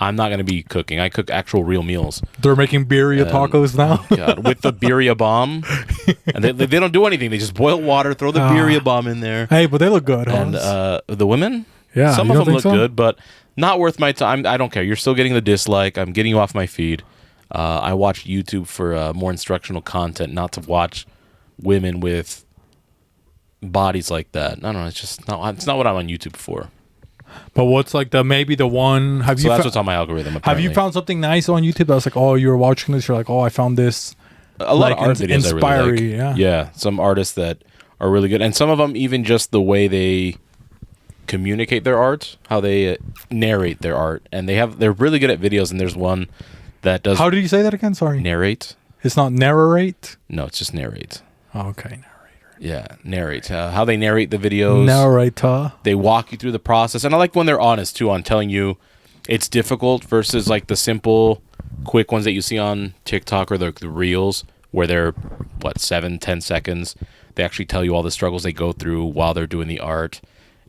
I'm not going to be cooking. I cook actual real meals. They're making birria tacos now. Oh God, with the birria bomb. And they don't do anything. They just boil water, throw the birria bomb in there. Hey, but they look good. And the women? Yeah, some of them look good, but not worth my time. I don't care. You're still getting the dislike. I'm getting you off my feed. I watch YouTube for more instructional content, not to watch women with bodies like that. I don't know. It's just not. It's not what I'm on YouTube for. But what's like maybe the one? That's what's on my algorithm. Apparently. Have you found something nice on YouTube that's like, oh, you were watching this, you're like, oh, I found this. A lot of art videos inspiring, I really like. Yeah, some artists that are really good, and some of them even just the way they communicate their art, how they narrate their art, and they're really good at videos. And there's one that does. How did you say that again? Sorry. Narrate. It's not narrate. No, it's just narrate. Oh, okay. Yeah, narrate. How they narrate the videos. Narrator. They walk you through the process. And I like when they're honest, too, on telling you it's difficult versus like the simple, quick ones that you see on TikTok or the Reels where they're, 7-10 seconds. They actually tell you all the struggles they go through while they're doing the art.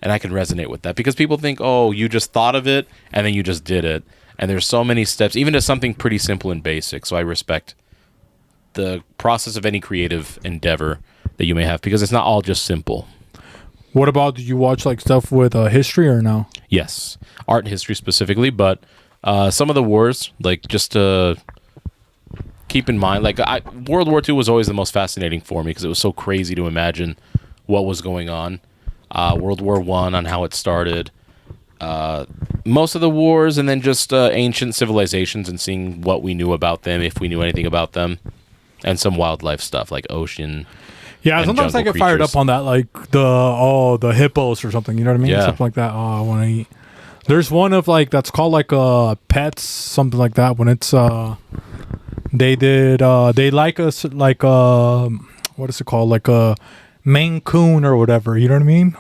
And I can resonate with that because people think, oh, you just thought of it and then you just did it. And there's so many steps, even to something pretty simple and basic. So I respect the process of any creative endeavor that you may have because it's not all just simple. What about, did you watch like stuff with history or no? Yes, art and history specifically, but some of the wars, like just to keep in mind, like World War II was always the most fascinating for me because it was so crazy to imagine what was going on. World War I on how it started. Most of the wars, and then just ancient civilizations and seeing what we knew about them, if we knew anything about them, and some wildlife stuff like ocean. Yeah, sometimes I get fired up on that, like the hippos or something. You know what I mean? Yeah. Something like that. Oh, I want to eat. There's one of like that's called like pets, something like that. When it's they like us like what is it called, like a Maine Coon or whatever. You know what I mean?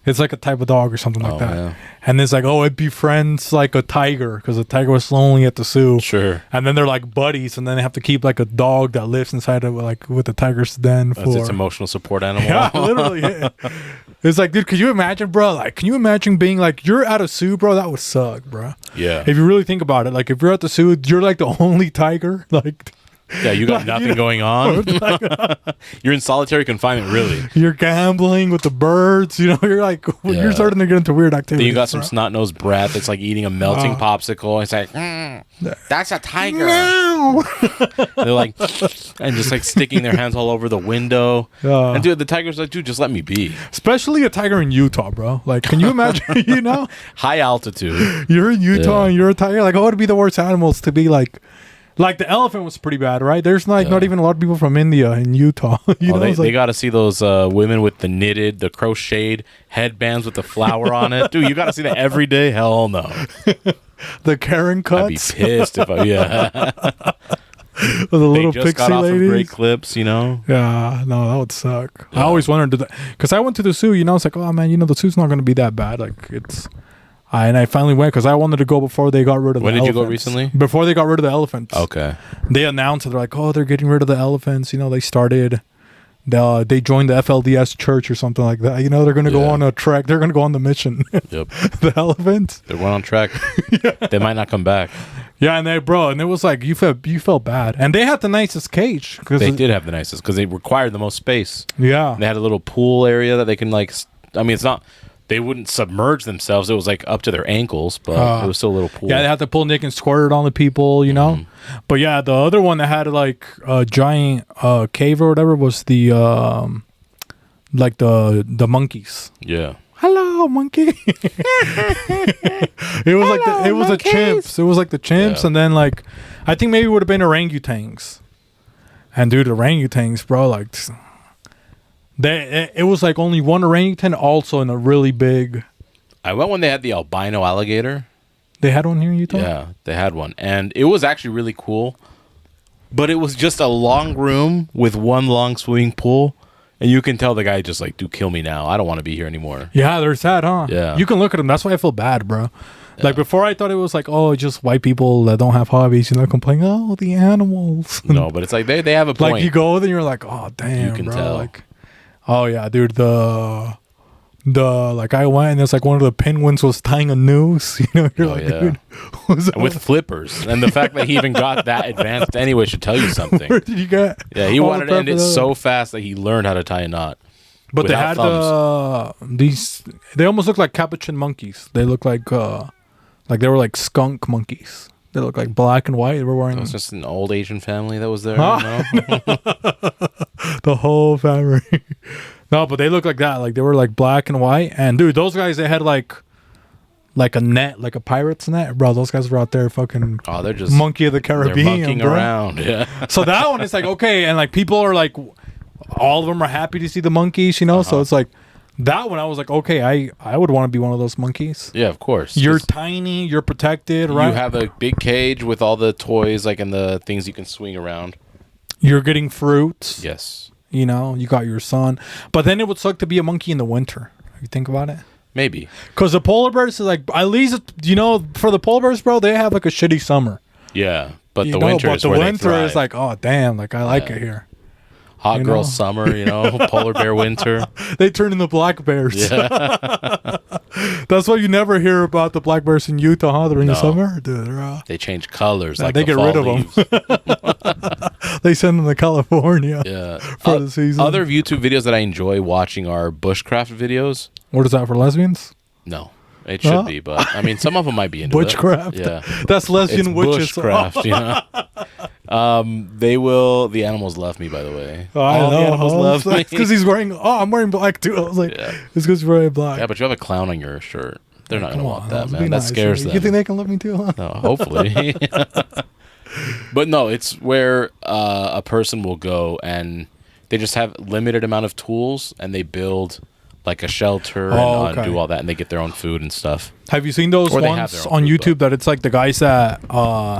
It's like a type of dog or something like that. Yeah. And it's like, oh, it befriends like a tiger because the tiger was lonely at the zoo. Sure. And then they're like buddies, and then they have to keep like a dog that lives inside of like with the tiger's den. That's its emotional support animal. Yeah, literally. Yeah. It's like, dude, could you imagine, bro? Like, can you imagine being like, you're at a zoo, bro? That would suck, bro. Yeah. If you really think about it, like if you're at the zoo, you're like the only tiger. Like. Yeah, you got nothing going on. You're in solitary confinement, really. You're gambling with the birds. You know, you're like, you're starting to get into weird activities. Then you got some snot-nosed brat that's like eating a melting popsicle. It's like, that's a tiger. They're like, and just like sticking their hands all over the window. And dude, the tiger's like, dude, just let me be. Especially a tiger in Utah, bro. Like, can you imagine, you know? High altitude. You're in Utah and you're a tiger. Like, what would be the worst animals to be like? Like the elephant was pretty bad, right? There's like not even a lot of people from India in Utah. You know, they got to see those women with the crocheted headbands with the flower on it. Dude, you got to see that every day? Hell no. The Karen cuts. I'd be pissed if I, the little just pixie got off ladies. Of great clips, you know? Yeah, no, that would suck. I always wondered, because I went to the zoo, you know, it's like, oh man, you know, the zoo's not going to be that bad. Like, it's... and I finally went because I wanted to go before they got rid of the elephants. When did you go recently? Before they got rid of the elephants. Okay. They announced it. They're like, oh, they're getting rid of the elephants. You know, they started, they joined the FLDS church or something like that. You know, they're going to go on a trek. They're going to go on the mission. Yep. The elephants. They're going on track. They might not come back. Yeah, and it was like, you felt bad. And they had the nicest cage. They did have the nicest because they required the most space. Yeah. And they had a little pool area that they can like, I mean, it's not... They wouldn't submerge themselves. It was like up to their ankles, but it was still a little pool. Yeah, they had to pull Nick and squirt it on the people, you know? But yeah, the other one that had like a giant cave or whatever was the like the monkeys. Yeah. Hello, monkey. It was like it was monkeys. Chimps. It was like the chimps, and then like I think maybe it would have been orangutans. And dude, orangutans, bro, like it was like only one orangutan also in a really big... I went when they had the albino alligator. They had one here in Utah? Yeah, they had one. And it was actually really cool. But it was just a long room with one long swimming pool. And you can tell the guy just like, dude, kill me now. I don't want to be here anymore. Yeah, there's that, huh? Yeah. You can look at them. That's why I feel bad, bro. Yeah. Like before I thought it was like, oh, just white people that don't have hobbies, you know, complaining, oh, the animals. No, but it's like they have a point. Like you go there and you're like, oh, damn, you can bro. tell. Like, oh yeah, dude. The I went and it's like one of the penguins was tying a noose. You're dude, and with flippers, and the fact that he even got that advanced anyway should tell you something. Where did you get? Yeah, he wanted to end it so fast that he learned how to tie a knot. But they had these. They almost look like capuchin monkeys. They look like they were like skunk monkeys. They look like black and white. They were wearing. It was just an old Asian family that was there. The whole family. No, but they look like that. Like they were like black and white. And dude, those guys, they had like a net, like a pirate's net, bro. Those guys were out there fucking. Oh, they're just monkey of the Caribbean, they're monkeying bro. around. Yeah. So that one is like okay, and like people are like, all of them are happy to see the monkeys, So it's like that one. I was like, okay, I would want to be one of those monkeys. Yeah, of course. You're tiny, you're protected, right? You have a big cage with all the toys, like, and the things you can swing around. You're getting fruits. Yes. You got your sun. But then it would suck to be a monkey in the winter. You think about it? Maybe. Because the polar bears is like, at least, for the polar bears, bro, they have like a shitty summer. Yeah. But the winter is where they thrive. The winter is like, oh, damn, like I like it here. Hot girl summer, polar bear winter. They turn into black bears. Yeah. That's why you never hear about the black bears in Utah, huh? During the summer, dude. They change colors. They get rid of them. They send them to California. For the season. Other YouTube videos that I enjoy watching are bushcraft videos. What is that for lesbians? No. It should be, but I mean, some of them might be into Witchcraft. Yeah, that's lesbian witches. Bushcraft, the animals love me, by the way. Oh, I know. The animals love me because he's wearing. Oh, I'm wearing black too. I was like, it's because you're wearing black. Yeah, but you have a clown on your shirt. They're not gonna want that, man. That nice, scares them. You think they can love me too? Huh? No, hopefully. But no, it's where a person will go and they just have limited amount of tools and they build like a shelter and do all that, and they get their own food and stuff. Have you seen those ones on YouTube that it's like the guys that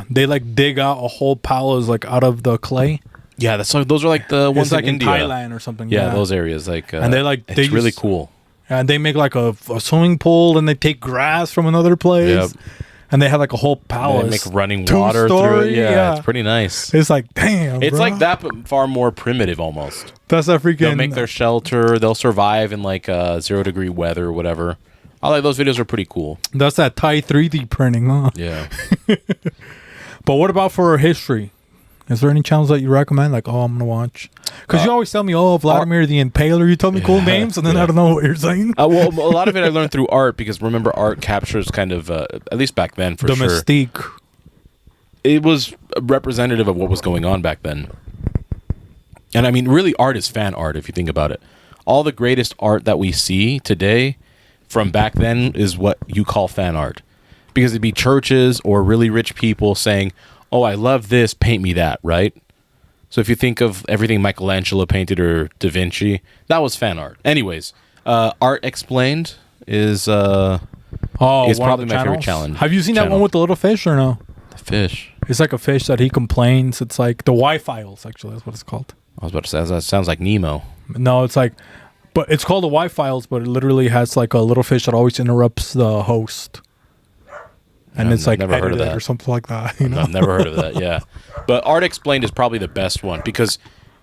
they like dig out a whole palace like out of the clay? Yeah, those are like the ones like in India. Thailand or something. Yeah, those areas like and they like it's really cool. And they make like a swimming pool and they take grass from another place. Yep. And they have like a whole palace. They make running water through it. Yeah, it's pretty nice. It's like, damn, it's like that, but far more primitive almost. That's that freaking... They'll make their shelter. They'll survive in like 0-degree weather or whatever. I like those videos are pretty cool. That's that Thai 3D printing, huh? Yeah. But what about for history? Is there any channels that you recommend? Like, I'm going to watch. Because you always tell me, Vladimir the Impaler. You tell me cool names, and then I don't know what you're saying. Well, a lot of it I learned through art, because remember, art captures kind of, at least back then, for sure. The mystique. It was representative of what was going on back then. And I mean, really, art is fan art, if you think about it. All the greatest art that we see today from back then is what you call fan art. Because it'd be churches or really rich people saying, oh, I love this, paint me that, right? So if you think of everything Michelangelo painted or Da Vinci, that was fan art. Anyways, Art Explained is probably my favorite challenge. Have you seen that one with the little fish or no? The fish? It's like a fish that he complains. It's like the Y-Files, actually, that's what it's called. I was about to say, that sounds like Nemo. No, it's like, but it's called the Y-Files, but it literally has like a little fish that always interrupts the host. And it's like never heard of that or something like that. I've never heard of that. Yeah, but Art Explained is probably the best one because.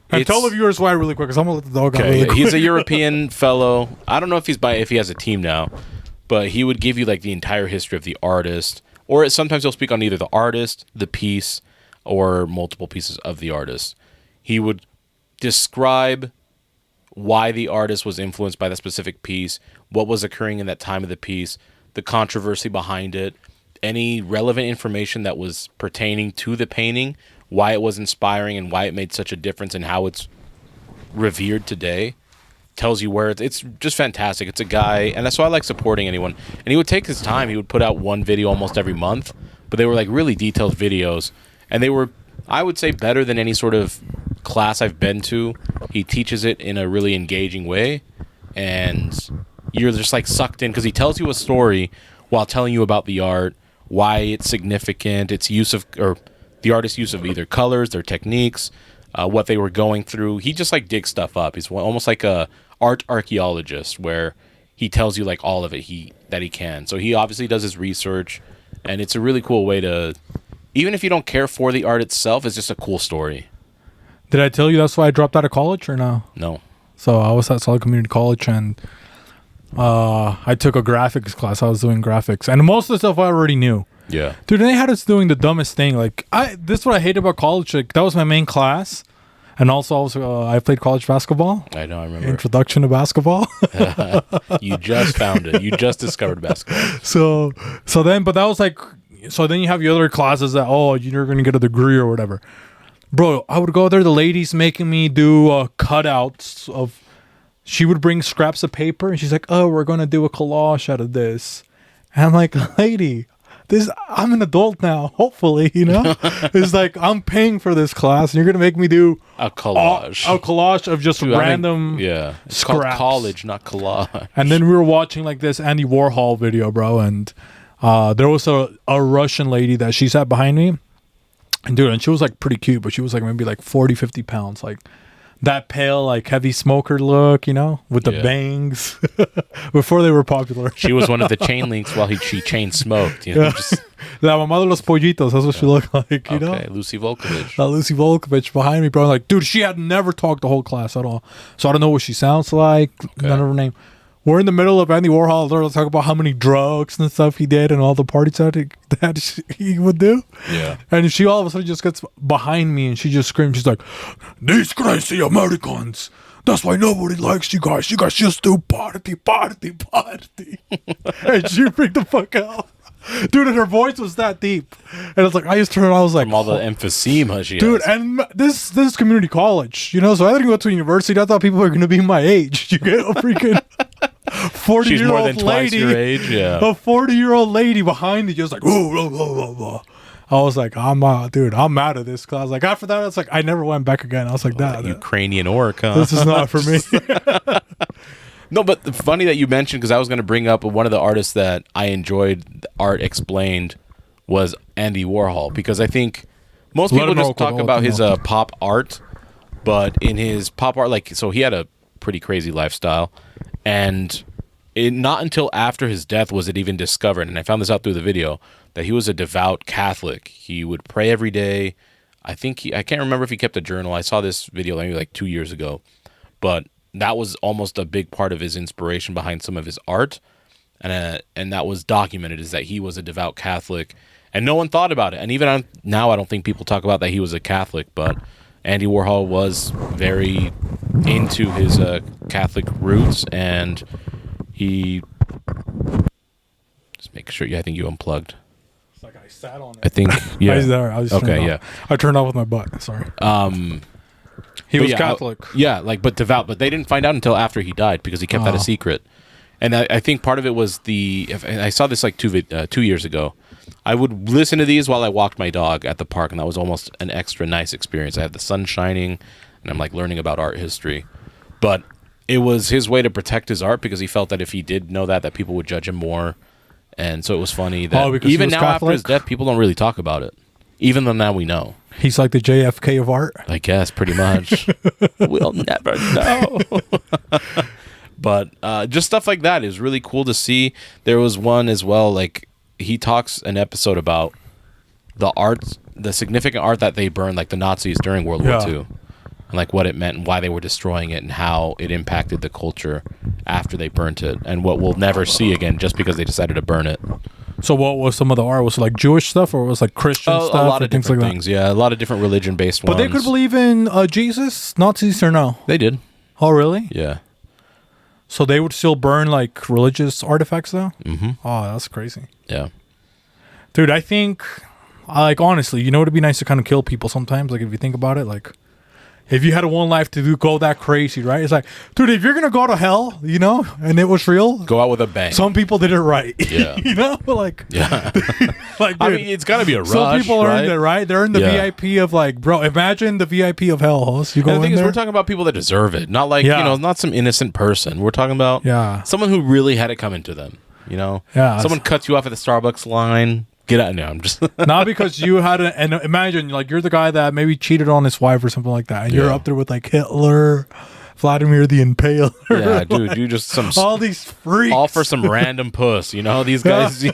And tell the viewers why really quick, because I'm gonna let the dog out really quick. He's a European fellow. I don't know if if he has a team now, but he would give you like the entire history of the artist, or sometimes he'll speak on either the artist, the piece, or multiple pieces of the artist. He would describe why the artist was influenced by the specific piece, what was occurring in that time of the piece, the controversy behind it. Any relevant information that was pertaining to the painting, why it was inspiring and why it made such a difference and how it's revered today, tells you where it's just fantastic. It's a guy, and that's why I like supporting anyone. And he would take his time. He would put out one video almost every month, but they were like really detailed videos, and they were, I would say, better than any sort of class I've been to. He teaches it in a really engaging way, and you're just like sucked in because he tells you a story while telling you about the art, why it's significant, its use of, or the artist's use of either colors, their techniques, what they were going through. He just like digs stuff up. He's almost like a art archaeologist where he tells you like all of it that he can. So he obviously does his research, and it's a really cool way to, even if you don't care for the art itself, it's just a cool story. Did I tell you that's why I dropped out of college or no? No. So I was at Solid Community College, and I took a graphics class. I was doing graphics, and most of the stuff I already knew. Yeah. Dude, and they had us doing the dumbest thing. Like, this is what I hate about college. Like, that was my main class. And also, I played college basketball. I know, I remember. Introduction to basketball. You just found it. You just discovered basketball. So then you have your other classes that, you're going to get a degree or whatever. Bro, I would go there. The ladies making me do cutouts of, she would bring scraps of paper and she's like, oh, we're going to do a collage out of this. And I'm like, lady, I'm an adult now, hopefully, It's like, I'm paying for this class and you're gonna make me do a collage. A collage of just random it's scraps. called college, not collage. And then we were watching like this Andy Warhol video, bro, and there was a Russian lady that she sat behind me, and she was like pretty cute, but she was like maybe like 40, 50 pounds, like that pale, like heavy smoker look, with the bangs before they were popular. She was one of the chain links while she chain smoked. La mamá de los pollitos, that's what she looked like, Okay, Lucy Volkovich. Lucy Volkovich behind me, bro. Like, dude, she had never talked the whole class at all. So I don't know what she sounds like, none of her name. We're in the middle of Andy Warhol. They're talking about how many drugs and stuff he did and all the parties that he would do. Yeah. And she all of a sudden just gets behind me and she just screams. She's like, these crazy Americans. That's why nobody likes you guys. You guys just do party, party, party. And she freaked the fuck out. Dude, and her voice was that deep. And it's like, I just turned around, I was like... From all the emphysema she dude, has. and this is community college, so I didn't go to university. I thought people were going to be my age. You get a freaking 40-year-old She's more than twice lady. your age, yeah. A 40-year-old lady behind me just like, whoa, whoa, whoa, whoa, whoa. I was like, I'm out of this class. Like, after that, it's like, I never went back again. I was like, that Ukrainian orc, huh? This is not for me. No, but funny that you mentioned, because I was going to bring up one of the artists that I enjoyed art explained was Andy Warhol, because I think most people just talk about his pop art, but in his pop art, like, so he had a pretty crazy lifestyle, and not until after his death was it even discovered, and I found this out through the video, that he was a devout Catholic. He would pray every day. I can't remember if he kept a journal. I saw this video maybe like 2 years ago, but that was almost a big part of his inspiration behind some of his art, and that was documented, is that he was a devout Catholic, and no one thought about it. And even now, I don't think people talk about that he was a Catholic, but Andy Warhol was very into his Catholic roots, and he... Just make sure. Yeah, I think you unplugged. It's like I sat on it. I think. Yeah. I was okay. Yeah. I turned off with my butt. Sorry. He was Catholic. But devout. But they didn't find out until after he died, because he kept that a secret. And I think part of it was I saw this like 2 years ago. I would listen to these while I walked my dog at the park, and that was almost an extra nice experience. I had the sun shining, and I'm like learning about art history. But it was his way to protect his art, because he felt that if he did know that people would judge him more. And so it was funny that even now Catholic? After his death, people don't really talk about it. Even though now we know. He's like the JFK of art? I guess, pretty much. We'll never know. But just stuff like that is really cool to see. There was one as well, like, he talks an episode about the significant art that they burned, like the Nazis during World War II. And like what it meant and why they were destroying it and how it impacted the culture after they burnt it, and what we'll never see again just because they decided to burn it. So what was some of the art? Was it like Jewish stuff, or was it like Christian stuff? A lot of different things, yeah. A lot of different religion-based ones. But they could believe in Jesus, Nazis, or no? They did. Oh, really? Yeah. So they would still burn like religious artifacts though? Mm-hmm. Oh, that's crazy. Yeah. Dude, I think, like, honestly, it'd be nice to kind of kill people sometimes, like, if you think about it, like, if you had one life to go that crazy, right? It's like, dude, if you're going to go to hell, and it was real. Go out with a bang. Some people did it right. Yeah. Like. Yeah. Like, dude, I mean, it's got to be a rush, some people right? earned it, right? They're in the VIP of, like, bro, imagine the VIP of hell, host. You go and the thing in is, there? we're talking about people that deserve it. Not like, not some innocent person. We're talking about someone who really had it coming to them, Yeah. Someone cuts you off at the Starbucks line. Get out now. I'm just not because you had and imagine, like, you're the guy that maybe cheated on his wife or something like that, and you're up there with like Hitler, Vladimir the Impaler. Yeah, dude, you just all these freaks, all for some random puss. These guys.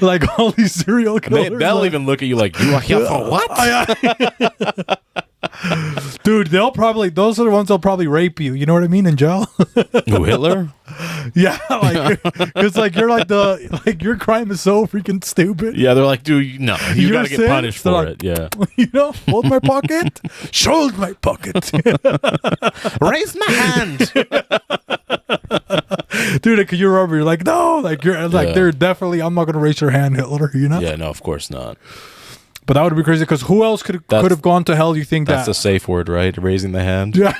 Like all these serial killers. They'll even look at you like, you are here for what? Dude, Dude, those are the ones that'll probably rape you. You know what I mean? In jail. Who, Hitler? Yeah, like it's like you're like your crime is so freaking stupid. Yeah, they're like, dude, no, you gotta get sin? punished for They're it. Yeah. You know, hold my pocket, shoulder my pocket, Raise my hand. dude. Like, you're over. You're like, no, like you're like Yeah. they're definitely. I'm not gonna raise your hand, Hitler. You know. Yeah, no, of course not. But that would be crazy because who else could have gone to hell? You think That's a safe word, right? Raising the hand. Yeah.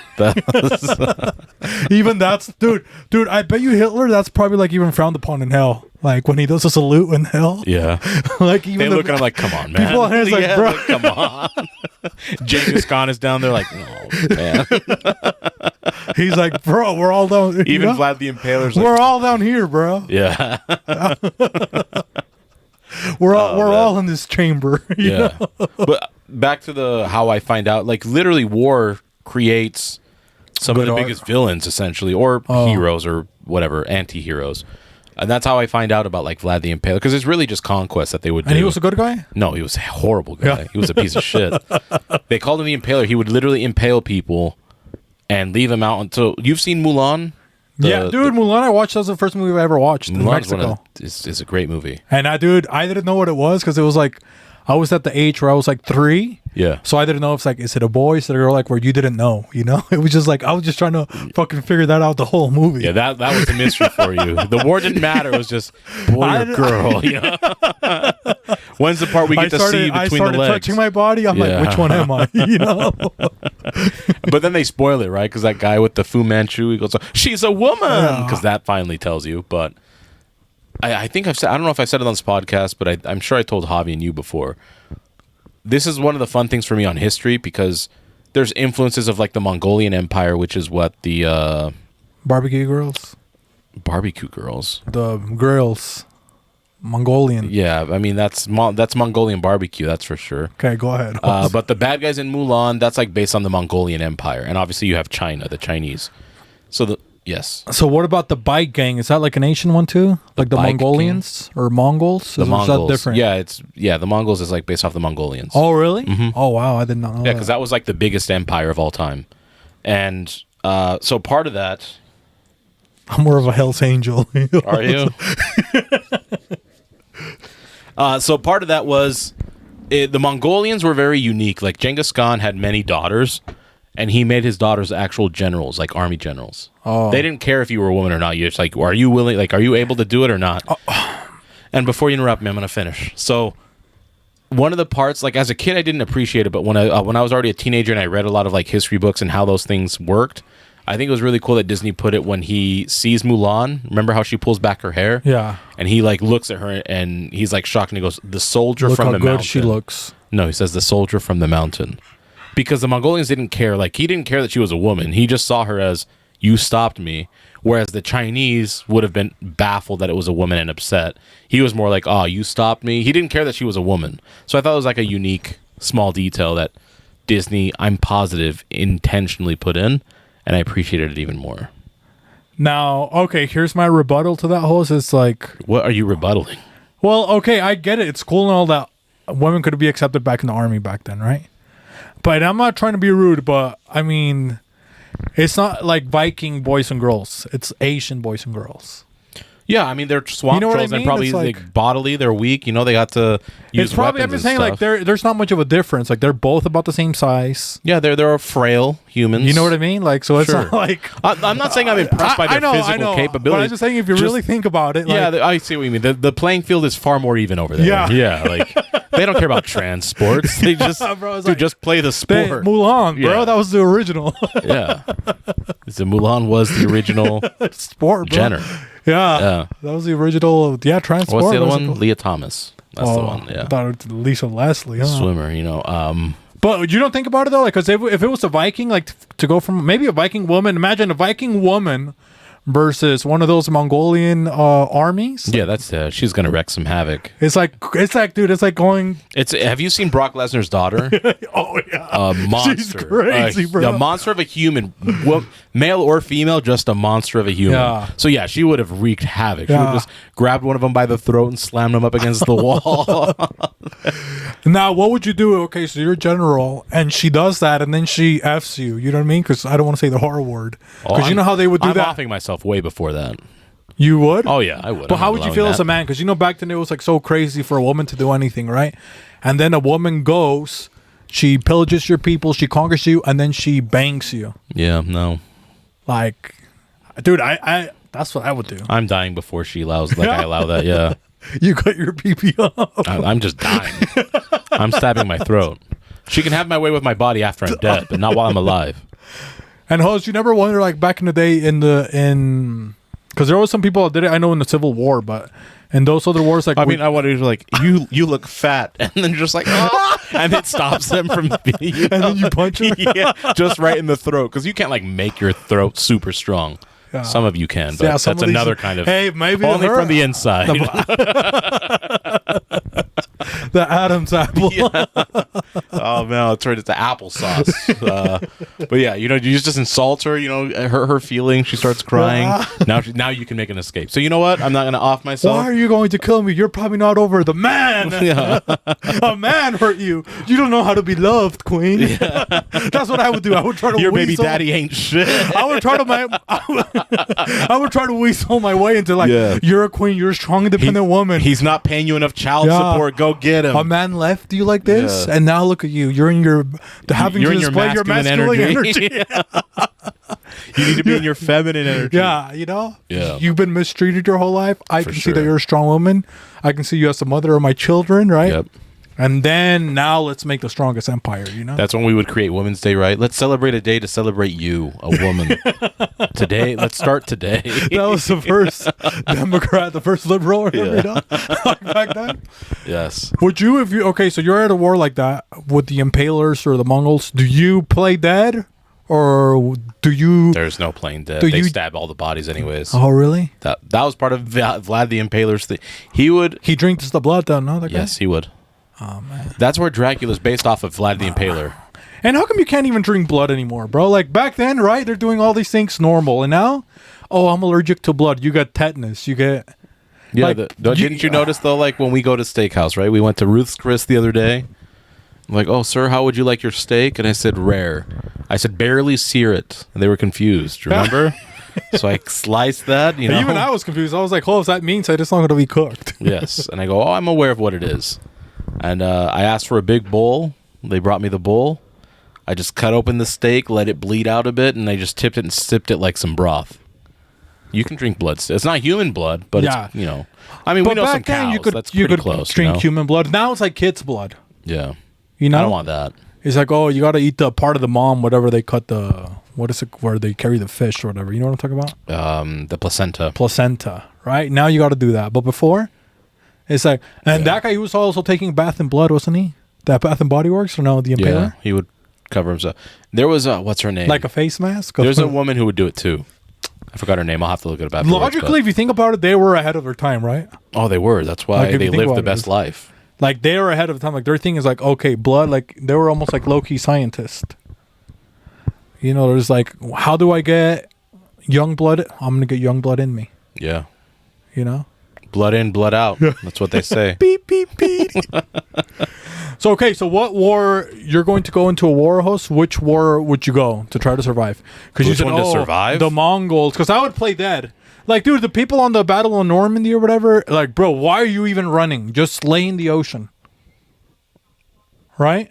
Even that's dude. I bet you Hitler. That's probably like even frowned upon in hell. Like when he does a salute in hell. Yeah. Like even They look at him like, come on, man. people on hands like, Yeah, bro. come on. Genghis Khan is down there like, no, man. He's like, bro, we're all down. you Even know? Vlad the Impaler's like, We're all down here, bro. yeah. We're all in this chamber. you Yeah. know? But back to how I find out, like literally war creates some of Good the art. biggest villains essentially, or heroes or whatever, anti-heroes. And that's how I find out about like Vlad the Impaler, because it's really just conquest that they would do. And he was a good guy. No, he was a horrible guy. Yeah. He was a piece of shit. They called him the Impaler. He would literally impale people and leave them out until... You've seen Mulan? Dude, Mulan. I watched. That was the first movie I ever watched in Mulan's Mexico. is a great movie. And I didn't know what it was because it was like, I was at the age where I was like 3. Yeah. So I didn't know if it's like, is it a boy, is it a girl, like where you didn't know, you know? It was just like, I was just trying to fucking figure that out the whole movie. Yeah, that was a mystery for you. The war didn't matter. It was just boy or girl. You know? When's the part we get to see between I started the legs? touching my body. I'm Yeah. like, which one am I? You know? But then they spoil it, right? Because that guy with the Fu Manchu, he goes, she's a woman! Because that finally tells you. But I think I've said, I don't know if I said it on this podcast, but I'm sure I told Javi and you before. This is one of the fun things for me on history because there's influences of like the Mongolian Empire, which is what the Barbecue girls. barbecue girls. The girls. Mongolian. Yeah, I mean that's Mongolian barbecue, that's for sure. Okay, go ahead. But the bad guys in Mulan, that's like based on the Mongolian Empire, and obviously you have China, the Chinese. So yes, so what about the bike gang? Is that like an Asian one too? Like the bike Mongolians or Mongols? the Is Mongols. that different? Yeah, the Mongols is like based off the Mongolians. Oh, really? Oh, wow. I did not know Yeah, because that was like the biggest empire of all time, and so part of that. I'm more of a Hell's Angel. Are you? So part of that was the Mongolians were very unique. Like Genghis Khan had many daughters, and he made his daughters actual generals, like army generals. Oh. They didn't care if you were a woman or not. You're just like, are you willing? Like, are you able to do it or not? And before you interrupt me, I'm going to finish. So one of the parts, like as a kid, I didn't appreciate it, but when I was already a teenager and I read a lot of like history books and how those things worked, I think it was really cool that Disney put it when he sees Mulan. Remember how she pulls back her hair? Yeah. And he like looks at her and he's like shocked and he goes, "The soldier Look from how the good mountain." she looks. No, he says the soldier from the mountain. Because the Mongolians didn't care. Like he didn't care that she was a woman. He just saw her as, you stopped me. Whereas the Chinese would have been baffled that it was a woman and upset. He was more like, oh, you stopped me. He didn't care that she was a woman. So I thought it was like a unique small detail that Disney, I'm positive, intentionally put in. And I appreciated it even more. Now, okay, here's my rebuttal to that whole. It's like, What are you rebuttaling? well, okay, I get it. It's cool and all that. Women could be accepted back in the army back then, right? But I'm not trying to be rude, but I mean, it's not like Viking boys and girls. It's Asian boys and girls. Yeah, I mean they're swamp You know what I trolls and mean? probably It's like bodily they're weak. You know they got to use It's probably. I'm weapons just saying, and like stuff. there's not much of a difference. Like they're both about the same size. Yeah, they're frail humans. You know what I mean? Like, so it's Sure. not like I'm not saying I'm impressed by their physical capability. But I'm just saying, if you really think about it, like, Yeah, I see what you mean. The playing field is far more even over there. Yeah. Yeah, like they don't care about trans sports. They just Bro, it's like, just play the they- sport. Mulan, bro, Yeah. that was the original Yeah, the Mulan was the original sport, bro. Jenner. Yeah, that was the original. Yeah, transport. What's the other What's it one? called? Leah Thomas. That's the one. I Yeah, thought it was Lisa Leslie. Huh? swimmer. You know. But you don't think about it though, like, because if it was a Viking, like to go from maybe a Viking woman, imagine a Viking woman versus one of those Mongolian armies. Yeah, that's she's gonna wreck some havoc. It's like, dude, it's like going. Have you seen Brock Lesnar's daughter? Oh yeah, A monster. She's crazy, bro. A monster of a human, male or female, just a monster of a human. Yeah. So yeah, she would have wreaked havoc. She would Yeah. have just grabbed one of them by the throat and slammed them up against the wall. Now, what would you do? Okay, so you're a general, and she does that, and then she Fs you. You know what I mean? Because I don't want to say the horror word. Because you know how they would do I'm that. offing myself way before that. You would? Oh yeah, I would. But I'm how not would you allowing feel that. as a man? Because back then it was like so crazy for a woman to do anything, right? And then a woman goes, she pillages your people, she conquers you, and then she bangs you. Yeah, no. Like, dude, I that's what I would do. I'm dying before she allows. Like I allow that. Yeah. You cut your PP off. I'm just dying. I'm stabbing my throat. She can have my way with my body after I'm dead, but not while I'm alive. And Hose, you never wonder, like back in the day, because there was some people that did it. I know in the Civil War, but in those other wars, like I mean, I wanted to like you look fat, and then just like, oh, and it stops them from being. and then you punch them. Yeah, just right in the throat, because you can't like make your throat super strong. Yeah. Some of you can, but Yeah, some that's of these- another kind of. Hey, maybe only her- from the inside. The Adam's apple. Yeah. Oh man, it's right. It's the applesauce. But yeah, you just insult her. Hurt her feelings. She starts crying. Now you can make an escape. So you know what? I'm not gonna off myself. Why are you going to kill me? You're probably not over the man. Yeah. A man hurt you. You don't know how to be loved, queen. Yeah. That's what I would do. I would try to Your baby weasel- daddy ain't shit. I would try to I would try to weasel my way into like, Yeah. you're a queen, you're a strong, independent woman. He's not paying you enough child Yeah. support. Go get him. A man left you like this, Yeah. and now look at you. You're in your having You're to in your display your masculine energy. You need to be in your feminine energy. Yeah, Yeah. You've been mistreated your whole life. I For can see that sure. you're a strong woman. I can see you as the mother of my children, right? Yep. And then now let's make the strongest empire, That's when we would create Women's Day, right? Let's celebrate a day to celebrate you, a woman. Today, let's start today. That was the first Democrat, the first liberal, or whatever, back then. Yes. Would you, so you're at a war like that with the Impalers or the Mongols, do you play dead? Or do you... There's no playing dead. Do They you- stab all the bodies anyways. Oh, really? That was part of Vlad the Impaler's thing. He would... He drinks the blood down, no? That guy? Yes, he would. Oh, man. That's where Dracula's based off of Vlad the Impaler. And how come you can't even drink blood anymore, bro? Like, back then, right? They're doing all these things normal. And now, I'm allergic to blood. You got tetanus. You get... Yeah, Like, didn't you notice, though, like, when we go to steakhouse, right? We went to Ruth's Chris the other day. I'm like, oh, sir, how would you like your steak? And I said, rare. I said, barely sear it. And they were confused, remember? So I sliced that, Even I was confused. I was like, oh, that means it's not going to be cooked. Yes. And I go, I'm aware of what it is. And I asked for a big bowl. They brought me the bowl. I just cut open the steak, let it bleed out a bit, and I just tipped it and sipped it like some broth. You can drink blood. It's not human blood, but Yeah. it's, I mean, we know some cows. That's pretty close. drink human blood. Now it's like kids' blood. Yeah. You know? I don't want that. It's like, oh, you got to eat the part of the mom, whatever they cut the... What is it? Where they carry the fish or whatever. You know what I'm talking about? The placenta. Placenta, right? Now you got to do that. But before, it's like... And that guy, he was also taking bath in blood, wasn't he? That Bath and Body Works, or no? The Impaler? Yeah, he would cover himself. There was what's her name? Like a face mask? There's a woman who would do it too. I forgot her name. I'll have to look it up afterwards. Logically, if you think about it, they were ahead of their time, right? Oh, they were. That's why Like, if you they think lived about the it, best life. Like, they were ahead of the time. Like, their thing is like, okay, blood, like, they were almost like low-key scientists. There's like, how do I get young blood? I'm going to get young blood in me. Yeah. Blood in, blood out. That's what they say. Beep, beep, beep. So what war, you're going to go into a war, host? Which war would you go to try to survive? Because you Which said, one to survive? The Mongols. Because I would play dead. Like, dude, the people on the Battle of Normandy or whatever, like, bro, why are you even running? Just lay in the ocean. Right?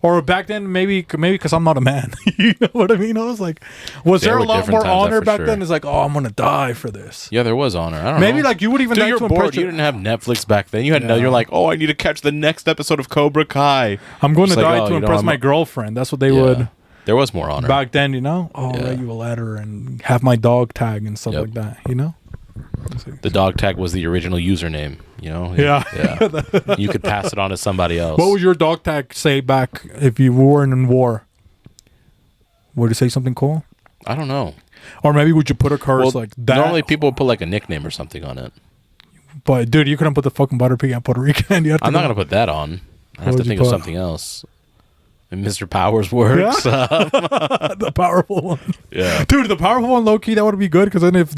Or back then, maybe because I'm not a man. You know what I mean? I was like, was there a were lot different more times, honor for back sure. then? It's like, oh, I'm going to die for this. Yeah, there was honor. I don't know. Maybe like you would even Dude, die you're to bored. impress You didn't have Netflix back then. You had you're like, oh, I need to catch the next episode of Cobra Kai. I'm going to It's like, die oh, to you know, impress I'm- my girlfriend. That's what they Yeah. would There was more honor. back then, Oh, Yeah. write you a letter and have my dog tag and stuff Yep. like that, The dog tag was the original username. Yeah. Yeah. You could pass it on to somebody else. What would your dog tag say back if you weren't in war? Would it say something cool? I don't know. Or maybe would you put a curse like that? Normally people would put like a nickname or something on it. But dude, you couldn't put the fucking butter pecan Puerto Rican. I'm not gonna put that on. I have to think of something else. And Mr. Powers works. Yeah. The powerful one. Yeah. Dude, the powerful one, low key, that would be good because then if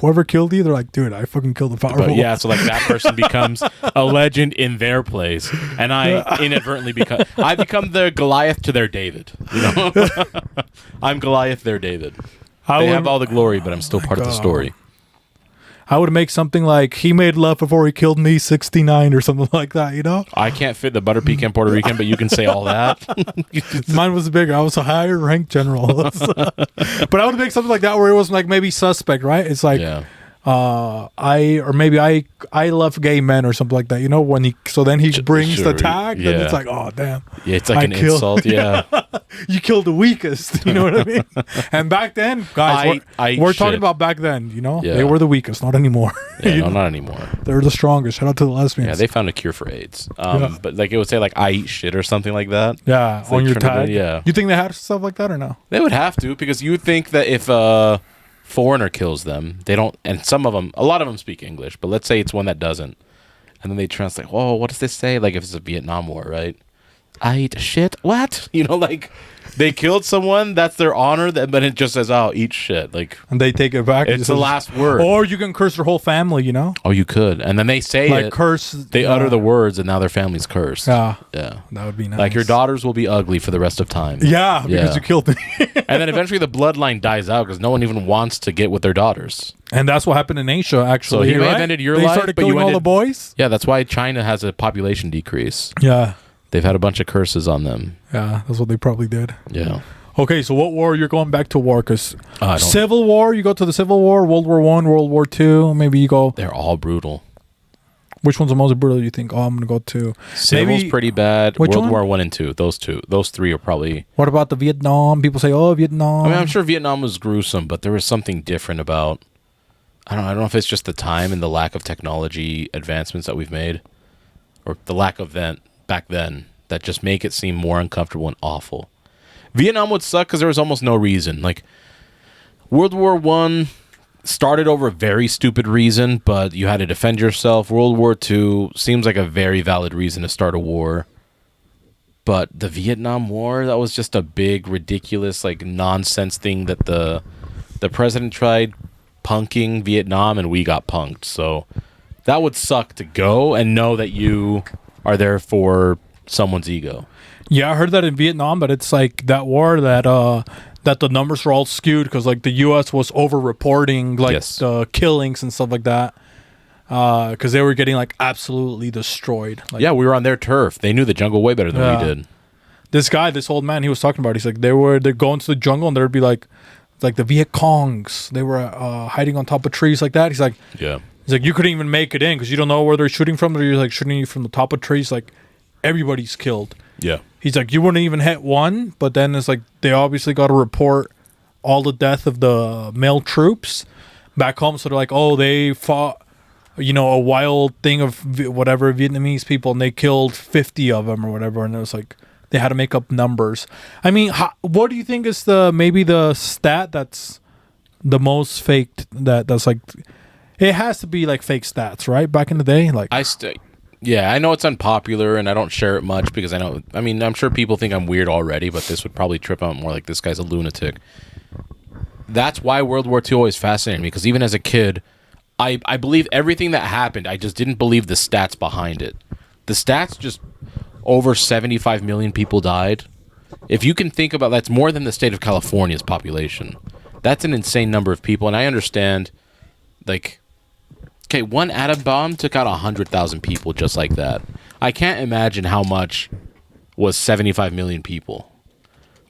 whoever killed you, they're like, dude, I fucking killed the powerful one. Yeah, so like that person becomes a legend in their place. And I inadvertently become the Goliath to their David. You know? I'm Goliath, they're David. They have all the glory, but I'm still part of the story. I would make something like he made love before he killed me 69 or something like that, you know? I can't fit the butter pecan Puerto Rican, but you can say all that. Mine was bigger. I was a higher ranked general. But I would make something like that where it was like maybe suspect, right? It's like I love gay men or something like that, you know, when he brings the tag, then it's like, oh damn. Yeah, it's like an insult, yeah. You killed the weakest, you know what I mean? And back then, guys, we're talking about back then, you know? Yeah. They were the weakest, not anymore. Yeah, no, not anymore. They're the strongest. Shout out to the lesbians. Yeah, they found a cure for AIDS. But like it would say like I eat shit or something like that. Yeah, it's on like your tag. Yeah. You think they had stuff like that or no? They would have to, because you would think that if foreigner kills them, they don't, and a lot of them speak English, but let's say it's one that doesn't, and then they translate, whoa, what does this say? Like if it's a Vietnam War, right? I eat shit, what? You know, like they killed someone, that's their honor, but it just says, oh, eat shit, like, and they take it back. It's the last word. Or you can curse their whole family, you know? Oh, you could, and then they say like it, curse. They utter the words, and now their family's cursed. Yeah, that would be nice. Like your daughters will be ugly for the rest of time. Yeah, because you killed me. And then eventually the bloodline dies out because no one even wants to get with their daughters. And that's what happened in Asia, actually. So he may have ended your life, they started killing all the boys. Yeah, that's why China has a population decrease. Yeah. They've had a bunch of curses on them. Yeah, that's what they probably did. Yeah. Okay, so what war? You're going back to war because Civil War. You go to the Civil War, World War I, World War II. Maybe you go. They're all brutal. Which one's the most brutal? You think? Oh, I'm gonna go to Civil's pretty bad. Which World one? War I and II. Those three are probably. What about the Vietnam? People say, oh, Vietnam. I mean, I'm sure Vietnam was gruesome, but there was something different about. I don't know if it's just the time and the lack of technology advancements that we've made, or the lack of that back then, that just make it seem more uncomfortable and awful. Vietnam would suck because there was almost no reason. Like, World War I started over a very stupid reason, but you had to defend yourself. World War II seems like a very valid reason to start a war. But the Vietnam War, that was just a big, ridiculous, like, nonsense thing that the president tried punking Vietnam, and we got punked. So that would suck to go and know that you are there for someone's ego. Yeah, I heard that in Vietnam, but it's like that war that the numbers were all skewed because like the U.S. was over-reporting like the killings and stuff like that because they were getting like absolutely destroyed. Like, yeah, we were on their turf. They knew the jungle way better than we did. This old man, he was talking about. He's like they're going to the jungle and there'd be like the Viet Congs. They were hiding on top of trees like that. He's like, you couldn't even make it in because you don't know where they're shooting from. They're like shooting you from the top of trees. Like everybody's killed. Yeah. He's like, you wouldn't even hit one, but then it's like they obviously got to report all the death of the male troops back home. So they're like, oh, they fought, a wild thing of whatever Vietnamese people, and they killed 50 of them or whatever. And it was like they had to make up numbers. I mean, what do you think is maybe the stat that's the most faked? That's like, it has to be like fake stats, right? Back in the day, like Yeah, I know it's unpopular, and I don't share it much because I'm sure people think I'm weird already, but this would probably trip out more like this guy's a lunatic. That's why World War II always fascinated me, because even as a kid, I believe everything that happened. I just didn't believe the stats behind it. The stats, just over 75 million people died. If you can think about that's more than the state of California's population. That's an insane number of people, and I understand, like... Okay, one atom bomb took out 100,000 people just like that. I can't imagine how much was 75 million people.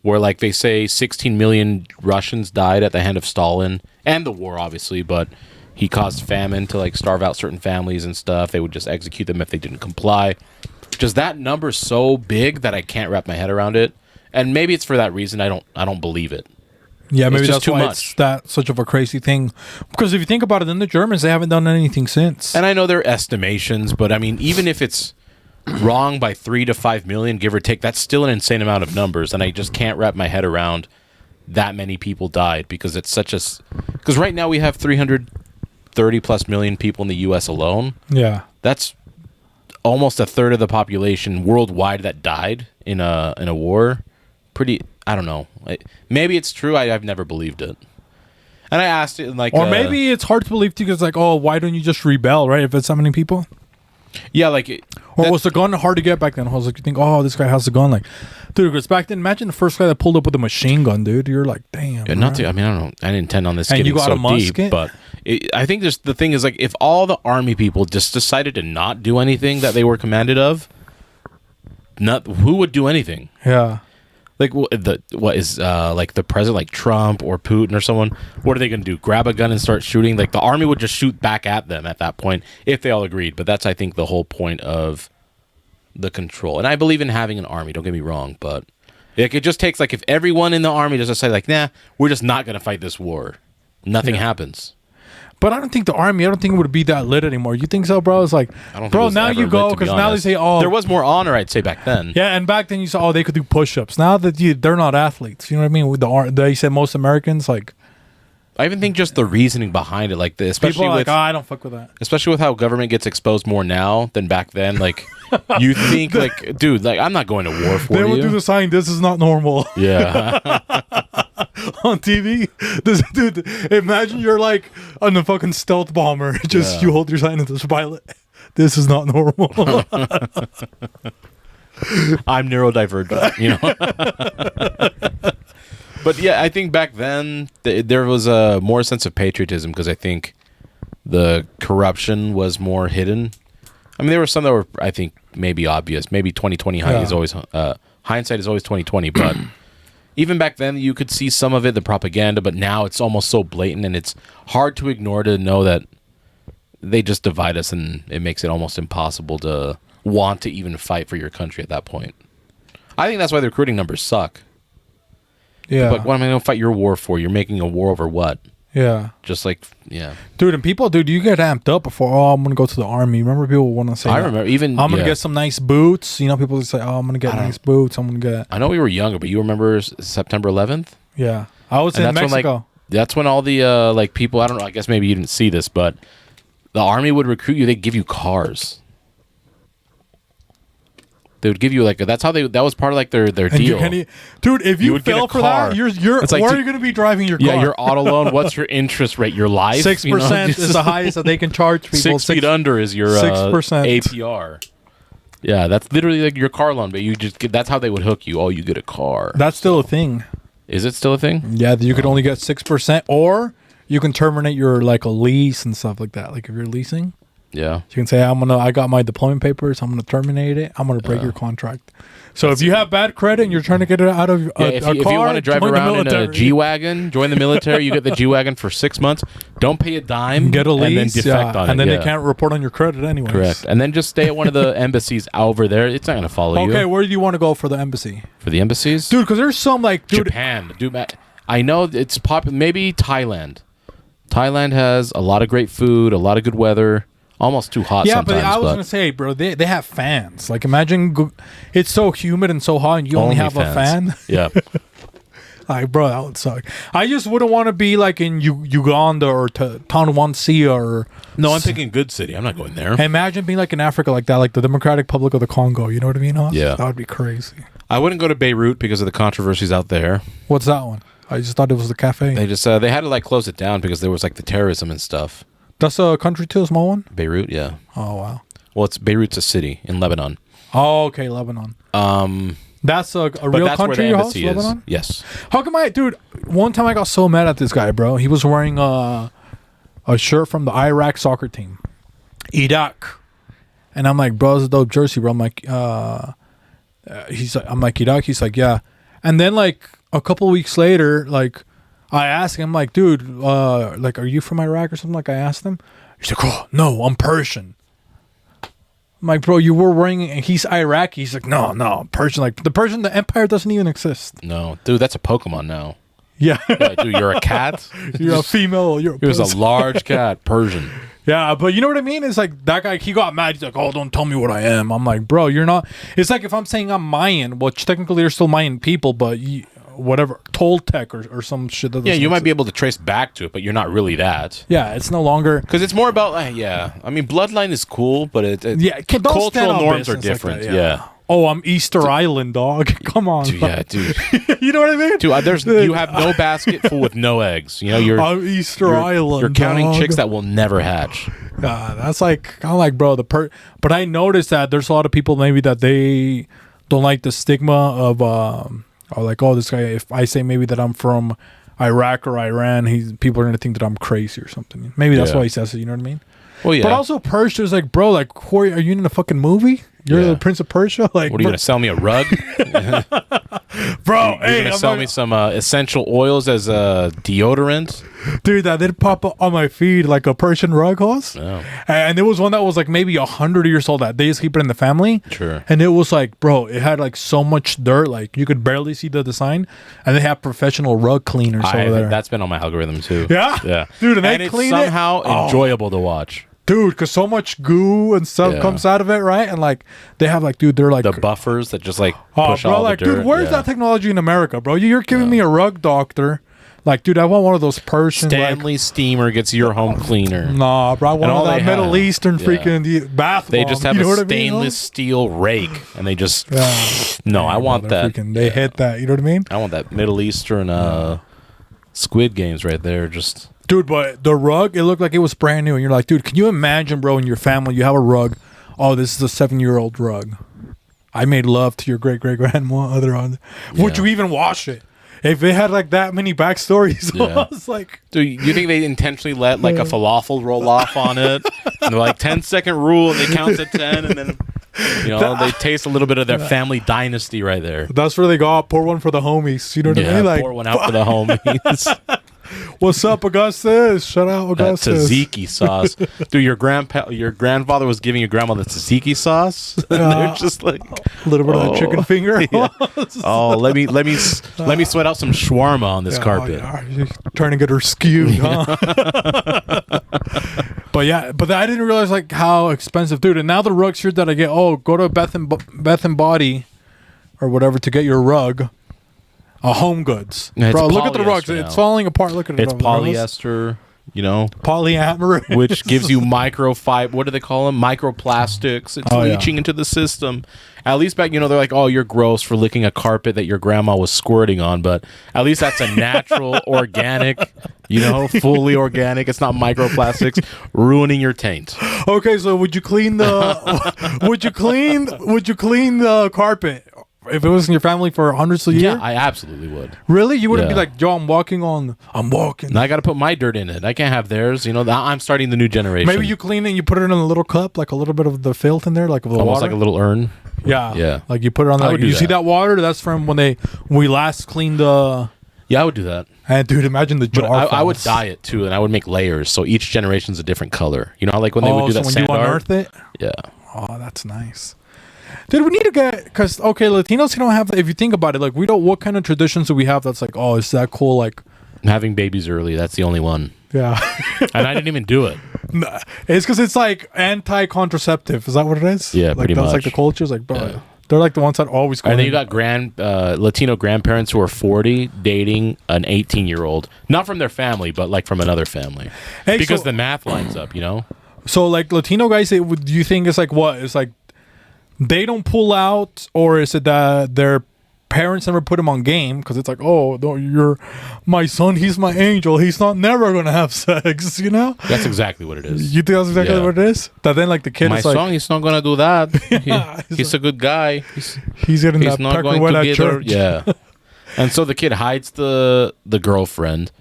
Where, like, they say 16 million Russians died at the hand of Stalin. And the war, obviously, but he caused famine to, like, starve out certain families and stuff. They would just execute them if they didn't comply. Just that number's so big that I can't wrap my head around it. And maybe it's for that reason I don't believe it. Yeah, maybe that's why it's that such of a crazy thing. Because if you think about it, then the Germans, they haven't done anything since. And I know they're estimations, but I mean, even if it's wrong by 3 to 5 million, give or take, that's still an insane amount of numbers. And I just can't wrap my head around that many people died because it's such a. Because right now we have 330 plus million people in the U.S. alone. Yeah. That's almost a third of the population worldwide that died in a war. Pretty. I don't know. Maybe it's true. I've never believed it. And I asked it like, or maybe it's hard to believe too, because like, oh, why don't you just rebel, right? If it's that many people. Yeah, like. Or was the gun hard to get back then? I was like, you think, oh, this guy has the gun, like, dude. Because back then, imagine the first guy that pulled up with a machine gun, dude. You're like, damn. Yeah, not to. I mean, I don't know. I didn't intend on this and getting you got so a musket? deep, but I think the thing is like, if all the army people just decided to not do anything that they were commanded of, who would do anything? Yeah. Like what is like the president, like Trump or Putin or someone? What are they going to do? Grab a gun and start shooting? Like the army would just shoot back at them at that point if they all agreed. But that's, I think, the whole point of the control. And I believe in having an army. Don't get me wrong, but like it just takes like if everyone in the army just say like, nah, we're just not going to fight this war. Nothing happens. But I don't think the army, I don't think it would be that lit anymore. You think so, bro? It's like, I don't bro, think now you go, because now they say, oh. There was more honor, I'd say, back then. Yeah, and back then you saw, oh, they could do push-ups. Now that they're not athletes. You know what I mean? With they said most Americans, like. I even think just the reasoning behind it, like the, especially people are with, like, I don't fuck with that. Especially with how government gets exposed more now than back then. Like, you think, like, dude, like, I'm not going to war for you. They would do the sign, this is not normal. Yeah. On TV, this dude. Imagine you're like on a fucking stealth bomber. Just you hold your sign and this pilot. This is not normal. I'm neurodivergent, you know. But yeah, I think back then there was a more sense of patriotism because I think the corruption was more hidden. I mean, there were some that were, I think, maybe obvious. Maybe 2020 is always hindsight is always 2020, but. Even back then, you could see some of it, the propaganda, but now it's almost so blatant, and it's hard to ignore to know that they just divide us, and it makes it almost impossible to want to even fight for your country at that point. I think that's why the recruiting numbers suck. Yeah. But what am I going to fight your war for? You're making a war over what? Yeah. Just like, yeah. Dude, and people, you get amped up before, oh, I'm going to go to the army. Remember people want to say I remember even... I'm going to get some nice boots. You know, people say, oh, I'm going to get nice boots. I'm going to get... I know we were younger, but you remember September 11th? Yeah. I was in Mexico. When, that's when all the, like, people, I don't know, I guess maybe you didn't see this, but the army would recruit you. They'd give you cars. They would give you like that's how that was part of like their deal. Dude, if you fell for that, you're like, where are you going to be driving your car? Yeah, your auto loan. What's your interest rate? Your life 6% is the highest that they can charge people. 6 feet under is your 6% APR. Yeah, that's literally like your car loan, but you just that's how they would hook you. Oh, you get a car. That's still a thing. Is it still a thing? Yeah, you could only get 6%, or you can terminate your like a lease and stuff like that. Like if you're leasing. Yeah. You can say, I got my deployment papers. I'm going to terminate it. I'm going to break your contract. So if you have bad credit and you're trying to get it out of a car, if you want to drive around in a G-Wagon, join the military. You get the G-Wagon for 6 months. Don't pay a dime. Get a lease. And then defect on it. And then they can't report on your credit anyways. Correct. And then just stay at one of the embassies over there. It's not going to follow you. Okay, where do you want to go for the embassy? For the embassies? Dude, because there's some like... Japan. Dude, I know it's popular. Maybe Thailand. Thailand has a lot of great food, a lot of good weather. Almost too hot sometimes. Yeah, but I was going to say, bro, they have fans. Like, imagine it's so humid and so hot and you only have a fan. Yeah. Like, bro, that would suck. I just wouldn't want to be like in Uganda or Tanzania or... No, I'm thinking good city. I'm not going there. Imagine being like in Africa like that, like the Democratic Republic of the Congo. You know what I mean, huh? Yeah. That would be crazy. I wouldn't go to Beirut because of the controversies out there. What's that one? I just thought it was the cafe. They just they had to like close it down because there was like the terrorism and stuff. That's a country too, a small one? Beirut, yeah. Oh, wow. Well, Beirut's a city in Lebanon. Oh, okay, Lebanon. That's a real that's country, where the embassy is. Lebanon? Yes. How come dude, one time I got so mad at this guy, bro. He was wearing a shirt from the Iraq soccer team. Iraq. And I'm like, bro, it's a dope jersey, bro. I'm like, I'm like, Iraq? He's like, yeah. And then like a couple weeks later, like, I asked him, like, dude, like, are you from Iraq or something? Like, I asked him. He's like, oh, no, I'm Persian. I'm like, bro, you were wearing, he's Iraqi. He's like, no, I'm Persian. Like, the empire doesn't even exist. No, dude, that's a Pokemon now. Yeah. Dude, you're a cat. You're a female. You're a He was a large cat, Persian. Yeah, but you know what I mean? It's like that guy, he got mad. He's like, oh, don't tell me what I am. I'm like, bro, you're not. It's like if I'm saying I'm Mayan, which technically they're still Mayan people, but whatever Toltec or some shit. Yeah, you might be able to trace back to it, but you're not really that. Yeah, it's no longer because it's more about I mean, bloodline is cool, but cultural norms are different. Like yeah. Oh, I'm Easter Island, dog. Come on. Dude, yeah, dude. You know what I mean? Dude, you have no basket full with no eggs. You know, I'm Easter Island. You're counting dog. chicks that will never hatch. That's like kind of like, bro. But I noticed that there's a lot of people maybe that they don't like the stigma of or like, oh, this guy. If I say maybe that I'm from Iraq or Iran, people are gonna think that I'm crazy or something. Maybe that's why he says it. You know what I mean? Well, yeah. But also Persia is like, bro, like, Corey, are you in a fucking movie? You're the Prince of Persia? Like, what are you gonna sell me a rug? Bro, you're gonna sell me some essential oils as a deodorant? Dude, that did pop up on my feed like a Persian rug house. Oh. And there was one that was like maybe 100 years old that they just keep it in the family. Sure. And it was like, bro, it had like so much dirt, like you could barely see the design. And they have professional rug cleaners over there. That's been on my algorithm too. Yeah? Yeah. Dude, and they it's clean somehow enjoyable to watch. Dude, because so much goo and stuff comes out of it, right? And like they have like, dude, they're like the buffers that just like push all the dirt. Dude, where's that technology in America, bro? You're giving me a rug doctor. Like, dude, I want one of those Persian Stanley steamer gets your home cleaner. Nah, bro, I want all that Middle Eastern freaking bath. They just have a stainless steel rake, and they just no. I want that. They hit that. You know what I mean? I want that Middle Eastern Squid Games right there. Just. Dude, but the rug, it looked like it was brand new. And you're like, dude, can you imagine, bro, in your family, you have a rug. Oh, this is a 7-year-old rug. I made love to your great-great-grandmother on. Would you even wash it? If it had like that many backstories, I was like... Dude, you think they intentionally let like a falafel roll off on it? And they're like, 10-second rule, and they count to 10, and then... You know, they taste a little bit of their family dynasty right there. That's where they go out, pour one for the homies. You know what I mean? Like, pour one out for the homies. What's up, Augustus? Shout out, Augustus. That tzatziki sauce. Dude, your grandfather was giving your grandma the tzatziki sauce. And they're just like a little bit of the chicken finger. Yeah. Oh, let me sweat out some shawarma on this carpet. You're trying to get her skewed, huh? But I didn't realize like how expensive, dude. And now the rugs here that I get, go to Bath and Body or whatever to get your rug. Home Goods. Bro, look at the rugs. Now. It's falling apart. Look at it. It's polyester, you know. Polyamorous. Which gives you microfiber. What do they call them? Microplastics. It's leaching into the system. At least back, they're like, oh, you're gross for licking a carpet that your grandma was squirting on. But at least that's a natural, organic, fully organic. It's not microplastics ruining your taint. Okay, so would you clean the would you clean the carpet? If it was in your family for hundreds of years? Yeah, I absolutely would. Really? You wouldn't be like, yo, I'm walking. Now I got to put my dirt in it. I can't have theirs. I'm starting the new generation. Maybe you clean it and you put it in a little cup, like a little bit of the filth in there, like almost water. like a little urn. Yeah. Yeah. Like you put it on there. You see that water? That's from when we last cleaned the... Yeah, I would do that. And dude, imagine the jar. I would dye it too, and I would make layers, so each generation's a different color. You know, like when they would do that sand art? When you unearth it? Yeah. Oh, that's nice. Dude, we need to get, because, Latinos, don't have, if you think about it, like, what kind of traditions do we have that's like, oh, is that cool? Like, having babies early, that's the only one. Yeah. And I didn't even do it. No, it's because it's like anti-contraceptive. Is that what it is? Yeah, pretty much. That's like the culture. Like, bro, they're like the ones that always go. And then you got Latino grandparents who are 40 dating an 18-year-old. Not from their family, but like from another family. Hey, because the math lines up, So, like, Latino guys, do you think it's like what? It's like, they don't pull out, or is it that their parents never put them on game? Because it's like, oh, you're my son, he's my angel, he's never gonna have sex, That's exactly what it is. You think that's exactly what it is? That then like the kid is like, my son, he's not gonna do that. He's a good guy. He's getting that pecker wet at church. Yeah. And so the kid hides the girlfriend.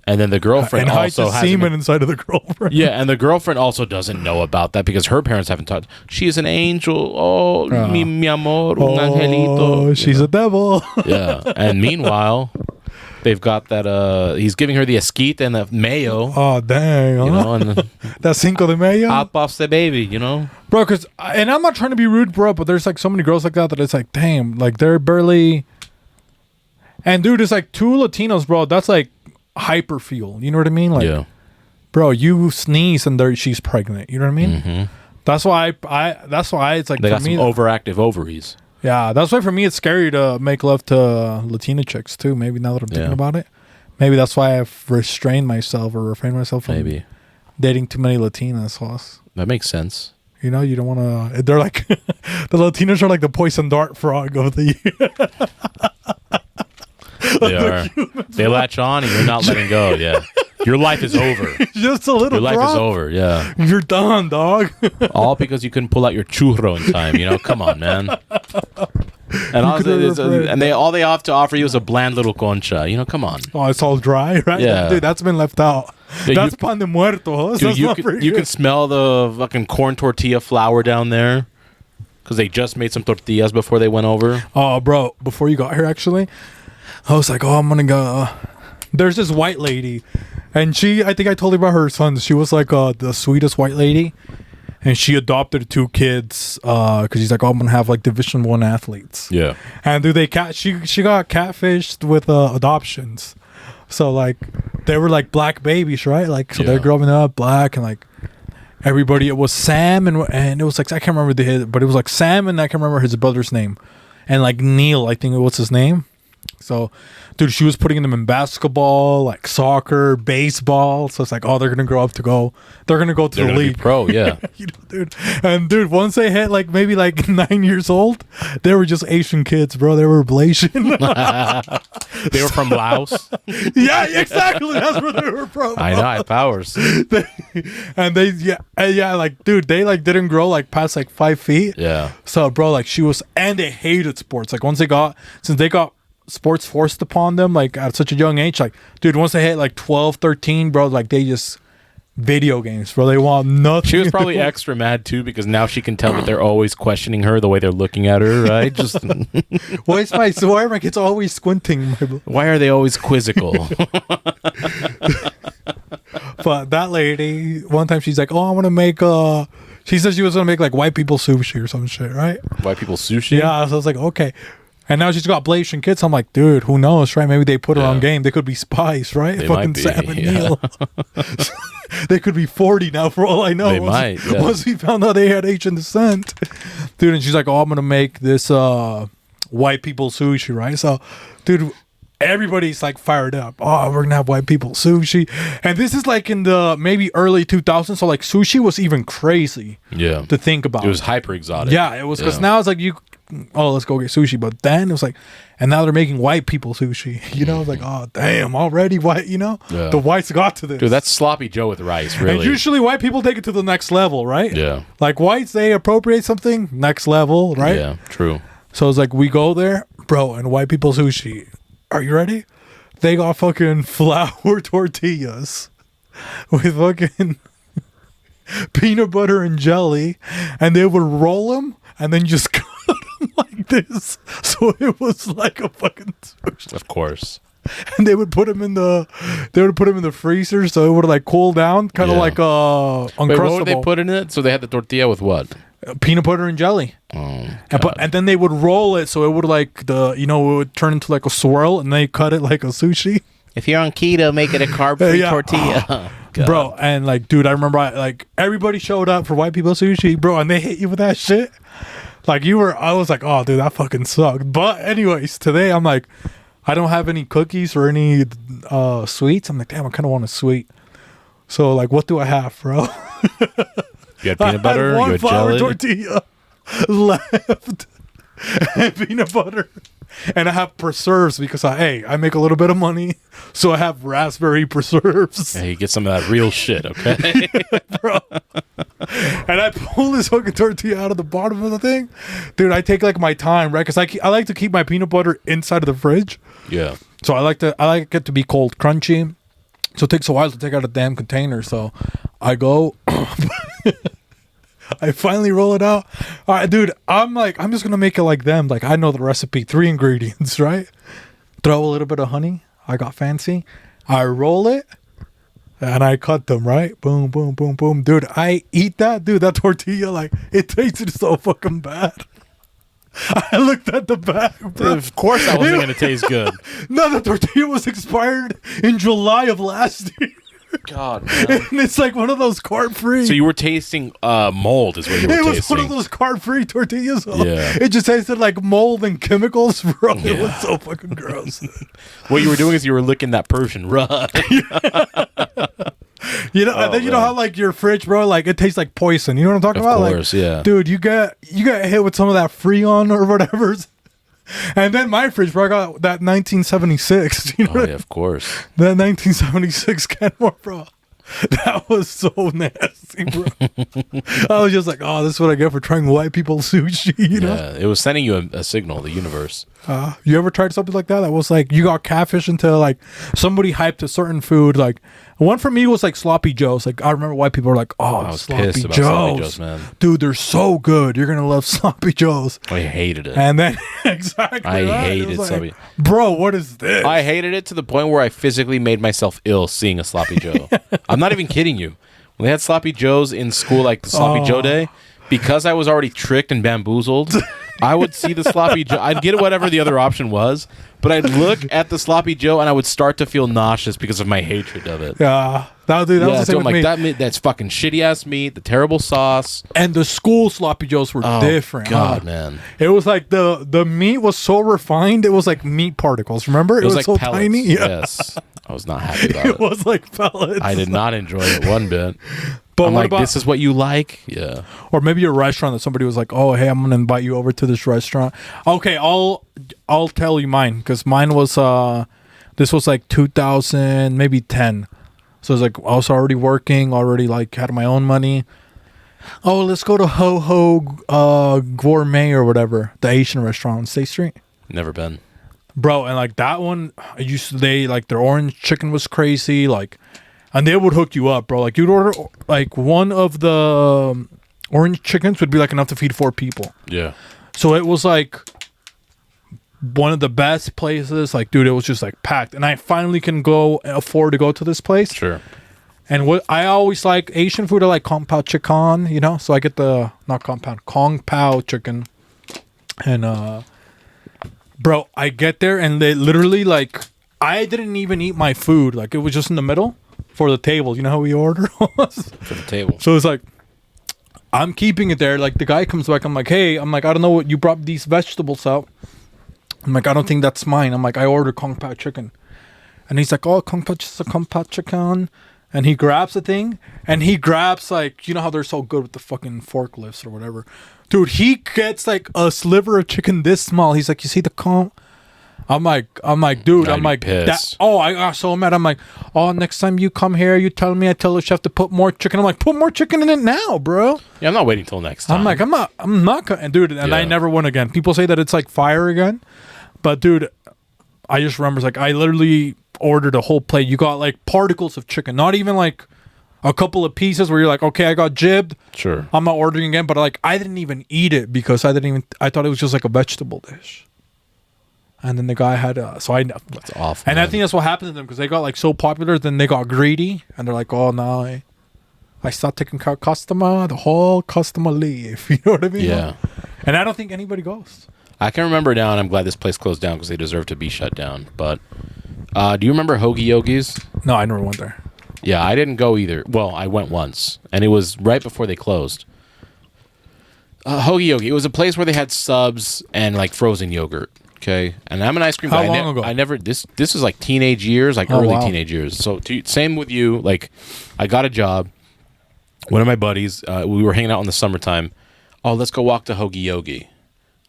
And then the girlfriend also has semen inside of the girlfriend. Yeah, and the girlfriend also doesn't know about that because her parents haven't taught. She's an angel. Oh, mi amor, un angelito. She's a devil. Yeah, and meanwhile, they've got that. He's giving her the esquite and the mayo. Oh dang! And that Cinco de Mayo. Up off the baby, bro. Because and I'm not trying to be rude, bro, but there's like so many girls like that it's like, damn, like they're barely. And dude, it's like 2 Latinos, bro. That's like. Hyper feel, you know what I mean? Like, bro, you sneeze and she's pregnant. You know what I mean? Mm-hmm. That's why that's why it's like they got some overactive ovaries. Yeah, that's why for me it's scary to make love to Latina chicks too. Maybe now that I'm thinking about it, maybe that's why I've refrained myself from dating too many Latinas. Hoss. That makes sense. You know, you don't want to. They're like the Latinos are like the poison dart frog of the year. They are. They latch on, and you're not letting go. Yeah, your life is over. Just a little. Your life is over. Yeah, you're done, dog. All because you couldn't pull out your churro in time. You know, come on, man. And all they have to offer you is a bland little concha. You know, come on. Oh, it's all dry, right? Yeah, dude, that's been left out. Yeah, that's pan de muerto. Dude, you can smell the fucking corn tortilla flour down there because they just made some tortillas before they went over. Oh, bro, before you got here, actually, I was like, oh, I'm gonna go. There's this white lady, and I think I told you about her sons. She was like the sweetest white lady. And she adopted 2 kids because she's like, oh, I'm gonna have like Division I athletes. Yeah. And dude, she got catfished with adoptions. So like they were like black babies, right? Like so they're growing up black and like everybody. It was Sam and it was like I can't remember but it was like Sam and I can't remember his brother's name, and like Neil, I think what's his name. So, dude, she was putting them in basketball, like soccer, baseball. So it's like, oh, they're gonna grow up they're gonna go to the league, pro, yeah. You know, dude. And dude, once they hit like maybe like 9 years old, they were just Asian kids, bro. They were Blasian. They were from Laos. Yeah, exactly. That's where they were from. I know, I have powers. Like, dude, they like didn't grow like past like 5 feet. Yeah. So, bro, like and they hated sports. Like since they got sports forced upon them like at such a young age, like dude, once they hit like 12, 13, bro, like they just video games, bro. They want nothing. She was probably extra mad too because now she can tell that they're always questioning her the way they're looking at her, right? Just why are my kids always squinting? Why are they always quizzical? But that lady, one time she's like, oh, I want to make she said she was gonna make like white people sushi or some shit, right? White people sushi? Yeah, so I was like, okay. And now she's got Blasian kids. I'm like, dude, who knows, right? Maybe they put her on game. They could be spies, right? They Fucking might be, Sam and Neil. They could be 40 now for all I know. They might. Yeah. Once we found out they had Asian descent. Dude, and she's like, oh, I'm going to make this white people sushi, right? So, dude, everybody's like fired up. Oh, we're going to have white people sushi. And this is like in the maybe early 2000s. So, like, sushi was even crazy to think about. It was hyper exotic. Yeah, it was because now it's like let's go get sushi. But then it was like, and now they're making white people sushi. You know, it's like, oh, damn, already white, you know? Yeah. The whites got to this. Dude, that's sloppy Joe with rice, really. And usually white people take it to the next level, right? Yeah. Like whites, they appropriate something, next level, right? Yeah, true. So it's like, we go there, bro, and white people sushi. Are you ready? They got fucking flour tortillas with fucking peanut butter and jelly, and they would roll them and then just cut them like this, so it was like a fucking sushi. Of course. And they would put them in the freezer so it would like cool down, kind of like Uncrustable. Wait, what would they put in it? So they had the tortilla with what? Peanut butter and jelly. Oh, and then they would roll it so it would like it would turn into like a swirl, and they cut it like a sushi. If you're on keto, make it a carb-free tortilla. Oh, bro, and like, dude, I remember like everybody showed up for white people sushi, bro, and they hit you with that shit. Like I was like, oh, dude, that fucking sucked. But anyways, today I'm like, I don't have any cookies or any sweets. I'm like, damn, I kind of want a sweet. So like, what do I have, bro? You had peanut butter, you had jelly, tortilla left, and peanut butter, and I have preserves because I make a little bit of money, so I have raspberry preserves. Hey, you get some of that real shit, okay, bro. And I pull this fucking tortilla out of the bottom of the thing, dude. I take like my time, right? Because I like to keep my peanut butter inside of the fridge. Yeah. So I like it to be cold, crunchy. So it takes a while to take out a damn container. So I go. I finally roll it out. All right, dude, I'm just going to make it like them. Like, I know the recipe. 3 ingredients, right? Throw a little bit of honey. I got fancy. I roll it, and I cut them, right? Boom, boom, boom, boom. Dude, I eat that. Dude, that tortilla, like, it tasted so fucking bad. I looked at the bag, bro. Of course that wasn't going to taste good. No, the tortilla was expired in July of last year. God, man. And it's like one of those carb-free. So you were tasting mold is what you were tasting. It was one of those carb-free tortillas. Yeah. It just tasted like mold and chemicals, bro. It was so fucking gross. What you were doing is you were licking that Persian rug. You know, and then you know how like your fridge, bro, like it tastes like poison. You know what I'm talking about? Of course, like, yeah. Dude, you get hit with some of that Freon or whatever. And then my fridge, bro, I got that 1976. You know of course. That 1976 Kenmore, bro. That was so nasty, bro. I was just like, oh, this is what I get for trying white people sushi, you know? Yeah, it was sending you a signal, the universe. You ever tried something like that? That was like, you got catfish until like somebody hyped a certain food. Like, one for me was like sloppy joes. Like, I remember white people were like, oh, I was sloppy pissed about joes. sloppy joes, man. Dude, they're so good. You're going to love sloppy joes. I hated it. And then, exactly. I right. hated like, sloppy. Bro, what is this? I hated it to the point where I physically made myself ill seeing a sloppy joe. I'm not even kidding you. When they had sloppy joes in school, like the sloppy joe day, because I was already tricked and bamboozled, I would see the sloppy joe. I'd get whatever the other option was, but I'd look at the sloppy joe and I would start to feel nauseous because of my hatred of it. Yeah. That was the same with me. That's fucking shitty ass meat, the terrible sauce. And the school sloppy joes were different. God, man. It was like the meat was so refined, it was like meat particles. Remember? It was like so pellets. tiny. Yeah. Yes. I was not happy about it. It was like pellets. I did not enjoy it one bit. But I'm what like, about, this is what you like? Yeah. Or maybe a restaurant that somebody was like, oh, hey, I'm going to invite you over to this restaurant. Okay, I'll tell you mine, because mine was, this was like 2000, maybe 10. So it's like, I was already working, already like had my own money. Oh, let's go to Ho Ho Gourmet or whatever, the Asian restaurant on State Street. Never been. Bro, and like that one, like their orange chicken was crazy, like, and they would hook you up, bro. Like you'd order like one of the orange chickens would be like enough to feed 4 people. Yeah. So it was like one of the best places. Like, dude, it was just like packed, and I finally can afford to go to this place. Sure. And what I always like Asian food, I like Kung Pao chicken, you know. So I get Kung Pao chicken, and bro, I get there and they literally like I didn't even eat my food. Like it was just in the middle for the table. You know how we order For the table. So it's like I'm keeping it there. Like the guy comes back. I'm like, hey, I don't know what you brought these vegetables out. I'm like, I don't think that's mine. I'm like, I ordered Kung Pao chicken, and he's like, oh, Kung Pao chicken. And he grabs the thing, and he grabs, like, you know how they're so good with the fucking forklifts or whatever. Dude, he gets, like, a sliver of chicken this small. He's like, you see the comp? I'm like, dude, I'm like, that, oh, I got so mad. I'm like, oh, next time you come here, you tell me, I tell the chef to put more chicken. I'm like, put more chicken in it now, bro. Yeah, I'm not waiting till next time. I'm like, I'm not, and dude, and I never went again. People say that it's like fire again, but dude, I just remember, like, I literally ordered a whole plate. You got like particles of chicken, not even like a couple of pieces where you're like, okay, I got jibbed. Sure. I'm not ordering again, but like I didn't even eat it because I thought it was just like a vegetable dish. And then the guy had that's awful. And man. I think that's what happened to them because they got like so popular, then they got greedy and they're like, oh no, I start taking care of customer, the whole customer leave. You know what I mean? Yeah. And I don't think anybody goes. I can remember now, and I'm glad this place closed down because they deserve to be shut down. But do you remember Hoagie Yogi's? No, I never went there. Yeah, I didn't go either. Well, I went once, and it was right before they closed. Hoagie Yogi. It was a place where they had subs and like frozen yogurt. Okay, and I'm an ice cream guy. How long ago? I never. This is like teenage years, like early teenage years. So same with you. Like, I got a job. One of my buddies, we were hanging out in the summertime. Oh, let's go walk to Hoagie Yogi.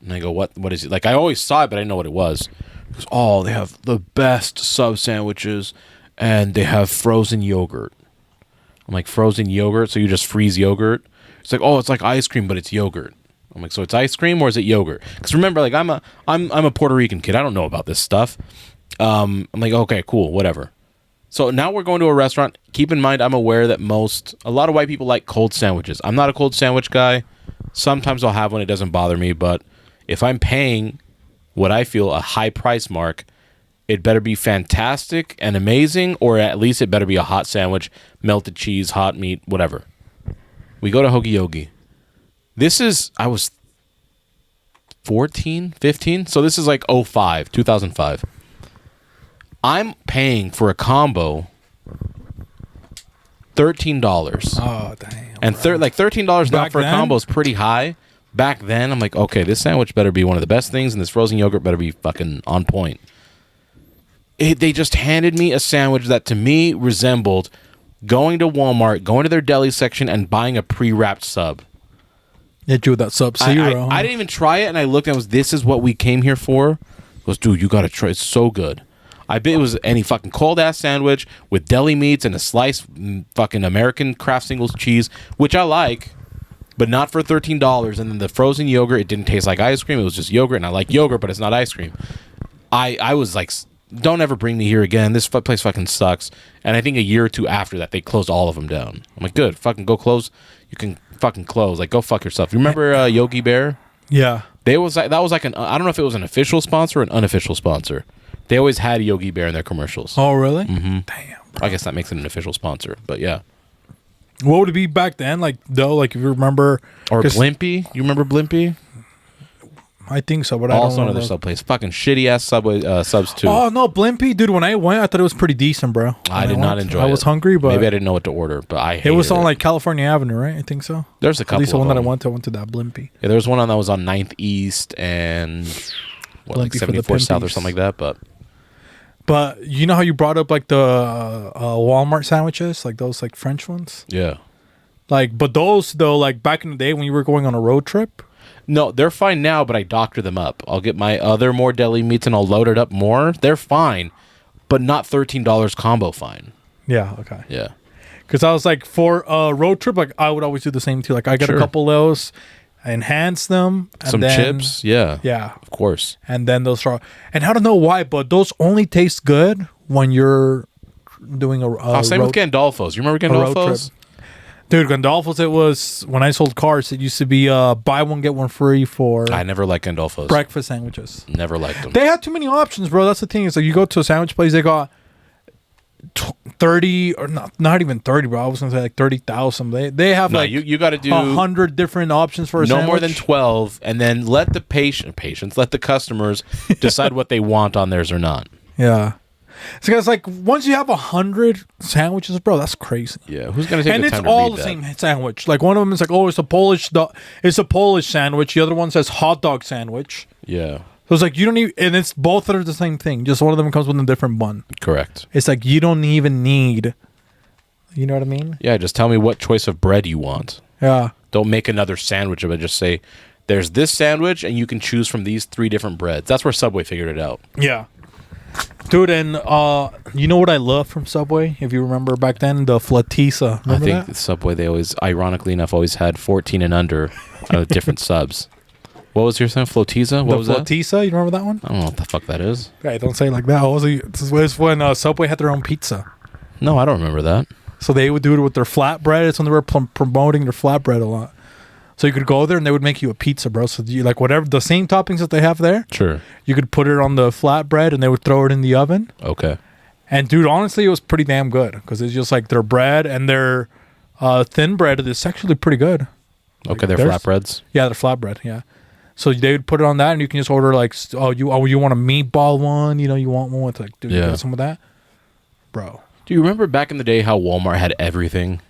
And I go, what is it? Like, I always saw it, but I didn't know what it was. He goes, oh, they have the best sub sandwiches, and they have frozen yogurt. I'm like, frozen yogurt? So you just freeze yogurt? It's like, oh, it's like ice cream, but it's yogurt. I'm like, so it's ice cream or is it yogurt? Because remember, like, I'm a Puerto Rican kid. I don't know about this stuff. I'm like, okay, cool, whatever. So now we're going to a restaurant. Keep in mind, I'm aware that a lot of white people like cold sandwiches. I'm not a cold sandwich guy. Sometimes I'll have one. It doesn't bother me, but if I'm paying what I feel a high price mark, it better be fantastic and amazing, or at least it better be a hot sandwich, melted cheese, hot meat, whatever. We go to Hoagie Yogi. I was 14, 15, so this is like 2005. I'm paying for a combo $13. Oh damn. And $13 now Back for a then? combo is pretty high. Back then, I'm like, okay, this sandwich better be one of the best things, and this frozen yogurt better be fucking on point. They just handed me a sandwich that to me resembled going to Walmart, going to their deli section, and buying a pre-wrapped sub. Hit you with that Sub-Zero. I didn't even try it, and I looked and this is what we came here for. I goes, dude, you gotta try. It's so good. I bet it was any fucking cold ass sandwich with deli meats and a sliced fucking American Kraft singles cheese, which I like, but not for $13. And then the frozen yogurt, it didn't taste like ice cream. It was just yogurt, and I like yogurt, but it's not ice cream. I was like, don't ever bring me here again. This place fucking sucks. And I think a year or two after that, they closed all of them down. I'm like, good, fucking go close. You can fucking close. Like, go fuck yourself. You remember Yogi Bear? Yeah. That was like an, I don't know if it was an official sponsor or an unofficial sponsor. They always had Yogi Bear in their commercials. Oh, really? Mm-hmm. Damn. Bro. I guess that makes it an official sponsor, but yeah. What would it be back then? Like, though, like if you remember. Or Blimpie. You remember Blimpie? I think so, but I Also don't know. another sub place. Fucking shitty ass Subway subs too. Oh, no, Blimpie. Dude, when I went, I thought it was pretty decent, bro. I did not enjoy it. I was hungry, but. Maybe I didn't know what to order, but I hated it. It was on like California Avenue, right? I think so. There's a couple. At least the one of that them. I went to that Blimpie. Yeah, there was one that was on 9th East and like Blimpie for the 74 South or pimpies. something like that, But you know how you brought up like the Walmart sandwiches, like those like French ones? yeah. Like, but those though, like back in the day when you were going on a road trip. No, they're fine now, but I doctor them up. I'll get my other more deli meats and I'll load it up more. They're fine, but not $13 combo fine. Yeah, okay. Yeah. Because I was like, for a road trip, like I would always do the same too. Like I get Sure. a couple of those, enhance them, and Some then, chips, yeah. Yeah, Of course. and then those are. And I don't know why, but those only taste good when you're doing a Same road, with Gandolfo's. You remember a road Gandolfo's? trip. Dude, Gandolfo's, it was when I sold cars. It used to be buy one get one free for I never liked Gandolfo's. breakfast sandwiches. Never liked them. They had too many options, bro. That's the thing. Is like you go to a sandwich place, they got 30 or not even 30, bro. I was gonna say like 30,000. They have No, like you got to do 100 different options for a no sandwich. more than 12, and then let the patients, let the customers decide what they want on theirs or not. Yeah. So guys, like once you have 100 sandwiches, bro, that's crazy. Yeah, who's gonna take And the it's time to all read the that? same sandwich. Like one of them is like, oh, it's a Polish sandwich. The other one says hot dog sandwich. Yeah, So it's like you don't even, and it's both are the same thing. Just one of them comes with a different bun. correct. It's like you don't even need. You know what I mean? Yeah, just tell me what choice of bread you want. Yeah. Don't make another sandwich of it. Just say, there's this sandwich, and you can choose from these 3 different breads. That's where Subway figured it out. Yeah. Dude, and you know what I love from Subway? If you remember back then, the Flatisa. Remember I think that? Subway, they always, ironically enough, always had 14 and under different subs. What was your saying? Flotiza? What was the that? Flatisa, you remember that one? I don't know what the fuck that is. Okay, don't say it like that. This was when Subway had their own pizza. No, I don't remember that. So they would do it with their flatbread. It's when they were promoting their flatbread a lot. So you could go there and they would make you a pizza, bro. So you like whatever the same toppings that they have there, Sure. you could put it on the flatbread and they would throw it in the oven. Okay. And dude, honestly, it was pretty damn good because it's just like their bread and their thin bread is actually pretty good. Okay, they're there's- flatbreads. Yeah, they're flatbread. Yeah. So they would put it on that, and you can just order like, you want a meatball one? You know, you want one with like, dude, you Yeah. got some of that, bro. Do you remember back in the day how Walmart had everything?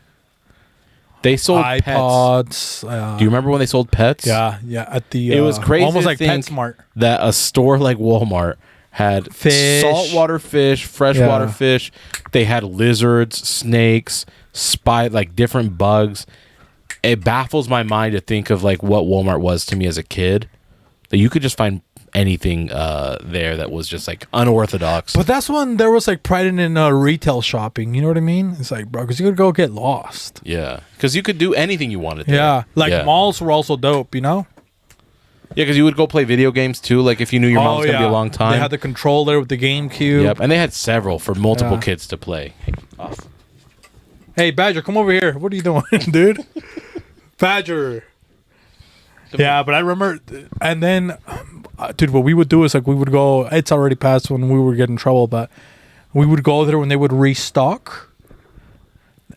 They sold pets. iPods. Do you remember when they sold pets? Yeah, at the. It was crazy almost to like think PetSmart. that a store like Walmart had Fish. saltwater fish, freshwater Yeah. fish. They had lizards, snakes, like different bugs. It baffles my mind to think of like what Walmart was to me as a kid. That you could just find anything there that was just like unorthodox. But that's when there was like pride in retail shopping. You know what I mean? It's like, bro, because you could go get lost. Yeah, because you could do anything you wanted. There. Yeah, like Yeah. malls were also dope. You know? Yeah, because you would go play video games too. Like if you knew your mom was gonna be a long time. They had the controller with the GameCube. Yep, and they had several for multiple Yeah. kids to play. Hey, off. Hey, Badger, come over here. What are you doing, dude? Badger. Yeah, but I remember, and then, dude, what we would do is like we would go. It's already past when we would get in trouble, but we would go there when they would restock,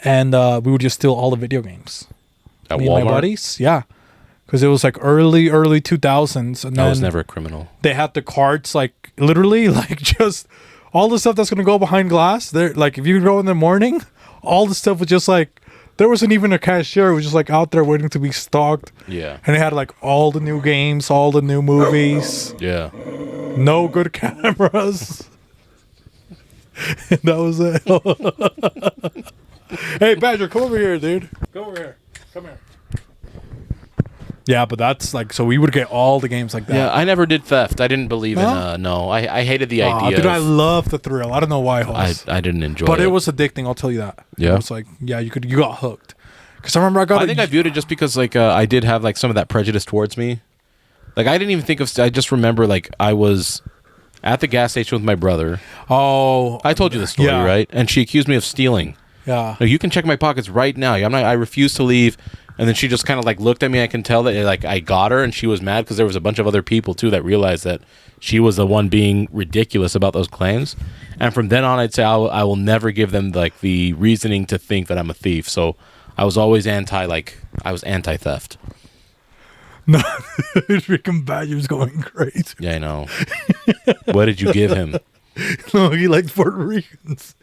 and we would just steal all the video games. At Me and my Walmart, buddies, yeah, because it was like early 2000s, and I then was never a criminal. they had the carts like literally like just all the stuff that's gonna go behind glass. There, like if you go in the morning, all the stuff was just like, there wasn't even a cashier. It was just like out there waiting to be stocked. Yeah. And they had like all the new games, all the new movies. Yeah. No good cameras. And that was it. Hey, Badger, come over here, dude. Come over here. Come here. Yeah, but that's like, so we would get all the games like that. Yeah, I never did theft. I didn't believe in, no. I hated the idea. Dude, I love the thrill. I don't know why, Hoss. I didn't enjoy it. But it was addicting, I'll tell you that. Yeah. It was like, yeah, you got hooked. Because I remember I think I viewed it just because, like, I did have, like, some of that prejudice towards me. Like, I didn't even think of, I just remember, like, I was at the gas station with my brother. Oh. I told you the story, right? And she accused me of stealing. Yeah. No, you can check my pockets right now. I refuse to leave. And then she just kind of like looked at me. I can tell that like I got her, and she was mad because there was a bunch of other people too that realized that she was the one being ridiculous about those claims. And from then on, I'd say I will never give them like the reasoning to think that I'm a thief. So I was always anti-theft. No, freaking Badger's going crazy. Yeah, I know. What did you give him? No, he likes Puerto Ricans.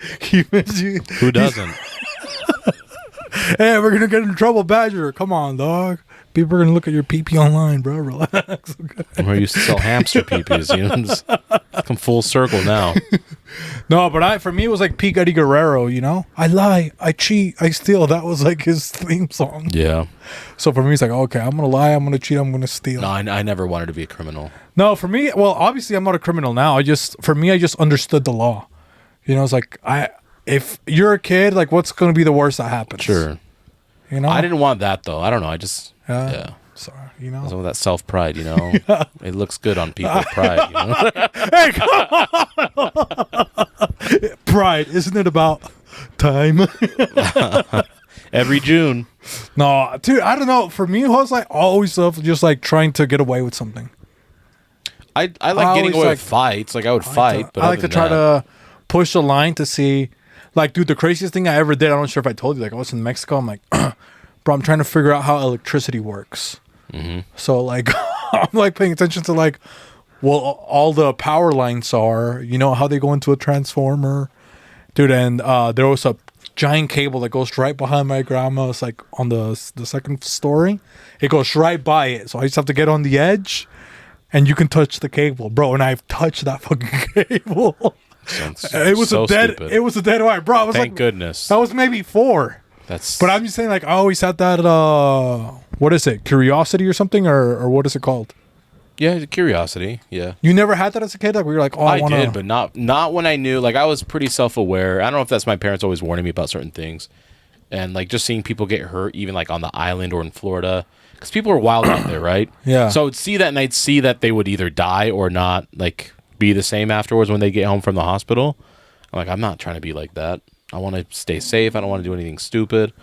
Who doesn't? Hey, we're gonna get in trouble, Badger. Come on, dog. People are gonna look at your PP online, bro. Relax. Okay. I used to sell hamster peepees. You know, just come full circle now. No, but for me, it was like P. Guerrero. You know, I lie, I cheat, I steal. That was like his theme song. Yeah. So for me, it's like, okay, I'm gonna lie, I'm gonna cheat, I'm gonna steal. No, I never wanted to be a criminal. No, for me, well, obviously, I'm not a criminal now. I just understood the law. You know, it's like if you're a kid, like, what's going to be the worst that happens? Sure. You know? I didn't want that, though. I don't know. I just, yeah. Sorry, you know? Some of that self-pride, you know? Yeah. It looks good on people's pride, you know? Hey, come on! Pride, isn't it about time? Every June. No, dude, I don't know. For me, I was like, always love just like trying to get away with something. I like getting away with fights. Like, I would fight, but I like to try to push the line to see, like, dude, the craziest thing I ever did, I'm not sure if I told you, like, I was in Mexico, I'm like, bro, I'm trying to figure out how electricity works. Mm-hmm. So, like, I'm, like, paying attention to, like, well, all the power lines are, you know, how they go into a transformer. Dude, and there was a giant cable that goes right behind my grandma's, like, on the second story. It goes right by it, so I just have to get on the edge, and you can touch the cable, bro, and I've touched that fucking cable. It was so stupid. It was a dead wire, bro. I was Thank goodness. I was maybe 4. But I'm just saying, like, I always had that. What is it? Curiosity or something, or what is it called? Yeah, curiosity. Yeah. You never had that as a kid, like, we were like, oh, I did, but not when I knew. Like, I was pretty self-aware. I don't know if that's my parents always warning me about certain things, and like just seeing people get hurt, even like on the island or in Florida, because people are wild out there, right? Yeah. So I would see that, and I'd see that they would either die or not, like, be the same afterwards when they get home from the hospital. I'm like, I'm not trying to be like that. I want to stay safe. I don't want to do anything stupid.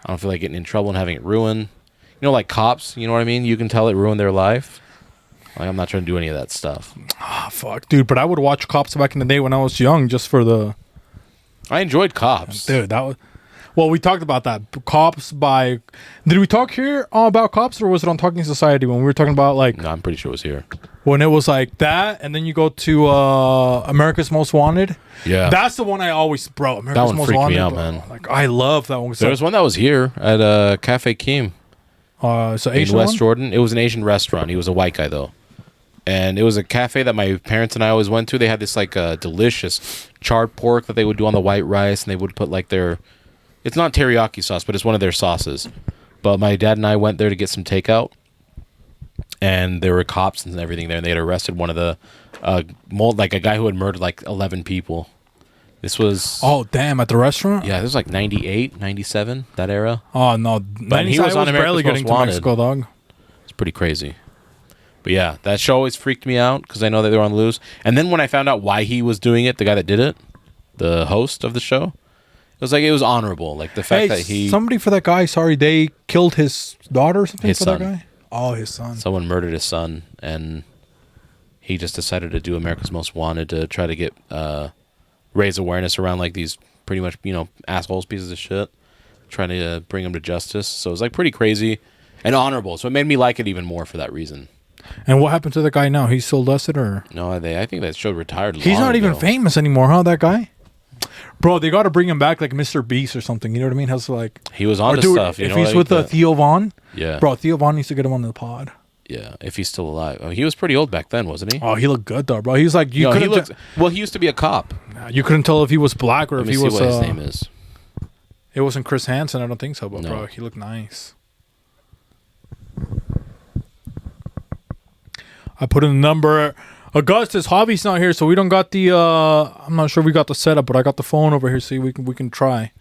I don't feel like getting in trouble and having it ruined. You know, like cops, you know what I mean? You can tell it ruined their life. Like, I'm not trying to do any of that stuff. Ah, fuck, dude. But I would watch Cops back in the day when I was young, just for the. I enjoyed Cops, dude. That was. Well, we talked about that. Cops by. Did we talk here about Cops, or was it on Talking Society when we were talking about, like. No, I'm pretty sure it was here. When it was like that, and then you go to America's Most Wanted. Yeah. That's the one I always. Bro, America's Most Wanted. That one freaked me out, man. Like, I love that one. There was one that was here at Cafe Kim. So in West Jordan. It was an Asian restaurant. He was a white guy, though. And it was a cafe that my parents and I always went to. They had this, like, delicious charred pork that they would do on the white rice, and they would put, like, their... It's not teriyaki sauce, but it's one of their sauces. But my dad and I went there to get some takeout, and there were cops and everything there, and they had arrested one of the... like, a guy who had murdered, like, 11 people. This was... Oh, damn, at the restaurant? Yeah, this was, like, 98, 97, that era. Oh, no. But he was on barely getting to Mexico, dog. It's pretty crazy. But yeah, that show always freaked me out because I know that they were on the loose. And then when I found out why he was doing it, the guy that did it, the host of the show, it was like, it was honorable. Like the fact that he... Somebody for that guy, sorry, they killed his daughter or something his for son. That guy? Oh, his son. Someone murdered his son, and he just decided to do America's Most Wanted to try to get, raise awareness around like these pretty much, you know, assholes, pieces of shit, trying to bring them to justice. So it was like pretty crazy and honorable. So it made me like it even more for that reason. And what happened to the guy now? He still does it, or no? I think that show retired. He's not even famous anymore, huh? That guy. Bro, they got to bring him back like Mr. Beast or something. You know what I mean? How's like He was on to stuff. If he's with Theo Vaughn, yeah, bro, Theo Vaughn needs to get him on the pod. Yeah, if he's still alive. He was pretty old back then, wasn't he? Oh, he looked good though, bro. He's like he used to be a cop. You couldn't tell if he was black or Let if he me was. see what his name is. It wasn't Chris Hansen, I don't think so, but No. bro, he looked nice. I put in the number. Augustus, Hobby's not here, so we don't got the. I'm not sure we got the setup, but I got the phone over here, so we can try.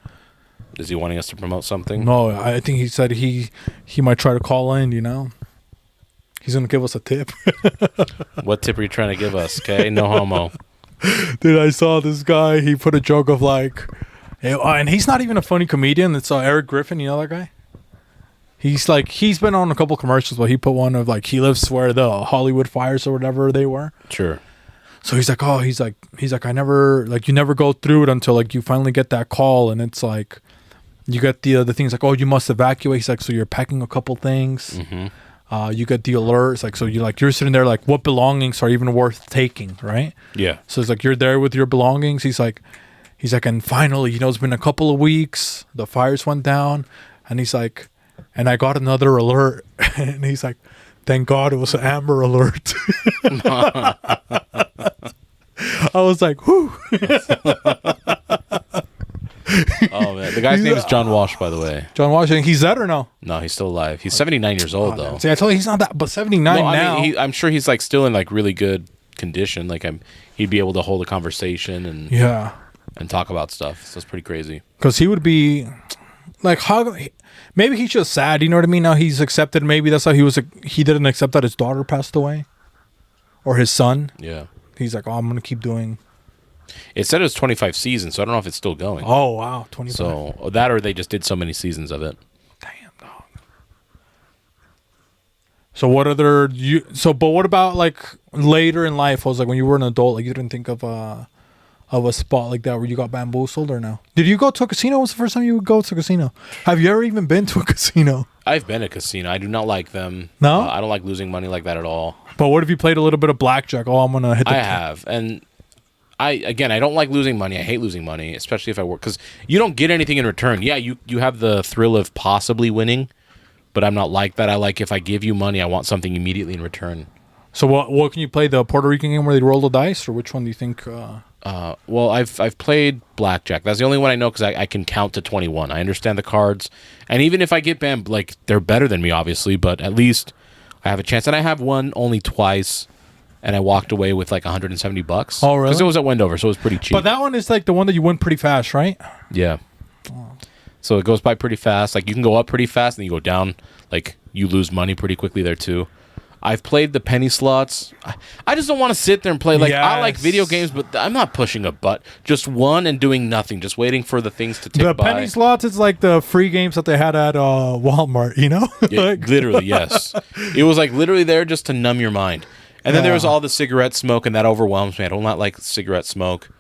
Is he wanting us to promote something? No, I think he said he might try to call in. You know, he's gonna give us a tip. What tip are you trying to give us? Okay, no homo. Dude, I saw this guy. He put a joke of like, and he's not even a funny comedian. It's Eric Griffin. You know that guy? He's been on a couple commercials, but he put one of like he lives where the Hollywood fires or whatever they were. Sure. So he's like, I never you never go through it until like you finally get that call, and it's like you get the things like, oh, you must evacuate. He's like, so you're packing a couple things. Mm-hmm. You get the alerts, like, so you're sitting there like, what belongings are even worth taking, right? Yeah. So it's like you're there with your belongings. He's like, and finally, it's been a couple of weeks. The fires went down, and he's like, and I got another alert, and he's like, thank God it was an Amber Alert. I was like, whew. Oh man, the guy's name is John Walsh, by the way. John Washington, he's dead or no? No, he's still alive. He's 79 years old though. See, I told you he's not that, but 79 no, now. I mean, I'm sure he's like still in like really good condition. Like he'd be able to hold a conversation and talk about stuff. So it's pretty crazy. Because he would be like, how? Maybe he's just sad. You know what I mean? Now he's accepted. Maybe that's how he didn't accept that his daughter passed away, or his son. Yeah. He's like, oh, I'm gonna keep doing. It said it was 25 seasons, so I don't know if it's still going. Oh wow, 25. So that, or they just did so many seasons of it. Damn dog. So what other but what about like later in life? I was like when you were an adult, like you didn't think of a spot like that where you got bamboozled or no? Did you go to a casino? When was the first time you would go to a casino? Have you ever even been to a casino? I've been to a casino. I do not like them. No? I don't like losing money like that at all. But what if you played a little bit of blackjack? Oh, I'm gonna hit the. I have, and I don't like losing money. I hate losing money, especially if I work, because you don't get anything in return. Yeah, you have the thrill of possibly winning, but I'm not like that. I like if I give you money, I want something immediately in return. So what can you play, the Puerto Rican game where they roll the dice, or which one do you think? Well, I've played blackjack. That's the only one I know because I can count to 21. I understand the cards, and even if I get banned, like they're better than me, obviously, but at least I have a chance. And I have won only twice, and I walked away with like $170. Oh, really? Because it was at Wendover, so it was pretty cheap. But that one is like the one that you win pretty fast, right? Yeah. So it goes by pretty fast. Like you can go up pretty fast, and you go down. Like you lose money pretty quickly there too. I've played the penny slots. I just don't want to sit there and play. Like I like video games, but I'm not pushing a butt. Just one and doing nothing. Just waiting for the things to tick by. The penny slots is like the free games that they had at Walmart, you know? Yeah, literally, yes. It was like literally there just to numb your mind. And then there was all the cigarette smoke, and that overwhelms me. I don't not like cigarette smoke.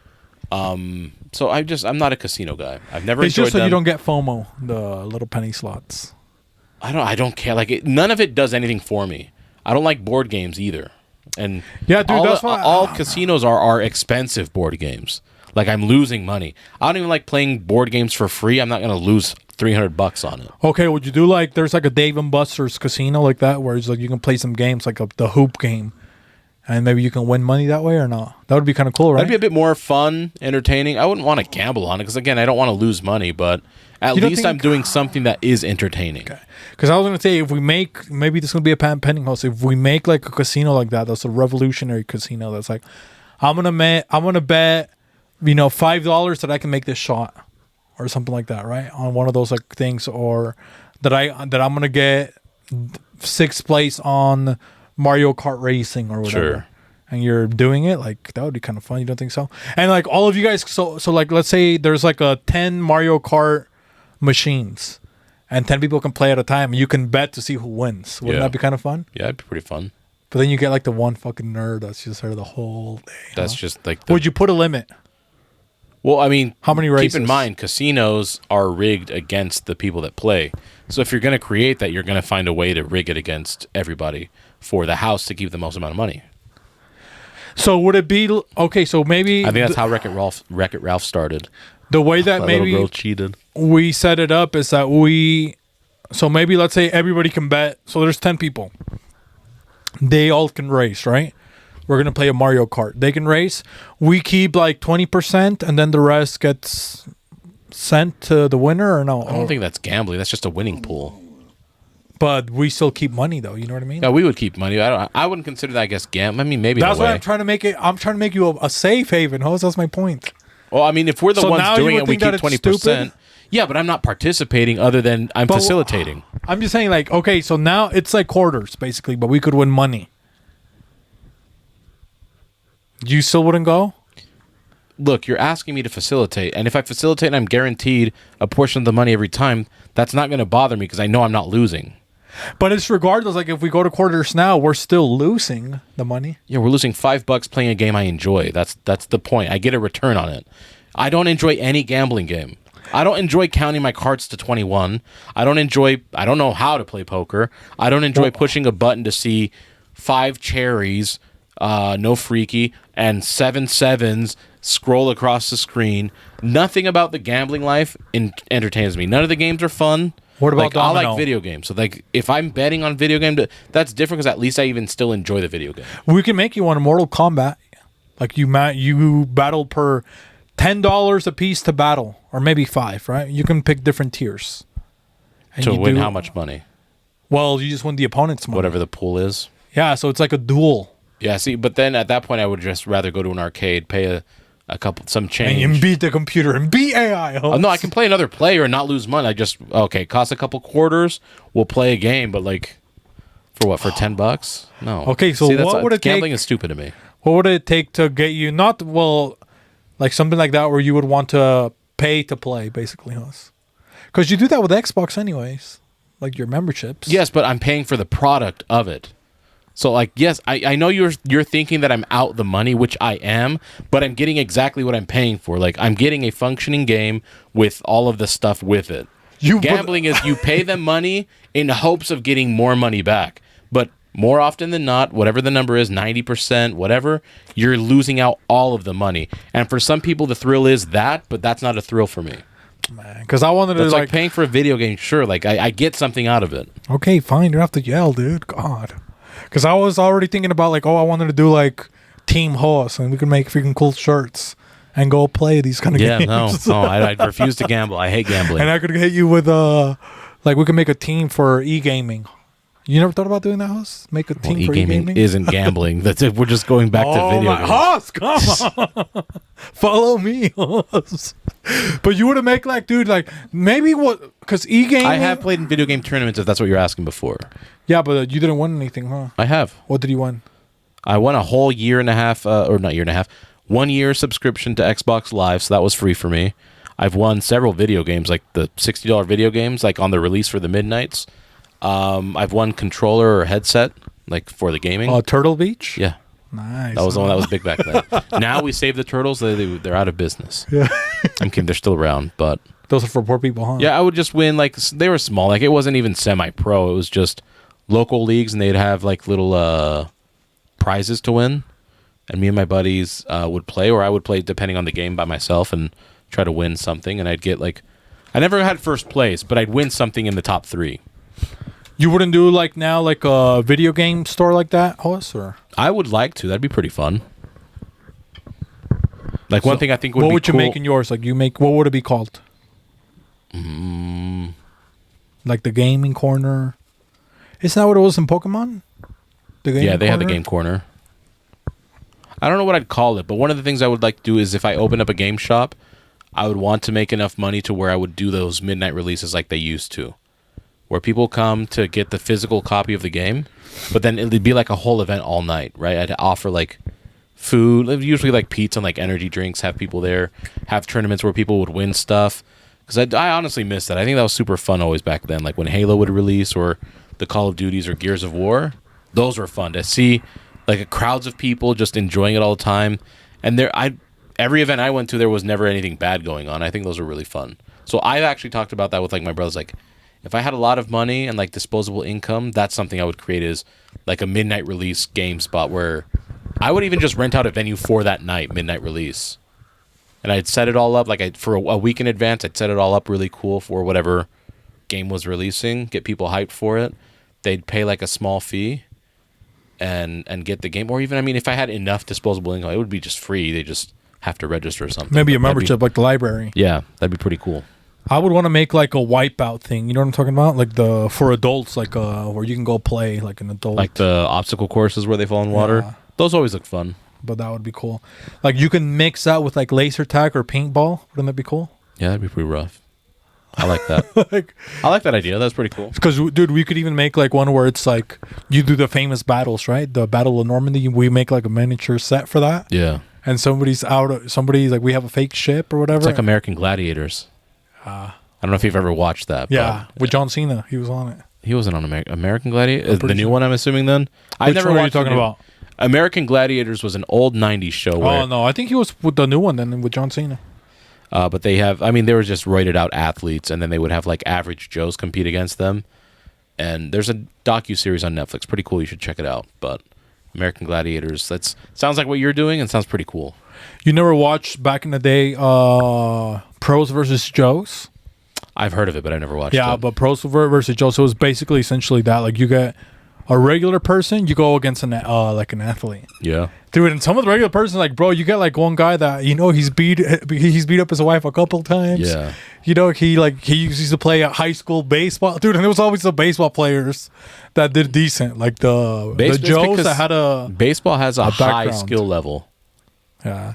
So I'm not a casino guy. I've never enjoyed It's just so them. you don't get FOMO, the little penny slots. I don't care. Like none of it does anything for me. I don't like board games either. And yeah, dude, that's why all casinos are expensive board games. Like I'm losing money. I don't even like playing board games for free. I'm not going to lose $300 on it. Okay, would you do like there's like a Dave and Buster's casino like that where it's like you can play some games like the hoop game, and maybe you can win money that way or not? That would be kind of cool, right? That'd be a bit more fun, entertaining. I wouldn't want to gamble on it because again, I don't want to lose money, but at least I'm doing something that is entertaining. Okay. Because I was going to say, if we make, maybe this is going to be a pending host, if we make like a casino like that's a revolutionary casino that's like, I'm gonna bet, $5 that I can make this shot or something like that, right? On one of those like things, or that I'm gonna get 6th place on Mario Kart Racing or whatever. Sure. And you're doing it, like that would be kind of fun. You don't think so? And like all of you guys, so like let's say there's like a 10 Mario Kart machines, and 10 people can play at a time, and you can bet to see who wins. Wouldn't that be kind of fun? Yeah, it'd be pretty fun. But then you get like the one fucking nerd that's just there the whole day. That's just like. Would you put a limit? Well, I mean, how many races? Keep in mind, casinos are rigged against the people that play. So if you're going to create that, you're going to find a way to rig it against everybody for the house to keep the most amount of money. So would it be okay? So maybe I think that's how Wreck-It Ralph started. the way that That little maybe girl cheated. we set it up is that so maybe let's say everybody can bet. So there's 10 people. They all can race, right? We're gonna play a Mario Kart. They can race. We keep like 20%, and then the rest gets sent to the winner, or no? I don't think that's gambling. That's just a winning pool. But we still keep money, though. You know what I mean? Yeah, we would keep money. I wouldn't consider that, I guess, gambling. I mean, maybe That's in a why way. I'm trying to make it. I'm trying to make you a safe haven, host. That's my point. Well, I mean, if we're the So now ones you doing would it, we think that keep it's 20%. stupid? Yeah, but I'm not participating other than I'm But facilitating. I'm just saying, like, okay, so now it's like quarters, basically, but we could win money. You still wouldn't go? Look, you're asking me to facilitate, and if I facilitate and I'm guaranteed a portion of the money every time, that's not going to bother me because I know I'm not losing. But it's regardless. Like, if we go to quarters now, we're still losing the money. Yeah, we're losing $5 playing a game I enjoy. That's the point. I get a return on it. I don't enjoy any gambling game. I don't enjoy counting my cards to 21. I don't know how to play poker. I don't enjoy pushing a button to see 5 cherries, no freaky, and 7 sevens scroll across the screen. Nothing about the gambling life entertains me. None of the games are fun. What about I domino? like video games. So like if I'm betting on video game, that's different because at least I even still enjoy the video game. We can make you one Mortal Kombat. Like, you battle per $10 a piece to battle, or maybe 5, right? You can pick different tiers. And To you win how much money? Well, you just win the opponent's money. Whatever the pool is. Yeah, so it's like a duel. Yeah, see, but then at that point I would just rather go to an arcade, pay some change. And you beat the computer and beat AI. No, I can play another player and not lose money. I just cost a couple quarters, we'll play a game, but like for what, for $10? No. Okay, so what would it take? Gambling is stupid to me. What would it take to get you like something like that where you would want to pay to play, basically, Hoss? Because you do that with Xbox anyways, like your memberships. Yes, but I'm paying for the product of it. So, like, yes, I know you're thinking that I'm out the money, which I am, but I'm getting exactly what I'm paying for. Like, I'm getting a functioning game with all of the stuff with it. Gambling is you pay them money in hopes of getting more money back. But more often than not, whatever the number is, 90%, whatever, you're losing out all of the money. And for some people, the thrill is that, but that's not a thrill for me. Man, because I wanted to It's like paying for a video game, sure. Like, I get something out of it. Okay, fine. You don't have to yell, dude. God. Because I was already thinking about, like, I wanted to do, like, Team Hoss, and we could make freaking cool shirts and go play these kind of games. No, I refuse to gamble. I hate gambling. And I could hit you with, like, we could make a team for e-gaming. You never thought about doing that, Hoss? Make a team for e-gaming? Isn't gambling. That's it. We're just going back to video games. Hoss, come on. Follow me, Hoss. But you would have make, like, dude, like, maybe what, because e-gaming. I have played in video game tournaments, if that's what you're asking before. Yeah, but you didn't win anything, huh? I have. What did you win? I won a whole year and a half, or not year and a half, 1 year subscription to Xbox Live, so that was free for me. I've won several video games, like the $60 video games, like on the release for the Midnights. I've won controller or headset, like for the gaming. Turtle Beach? Yeah. Nice. That was the one that was big back then. Now we save the turtles. They're out of business. Yeah. I'm kidding. They're still around, but... Those are for poor people, huh? Yeah, I would just win, like, they were small. Like, it wasn't even semi-pro. It was just local leagues, and they'd have, like, little prizes to win. And me and my buddies would play, or I would play, depending on the game, by myself and try to win something. And I'd get, like... I never had first place, but I'd win something in the top 3. You wouldn't do, like, now, like, a video game store like that, Hoss, or? I would like to. That'd be pretty fun. Like, one thing I think would be cool... What would you make in yours? Like, what would it be called? Like the gaming corner. Isn't that what it was in Pokemon? Yeah, they had the game corner. I don't know what I'd call it, but one of the things I would like to do is if I open up a game shop, I would want to make enough money to where I would do those midnight releases like they used to. Where people come to get the physical copy of the game, but then it'd be like a whole event all night, right? I'd offer like food, usually like pizza and like energy drinks, have people there, have tournaments where people would win stuff. Because I honestly miss that. I think that was super fun always back then. Like when Halo would release or the Call of Duties or Gears of War, those were fun to see. Like crowds of people just enjoying it all the time. And every event I went to, there was never anything bad going on. I think those were really fun. So I've actually talked about that with like my brothers. Like if I had a lot of money and like disposable income, that's something I would create is like a midnight release game spot where I would even just rent out a venue for that night, midnight release. And I'd set it all up for a week in advance. I'd set it all up really cool for whatever game was releasing, get people hyped for it. They'd pay like a small fee and get the game. Or even, I mean, if I had enough disposable income, it would be just free. They just have to register or something. Maybe a membership like the library. Yeah, that'd be pretty cool. I would want to make like a Wipeout thing. You know what I'm talking about? Like for adults, like where you can go play like an adult. Like the obstacle courses where they fall in water. Yeah. Those always look fun. But that would be cool. Like you can mix that with like laser tag or paintball. Wouldn't that be cool? Yeah, that'd be pretty rough. I like that. I like that idea. That's pretty cool. Because, dude, we could even make like one where it's like you do the famous battles, right? The Battle of Normandy. We make like a miniature set for that. Yeah. And somebody's like, we have a fake ship or whatever. It's like American Gladiators. I don't know if you've ever watched that. Yeah, with John Cena. He was on it. He wasn't on American Gladiators? The new one, I'm assuming, then? Which one are you talking about? American Gladiators was an old 90s show. Oh, no. I think he was with the new one then with John Cena. But they were just roided out athletes, and then they would have like average Joes compete against them. And there's a docu-series on Netflix. Pretty cool. You should check it out. But American Gladiators, that sounds like what you're doing and sounds pretty cool. You never watched back in the day Pros versus Joes? I've heard of it, but I never watched it. Yeah, but Pros versus Joes, so it was basically essentially that. Like you get a regular person, you go against an athlete. Yeah. Dude, and some of the regular persons, like, bro, you get like one guy that, you know, he's beat up his wife a couple times. Yeah. You know, he used to play high school baseball. Dude, and there was always the baseball players that did decent. Like the Joes that had a... Baseball has a high skill level. Yeah.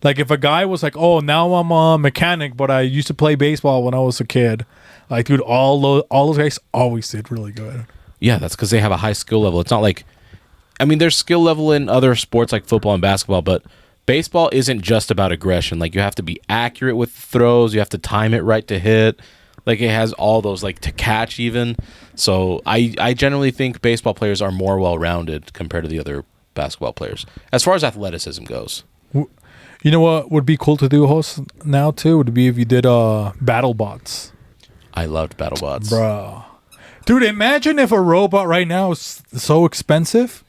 Like if a guy was like, oh, now I'm a mechanic, but I used to play baseball when I was a kid. Like, dude, all those guys always did really good. Yeah, that's because they have a high skill level. It's not like... I mean, there's skill level in other sports like football and basketball, but baseball isn't just about aggression. Like, you have to be accurate with throws. You have to time it right to hit. Like, it has all those, like, to catch even. So I generally think baseball players are more well-rounded compared to the other basketball players, as far as athleticism goes. You know what would be cool to do, host, now, too? Would be if you did battle bots. I loved battle bots. Bro. Dude, imagine if a robot right now is so expensive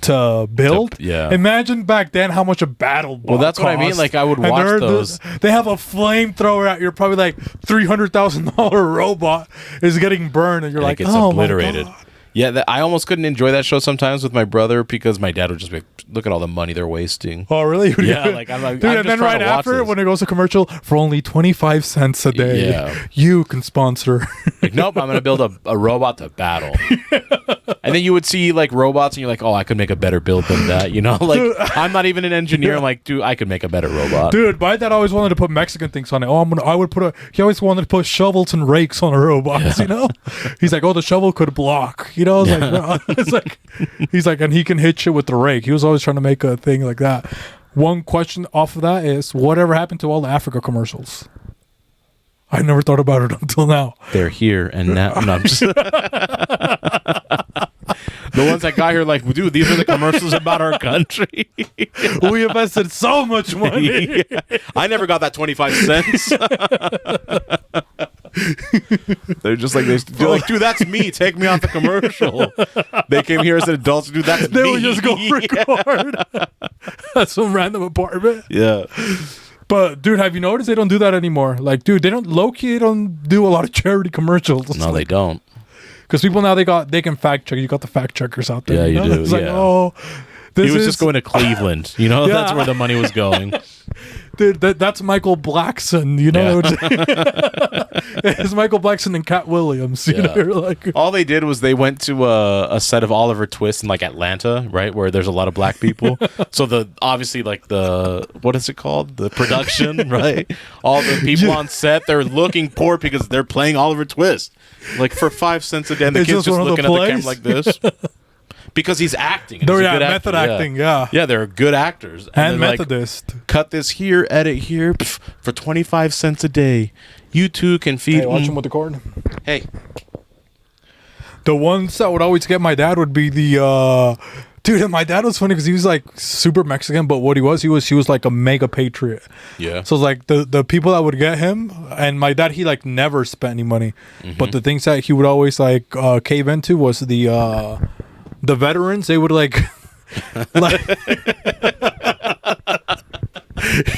to build. Yeah. Imagine back then how much a battle bot that's what I mean. Like, I would watch those. They have a flamethrower out. You're probably like $300,000 robot is getting burned, and you're like, oh obliterated. My God. Yeah, I almost couldn't enjoy that show sometimes with my brother because my dad would just be like, look at all the money they're wasting. Oh, really? Yeah, like I'm like, dude, and then right after, when it goes to commercial, for only 25 cents a day, you can sponsor. Like, nope, I'm going to build a robot to battle. And then you would see like robots and you're like, oh, I could make a better build than that. You know, like dude, I'm not even an engineer. Yeah. I'm like, dude, I could make a better robot. Dude, my dad always wanted to put Mexican things on it. He always wanted to put shovels and rakes on a robot, you know? He's like, oh, the shovel could block. You know, I was like, no. It's like, he's like, and he can hit you with the rake. He was always trying to make a thing like that. One question off of that is, whatever happened to all the Africa commercials? I never thought about it until now. They're here and now. No, I'm just the ones that got here, like, dude, these are the commercials about our country. We invested so much money. Yeah. I never got that 25 cents. They're just like, they're like, dude, that's me. Take me off the commercial. They came here as adults. Dude, that's they me. They would just go record at some random apartment. Yeah. But, dude, have you noticed they don't do that anymore? Like, dude, they don't do a lot of charity commercials. No, they don't. Because people now, they can fact check. You got the fact checkers out there. Yeah, you do. It's like, oh, he was just going to Cleveland. You know, that's where the money was going. Dude, that's Michael Blackson. You know, it's Michael Blackson and Cat Williams. You know, like, all they did was they went to a set of Oliver Twist in like Atlanta, right, where there's a lot of black people. So obviously like what is it called? The production, right? All the people on set, they're looking poor because they're playing Oliver Twist, like for 5 cents a day. And the kid's just looking at the camera like this. Because he's acting. They're method acting, yeah. Yeah, they're good actors. And Methodist. Like, cut this here, edit here, for 25 cents a day. You too can feed... Hey, watch him with the cord. Hey. The ones that would always get my dad would be the... Dude, and my dad was funny because he was like super Mexican, but what he was like a mega patriot. Yeah. So it's like the people that would get him, and my dad, he like never spent any money. Mm-hmm. But the things that he would always like cave into was the veterans. They would like Like,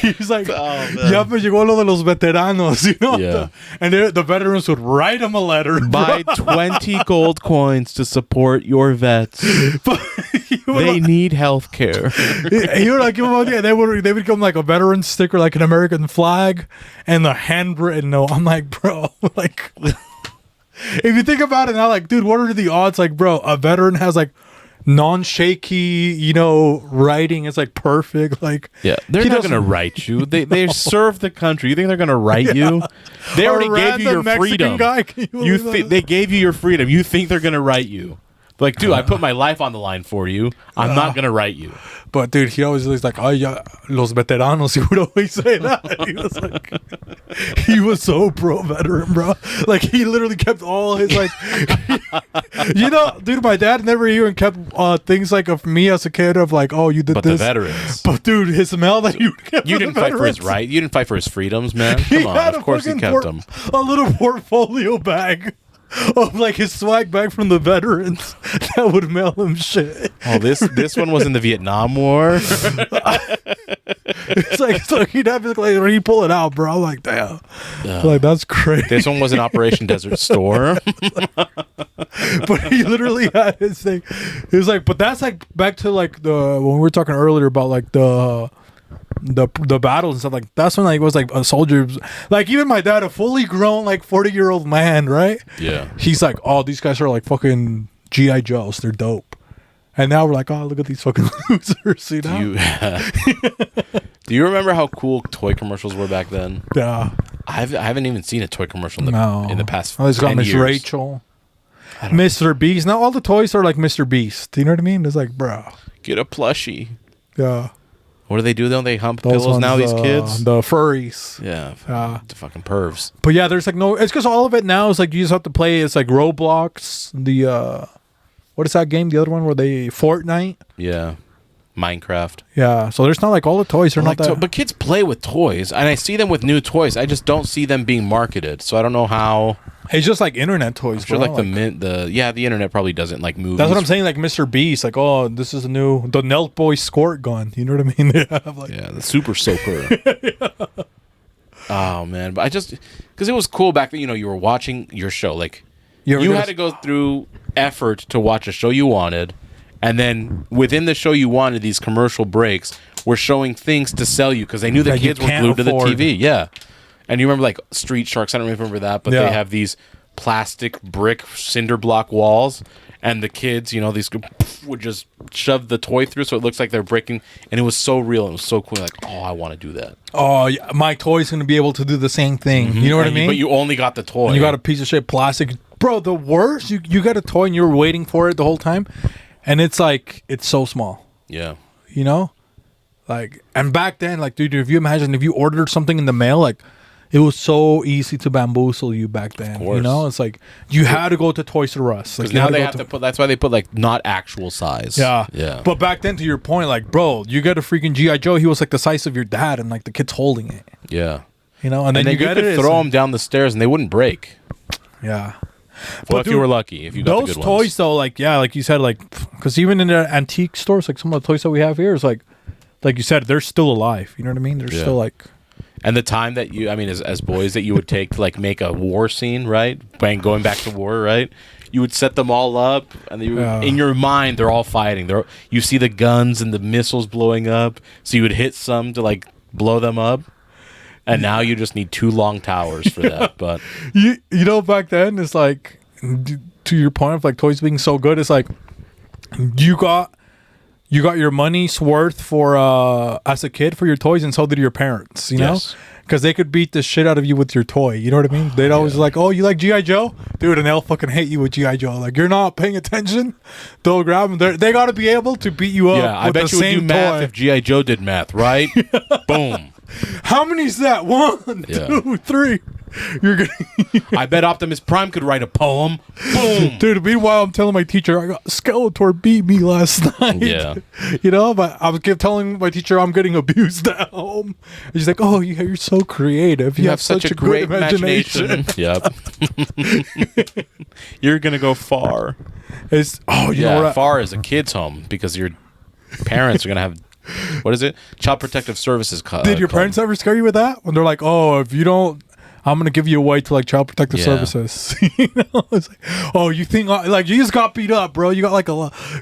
he's like, ya me llegó lo de los veteranos, you know? Yeah. And the veterans would write him a letter. Buy 20 gold coins to support your vets. They need health care. He would like give them money, and they would become like a veteran sticker, like an American flag, and the handwritten note. I'm like, bro, like, if you think about it now, like, dude, what are the odds? Like, bro, a veteran has like non-shaky, you know, writing is like perfect. Like, Yeah, they're not going to write you. They serve the country. You think they're going to write you? They already gave you your freedom. They gave you your freedom. You think they're going to write you? Like, dude, I put my life on the line for you. I'm not going to write you. But, dude, he always was like, oh, yeah, los veteranos. He would always say that. He was like, he was so pro-veteran, bro. Like, he literally kept all his, like, you know, dude, my dad never even kept things like of me as a kid of like, oh, you did but this. But the veterans. But, dude, his mail that you kept. You didn't fight for his right. You didn't fight for his freedoms, man. Come on. Of course he kept them. A little portfolio bag. Of like his swag bag from the veterans that would mail him shit. Oh, this one was in the Vietnam War. It's like so he'd have it like when he pull it out, bro. I'm like, damn, like that's crazy. This one was in Operation Desert Storm. But he literally had his thing. He was like, but that's like back to like when we were talking earlier about like the battles and stuff, like that's when like it was like a soldier, like even my dad, a fully grown like 40-year-old man, right? Yeah, he's like, oh, these guys are like fucking GI Joes, they're dope. And now we're like, oh, look at these fucking losers, you know? Do you remember how cool toy commercials were back then? Yeah, I haven't even seen a toy commercial in the past. Oh, it's got 10 Miss years. Rachel, Mr. Beast. Now all the toys are like Mr. Beast. Do you know what I mean? It's like, bro, get a plushie. Yeah. What do they do? Don't they hump Those pillows ones, now? These kids, the furries. Yeah, the fucking pervs. But yeah, there's like no. It's because all of it now is like you just have to play. It's like Roblox. The what is that game? The other one where they Fortnite. Yeah, Minecraft. Yeah, so there's not like all the toys are not that. But kids play with toys, and I see them with new toys. I just don't see them being marketed. So I don't know how. It's just like internet toys. I'm sure like the internet probably doesn't like movies. That's what I'm saying. Like Mr. Beast, like, oh, this is the Nelk Boy squirt gun. You know what I mean? They have like, yeah, the Super Soaker. Yeah. Oh man, but because it was cool back then. You know, you were watching your show. Like you had to go through effort to watch a show you wanted, and then within the show you wanted, these commercial breaks were showing things to sell you because they knew the kids were glued to the TV. Yeah. And you remember like Street Sharks? I don't remember that, but they have these plastic brick cinder block walls, and the kids, you know, these would just shove the toy through, so it looks like they're breaking. And it was so real, and it was so cool. Like, oh, I want to do that. Oh, yeah, my toy's gonna be able to do the same thing. Mm-hmm. You know what I mean? But you only got the toy. And you got a piece of shit plastic, bro. The worst, you got a toy and you were waiting for it the whole time, and it's like it's so small. Yeah. You know, like, and back then, like, dude, if you imagine if you ordered something in the mail, like. It was so easy to bamboozle you back then. You know, it's like you had to go to Toys R Us. Like now they have to put. That's why they put like not actual size. Yeah, yeah. But back then, to your point, like, bro, you get a freaking GI Joe. He was like the size of your dad, and like the kid's holding it. Yeah, you know, and then you could throw them down the stairs, and they wouldn't break. Yeah. Well, if you were lucky, if you got those the good toys, ones. though, like you said, like, because even in the antique stores, like some of the toys that we have here is like you said, they're still alive. You know what I mean? They're still like. And the time that as boys that you would take to like make a war scene, right? Going back to war, right? You would set them all up, and in your mind they're all fighting. You see the guns and the missiles blowing up, so you would hit some to like blow them up. And now you just need 2 long towers for that. But you know, back then it's like, to your point of like toys being so good, it's like you got your money's worth for as a kid for your toys, and so did your parents, you know, because they could beat the shit out of you with your toy. You know what I mean? They'd always like, oh, you like GI Joe, dude, and they'll fucking hate you with GI Joe. Like, you're not paying attention, they'll grab them. They got to be able to beat you up. Yeah, I bet you would do math if GI Joe did math, right? Boom. How many is that? 1, 2, 3. You're gonna. I bet Optimus Prime could write a poem. Boom, dude. Meanwhile, I'm telling my teacher I got Skeletor beat me last night. Yeah, you know, but I was telling my teacher I'm getting abused at home. And she's like, "Oh, you're so creative. You have such a great imagination." Yep. You're gonna go far. You know what, far as a kid's home because you're parents are gonna have, what is it? Child Protective Services. Did your parents ever scare you with that? When they're like, "Oh, if you don't, I'm gonna give you away to like Child Protective Services." You know, it's like, "Oh, you think like you just got beat up, bro? You got like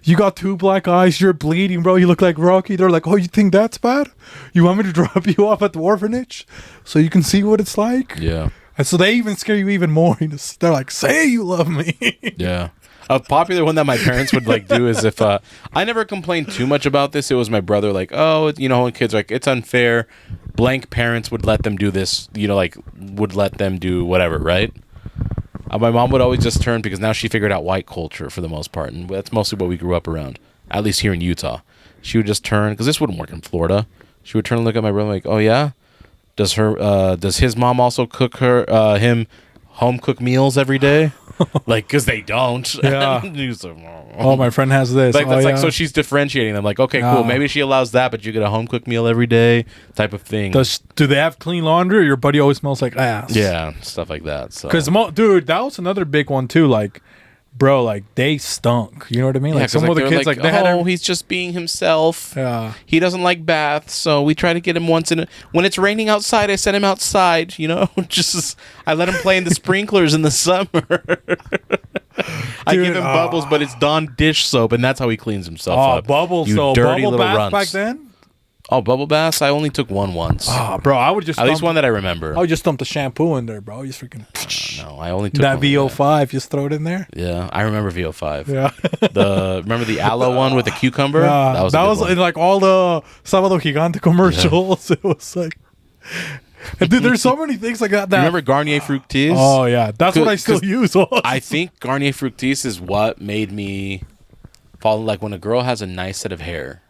you got 2 black eyes. You're bleeding, bro. You look like Rocky." They're like, "Oh, you think that's bad? You want me to drop you off at the orphanage so you can see what it's like?" Yeah. And so they even scare you even more. They're like, "Say you love me." Yeah. A popular one that my parents would like do is if I never complained too much about this. It was my brother like, "Oh, you know, when kids are like, it's unfair. Blank parents would let them do this, you know, like would let them do whatever, right?" My mom would always just turn, because now she figured out white culture for the most part, and that's mostly what we grew up around, at least here in Utah. She would just turn, because this wouldn't work in Florida. She would turn and look at my brother like, "Oh yeah, does his mom also cook him home cooked meals every day?" Like, because they don't. Yeah. Like, Oh, my friend has this. like, that's like, so she's differentiating them. Like, okay, cool. Maybe she allows that, but you get a home cooked meal every day, type of thing. Do they have clean laundry, or your buddy always smells like ass? Yeah, stuff like that. So, because dude, that was another big one too. Like, bro, like they stunk. You know what I mean? yeah, Like some like, of the kids, like, like they had. he's just being himself. Yeah. He doesn't like baths, so we try to get him once in. When it's raining outside, I send him outside. You know, just I let him play in the sprinklers in the summer. I give him Bubbles, but it's Dawn dish soap, and that's how he cleans himself up. Bubbles, you so dirty bubble little bath runts. back then. Oh, bubble baths? I only took one once. Oh, bro, I would just at least one that I remember. I would just dump the shampoo in there, bro. You just freaking No, I only took that one VO5. Just throw it in there. Yeah, I remember VO5. Yeah. Remember the aloe one with the cucumber? Yeah, That was in like all the Sábado Gigante commercials. Yeah. It was like, and dude, there's so many things like that. You remember Garnier Fructis? Oh yeah, that's what I still use. I think Garnier Fructis is what made me fall. Like when a girl has a nice set of hair,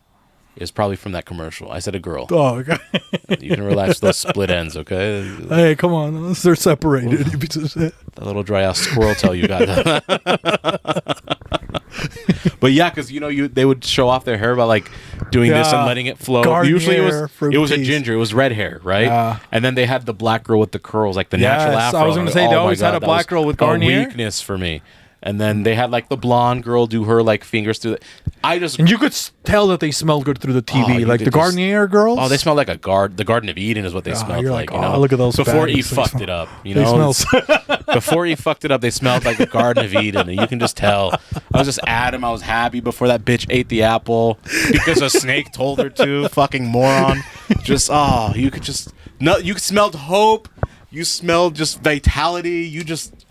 it's probably from that commercial. I said a girl. Oh, okay. You can relax those split ends, okay? Hey, come on, they're separated. You piece of shit. That little dry ass squirrel tail you got. But yeah, because they would show off their hair by like doing this and letting it flow. Garnier, Usually it was a Fructis. ginger. It was red hair, right? And then they had the black girl with the curls, like the natural afro. I was going to say they always had a black girl with Garnier. A weakness for me. And then they had like the blonde girl do her like fingers through and you could tell that they smelled good through the TV, like the Garnier girls. Oh, they smell like the Garden of Eden is what they smelled like. You know? Look at those before he baddies. fucked it up. You know, before he fucked it up, they smelled like the Garden of Eden, and you can just tell. I was just Adam. I was happy before that bitch ate the apple because a snake told her to. Fucking moron. Just you could just no. You smelled hope. You smelled just vitality.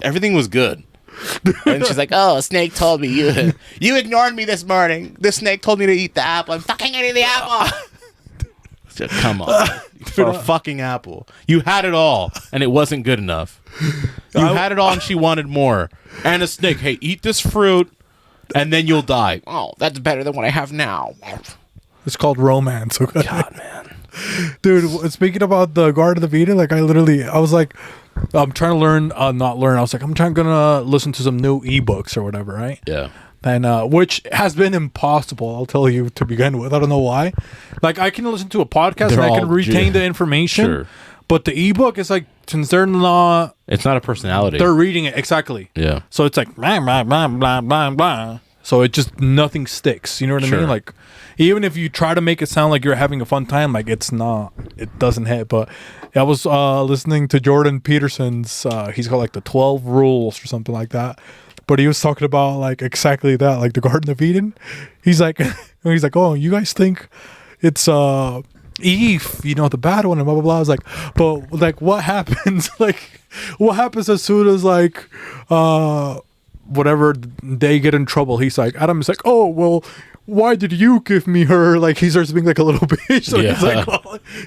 Everything was good. And she's like, "Oh, a snake told me you ignored me this morning. This snake told me to eat the apple. I'm fucking eating the apple." Come on, for a fucking apple. You had it all, and it wasn't good enough. You had it all, and she wanted more. And a snake, hey, eat this fruit, and then you'll die. Oh, that's better than what I have now. It's called romance. Okay? God, man. Dude, speaking about the Garden of Eden, like I was like, I'm trying to learn, not learn. I was like, gonna listen to some new ebooks or whatever, right? Yeah. And which has been impossible, I'll tell you, to begin with. I don't know why. Like I can listen to a podcast and I can retain the information, sure. But the ebook is like, since they're not, it's not a personality. They're reading it exactly. Yeah. So it's like blah blah blah blah blah blah. So it just nothing sticks. You know what I mean? Like even if you try to make it sound like you're having a fun time, like it's not. It doesn't hit. But I was listening to Jordan Peterson's. He's got like the 12 rules or something like that. But he was talking about like exactly that, like the Garden of Eden. He's like, oh, you guys think it's Eve, the bad one, and blah blah blah. I was like, but like, what happens? Like, what happens as soon as like, whatever they get in trouble? He's like, Adam's like, oh well, why did you give me her? Like he starts being like a little bitch. So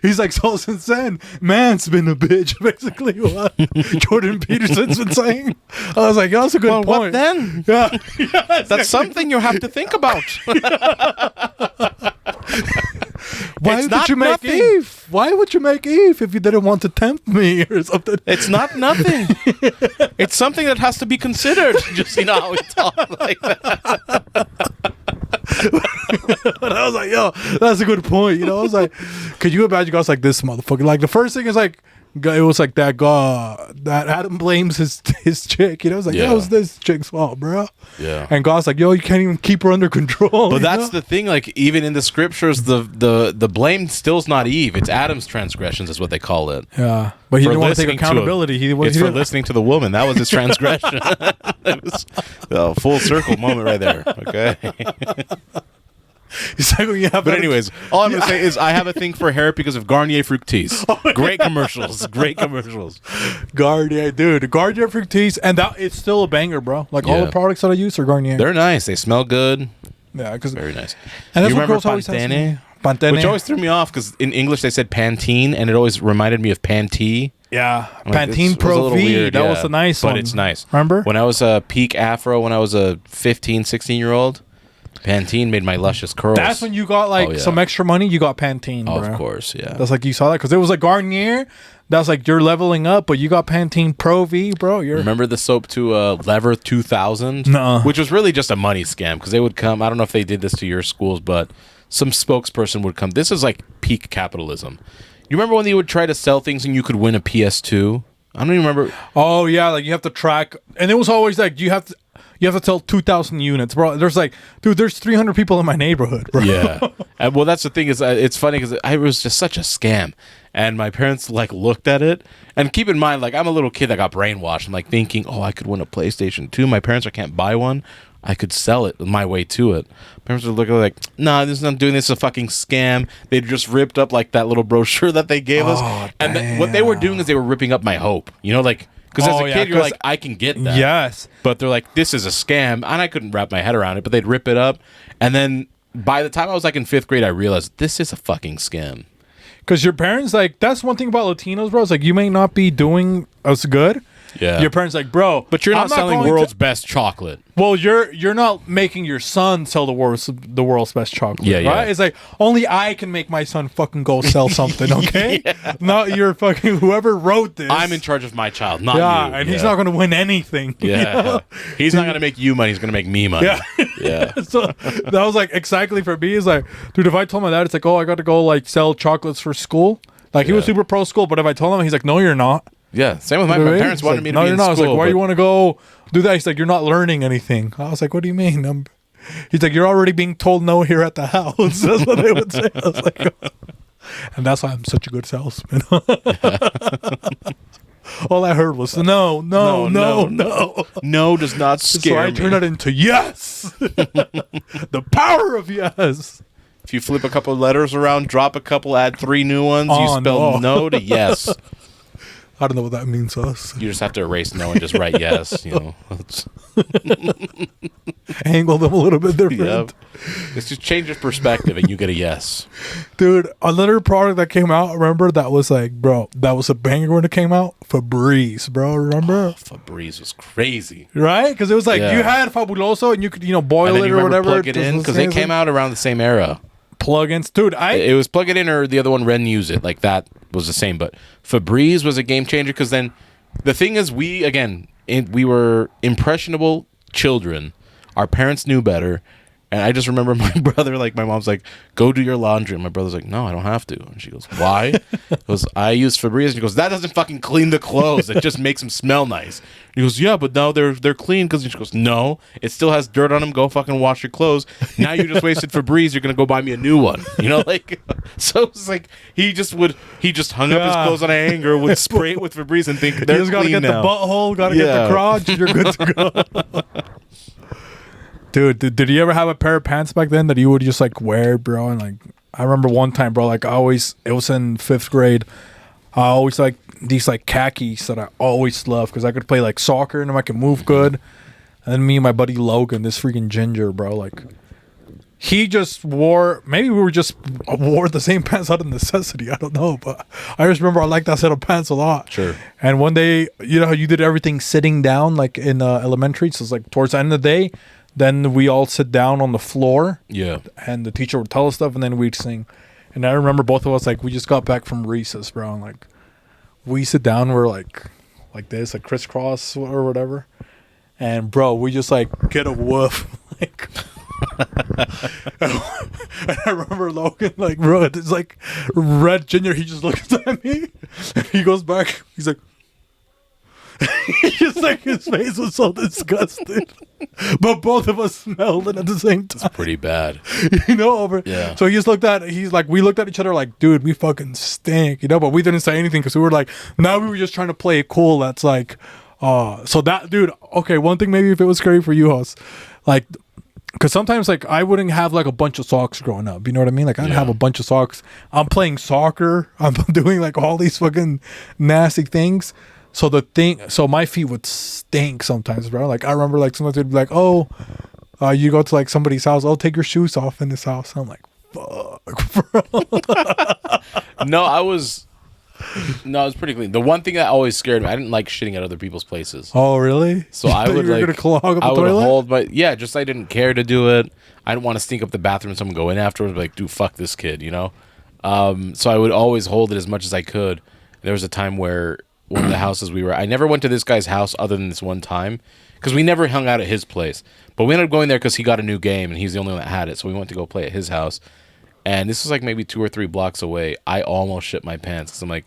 he's like, so since then, man's been a bitch. Basically, what Jordan Peterson's been saying. I was like, that's a good point. What then? Yeah, that's something you have to think about. Why would you make Eve? Why would you make Eve if you didn't want to tempt me or something? It's not nothing. It's something that has to be considered. Just how we talk like that. But I was like, yo, that's a good point. I was like, could you imagine guys like this motherfucker? Like the first thing is like it was like that that Adam blames his chick. You know, it's like, that was this chick's fault, bro. Yeah. And God's like, yo, you can't even keep her under control. But that's the thing. Like, even in the scriptures, the blame still's not Eve. It's Adam's transgressions, is what they call it. Yeah. But he didn't want to take accountability. It's for listening to the woman. That was his transgression. It was a full circle moment right there. Okay. But anyways, all I'm going to say is I have a thing for hair because of Garnier Fructis. Great commercials. Great commercials. Garnier, dude. Garnier Fructis. And that it's still a banger, bro. Like, all the products that I use are Garnier. They're nice. They smell good. Yeah. Very nice. And that's you what remember girls always Pantene? Pantene? Which always threw me off because in English they said Pantene, and it always reminded me of Pantene. Yeah. Like, Pantene Pro V. Weird, that was a nice one. But it's nice. Remember? When I was a peak afro, when I was a 15, 16-year-old, Pantene made my luscious curls. That's when you got like some extra money. You got Pantene, bro. Of course, yeah. That's like you saw that because it was like Garnier. That's like you're leveling up, but you got Pantene Pro V, bro. Remember the soap to Lever 2000? No. Which was really just a money scam because they would come. I don't know if they did this to your schools, but some spokesperson would come. This is like peak capitalism. You remember when they would try to sell things and you could win a PS2? I don't even remember. Oh yeah, like you have to track, and it was always like you have to tell 2,000 units, bro. There's like, dude, there's 300 people in my neighborhood, bro. Yeah. And, well, that's the thing is, it's funny because it was just such a scam, and my parents like looked at it. And keep in mind, like I'm a little kid that got brainwashed. I'm like thinking, oh, I could win a PlayStation 2. My parents can't buy one. I could sell it my way to it. Parents were looking like, nah, this is not doing this. It's a fucking scam. They just ripped up like that little brochure that they gave us, and what they were doing is they were ripping up my hope. You know, like. Because as a kid, you're like, I can get that. Yes. But they're like, this is a scam. And I couldn't wrap my head around it, but they'd rip it up. And then by the time I was like in 5th grade, I realized this is a fucking scam. Because your parents, like, that's one thing about Latinos, bro. It's like, you may not be doing as good. Yeah. Your parents like, bro. But you're not selling world's best chocolate. Well, you're not making your son sell the world's best chocolate. Yeah, right? It's like, only I can make my son fucking go sell something, okay? Not your fucking, whoever wrote this. I'm in charge of my child, not you. And he's not going to win anything. Yeah. You know? He's not going to make you money. He's going to make me money. Yeah. So that was like exactly for me. It's like, dude, if I told my dad, it's like, oh, I got to go like sell chocolates for school. Like he was super pro school, but if I told him, he's like, no, you're not. Yeah, same with my parents wanted me to be in school. No, you're not. I was like, why do you want to go do that? He's like, you're not learning anything. I was like, what do you mean? He's like, you're already being told no here at the house. That's what they would say. I was like, oh. And that's why I'm such a good salesman. All I heard was no. No does not scare me. So I turned it into yes. The power of yes. If you flip a couple of letters around, drop a couple, add 3 new ones, you spell no to yes. I don't know what that means to us. You just have to erase no and just write yes. You know, angle them a little bit different. Yep. It's just change your perspective and you get a yes. Dude, another product that came out, remember, that was like, bro, that was a banger when it came out. Febreze, bro, remember? Febreze was crazy. Right? Because it was like, you had Fabuloso and you could, boil it or whatever. Plug it in, because they came out around the same era. Plugins, dude. It was plug it in, or the other one, Ren Use It. Like that was the same, but Febreze was a game changer because then the thing is, we were impressionable children. Our parents knew better, and I just remember my brother, like my mom's like, "Go do your laundry," and my brother's like, "No, I don't have to," and she goes, "Why?" He goes, "I use Febreze," and he goes, "That doesn't fucking clean the clothes. It just makes them smell nice." He goes, "Yeah, but now they're clean," because she goes, "No, it still has dirt on them. Go fucking wash your clothes. Now you just wasted Febreze. You're gonna go buy me a new one." You know, like, so it's like he just hung up his clothes on a hanger, would spray it with Febreze, and think they're clean. You just gotta get now. The butthole, gotta get the crotch, you're good to go. Dude, did you ever have a pair of pants back then that you would just like wear, bro? And like, I remember one time, bro, like it was in 5th grade. I always like these like khakis that I always loved because I could play like soccer and I could move good. And then me and my buddy Logan, this freaking ginger, bro, like he just wore, maybe we wore the same pants out of necessity. I don't know, but I just remember I liked that set of pants a lot. Sure. And one day, you know how you did everything sitting down like in elementary? So it's like towards the end of the day, then we all sit down on the floor. Yeah. And the teacher would tell us stuff and then we'd sing. And I remember both of us, like, we just got back from recess, bro. And, like, we sit down, we're like this, like crisscross or whatever. And, bro, we just, like, get a woof. Like, And I remember Logan, like, bro, it's like red ginger. He just looks at me and he goes back. He's like, just like his face was so disgusted. But both of us smelled it at the same time. It's pretty bad. Yeah. So we looked at each other like, dude, we fucking stink, but we didn't say anything because we were like, now we were just trying to play it cool. That's like, so that, dude, okay, one thing maybe if it was scary for you, Hoss, like, because sometimes, like, I wouldn't have, like, a bunch of socks growing up. You know what I mean? Like, I'd have a bunch of socks. I'm playing soccer. I'm doing, like, all these fucking nasty things. So my feet would stink sometimes, bro. Like, I remember, like, sometimes they'd be like, oh, you go to, like, somebody's house. Oh, take your shoes off in this house. I'm like, fuck, bro. No, it was pretty clean. The one thing that always scared me, I didn't like shitting at other people's places. Oh, really? So I would gonna clog up the toilet? Hold my just I didn't care to do it. I didn't want to stink up the bathroom and someone go in afterwards, be like, dude, fuck this kid, So I would always hold it as much as I could. There was a time where one of the houses I never went to this guy's house other than this one time because we never hung out at his place. But we ended up going there because he got a new game and he's the only one that had it. So we went to go play at his house. And this was like maybe 2 or 3 blocks away. I almost shit my pants because I'm like,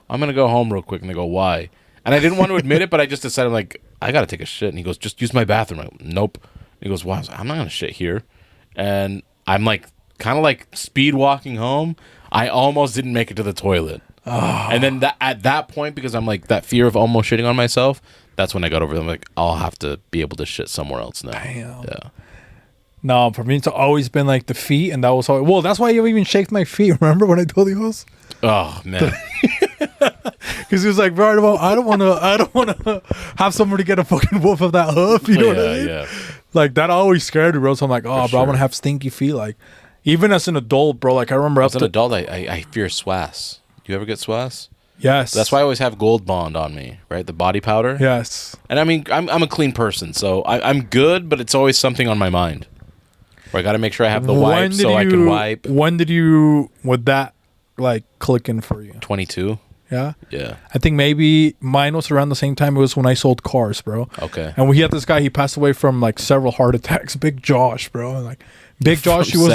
I'm going to go home real quick. And they go, why? And I didn't want to admit it, but I just decided, I'm like, I got to take a shit. And he goes, just use my bathroom. I'm like, nope. And he goes, why? I was like, I'm not going to shit here. And I'm like, kind of like speed walking home. I almost didn't make it to the toilet. Oh. And then at that point, because I'm like, that fear of almost shitting on myself, that's when I got over it. I'm like, I'll have to be able to shit somewhere else now. Damn. Yeah. No, for me, it's always been like the feet, and that was all. Well, that's why you even shaked my feet. Remember when I told you this? Oh man, because he was like, bro, I don't want to have somebody get a fucking wolf of that hoof. You know what I mean? Yeah. Like that always scared me, bro. So I'm like, I want to have stinky feet. Like even as an adult, bro. Like I remember as an adult, I fear swass. Do you ever get swass? Yes. That's why I always have Gold Bond on me, right? The body powder. Yes. And I mean, I'm a clean person, so I'm good, but it's always something on my mind. Where I got to make sure I have the wipe so I can wipe. When would that like click in for you? 22. Yeah? Yeah. I think maybe mine was around the same time. It was when I sold cars, bro. Okay. And we had this guy, he passed away from like several heart attacks. Big Josh, bro. And like Big Josh, he was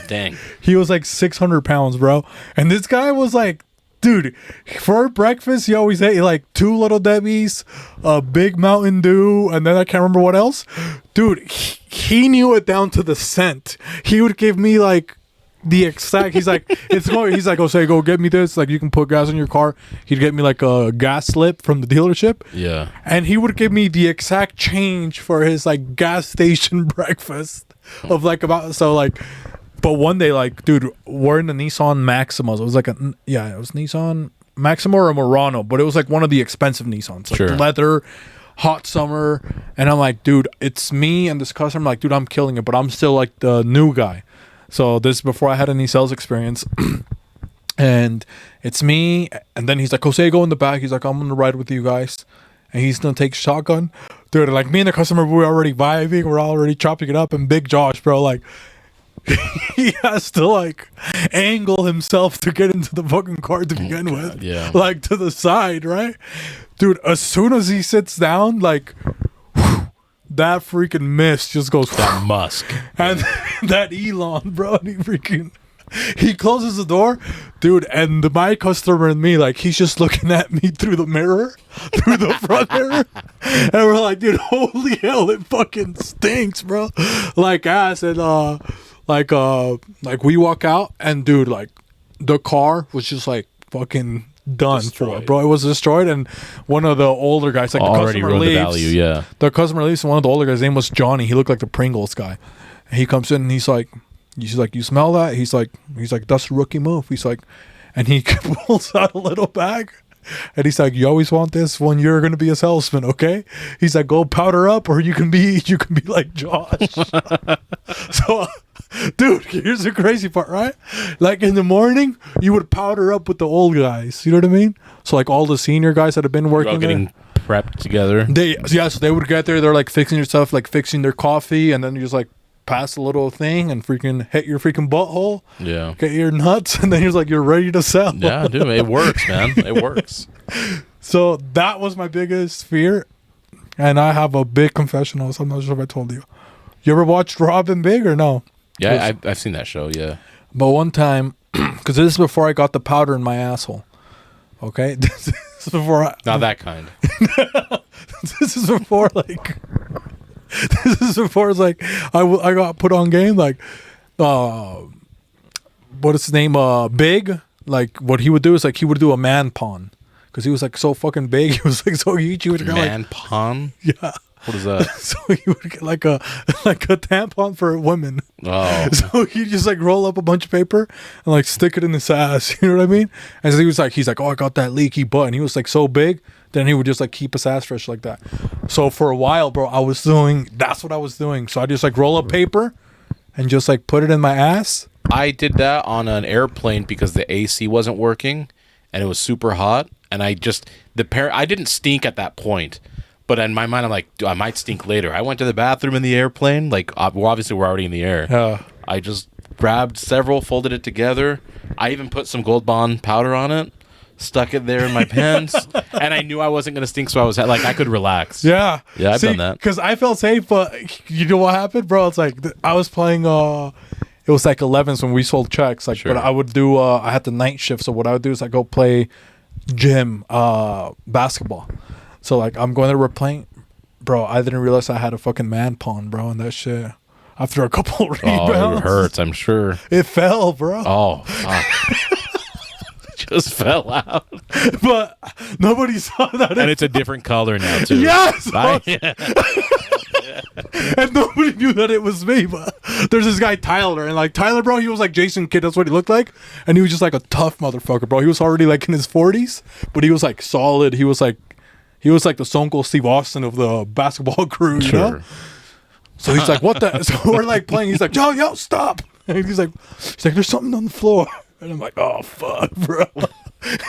dang. He was like 600 pounds, bro. And this guy was like, dude, for breakfast, he always ate like 2 Little Debbies, a big Mountain Dew, and then I can't remember what else. Dude, he knew it down to the cent. He would give me like the exact. He's like, oh, say, go get me this. Like, you can put gas in your car. He'd get me like a gas slip from the dealership. Yeah. And he would give me the exact change for his like gas station breakfast of like But one day, like, dude, we're in the Nissan Maximas. It was like it was Nissan Maxima or a Murano, but it was like one of the expensive Nissans, like leather, hot summer. And I'm like, dude, it's me and this customer. I'm like, dude, I'm killing it, but I'm still like the new guy. So this is before I had any sales experience. And it's me. And then he's like, Jose, go in the back. He's like, I'm going to ride with you guys. And he's going to take shotgun. Dude, like me and the customer, we're already vibing. We're already chopping it up. And Big Josh, bro, like, he has to like angle himself to get into the fucking car to begin with. Yeah. Like to the side, right? Dude, as soon as he sits down, like that freaking mist just goes that musk. And that Elon, bro, and he closes the door, dude, and my customer and me, like, he's just looking at me through the mirror, through the front mirror, and we're like, dude, holy hell, it fucking stinks, bro. Like ass. And like we walk out, and dude, like the car was just like fucking done for it, bro. It was destroyed. And one of the older guys, like already the customer leaves, the value, yeah. The customer leaves, and one of the older guys' name was Johnny. He looked like the Pringles guy. And he comes in and he's like, you smell that? He's like, that's a rookie move. He's like, and he pulls out a little bag. And he's like, you always want this when you're gonna be a salesman, okay? He's like, go powder up, or you can be like Josh. So, dude, here's the crazy part, right? Like in the morning, you would powder up with the old guys. You know what I mean? So like all the senior guys that have been working getting prepped together. So they would get there. They're like fixing your stuff, like fixing their coffee, and then you just like pass a little thing and freaking hit your freaking butthole. Yeah. Get your nuts, and then you're ready to sell. Yeah, dude, it works, man. It works. So that was my biggest fear, and I have a big confessional. So I'm not sure if I told you. You ever watched Robin Big or no? Yeah, I've seen that show. Yeah. But one time, because this is before I got the powder in my asshole. Okay, this is before. Not that kind. This is before like. This is before it's like I got put on game like, what is his name? Big. Like what he would do is like he would do a man pawn because he was like so fucking big. He was like so huge. He would get Man like, pawn. Yeah. What is that? So he would get like a tampon for women. Oh. So he just like roll up a bunch of paper and like stick it in his ass. You know what I mean? And so he's like, oh, I got that leaky butt. And he was like so big. Then he would just like keep his ass fresh like that. So for a while, bro, that's what I was doing. So I just like roll up paper and just like put it in my ass. I did that on an airplane because the AC wasn't working and it was super hot. And I didn't stink at that point. But in my mind, I'm like, I might stink later. I went to the bathroom in the airplane. Like, obviously, we're already in the air. I just grabbed several, folded it together. I even put some Gold Bond powder on it, stuck it there in my pants, and I knew I wasn't going to stink, so I was like, I could relax. Yeah. Yeah, I've done that. Because I felt safe, but you know what happened, bro? It's like, I was playing, it was like 11s when we sold checks. Like, Sure. But I would do, I had the night shift, so what I would do is I go play gym, basketball. So like I'm going there, we're playing, bro. I didn't realize I had a fucking man pawn, bro, and that shit. After a couple rebounds, Oh, it hurts, I'm sure. It fell, bro. Oh, fuck. Just fell out. But nobody saw that. And it's a different color now, too. Yes. Right? And nobody knew that it was me. But there's this guy Tyler, and like Tyler, bro, he was like Jason Kidd. That's what he looked like, and he was just like a tough motherfucker, bro. He was already like in his 40s, but he was like solid. He was like the Stone Cold Steve Austin of the basketball crew, you know? So he's like, what the? So we're like playing. He's like, yo, stop. And he's like, there's something on the floor. And I'm like, oh, fuck, bro.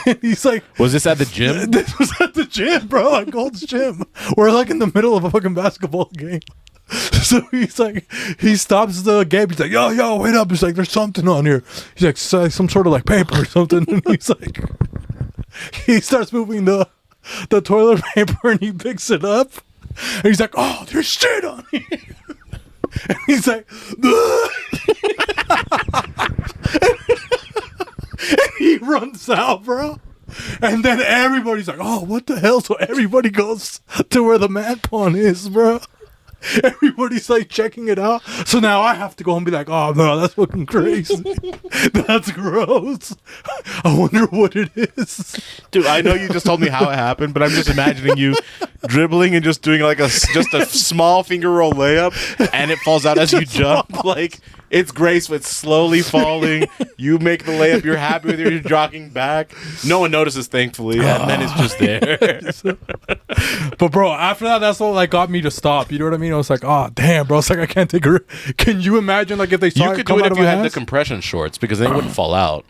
And he's like, was this at the gym? This was at the gym, bro, at Gold's Gym. We're like in the middle of a fucking basketball game. So he's like, he stops the game. He's like, yo, wait up. He's like, there's something on here. He's like, some sort of like paper or something. And he's like, he starts moving the toilet paper and he picks it up and he's like, oh, there's shit on here. And he's like, and he runs out, bro. And then everybody's like, oh, what the hell? So everybody goes to where the man pawn is, bro. Everybody's like checking it out. So now I have to go and be like, oh no, that's fucking crazy. That's gross. I wonder what it is. Dude, I know you just told me how it happened, but I'm just imagining you dribbling and just doing like just a small finger roll layup, and it falls out as you jump. Like, it's graceful. It's slowly falling. You make the layup. You're happy with it. You're jogging back. No one notices, thankfully, and then it's just there. But bro, after that, that's what like got me to stop. You know what I mean? I was like, oh damn, bro. It's like I can't take a. Can you imagine like if they saw You it could come do it out if of you my had the ass? compression shorts, because they wouldn't fall out.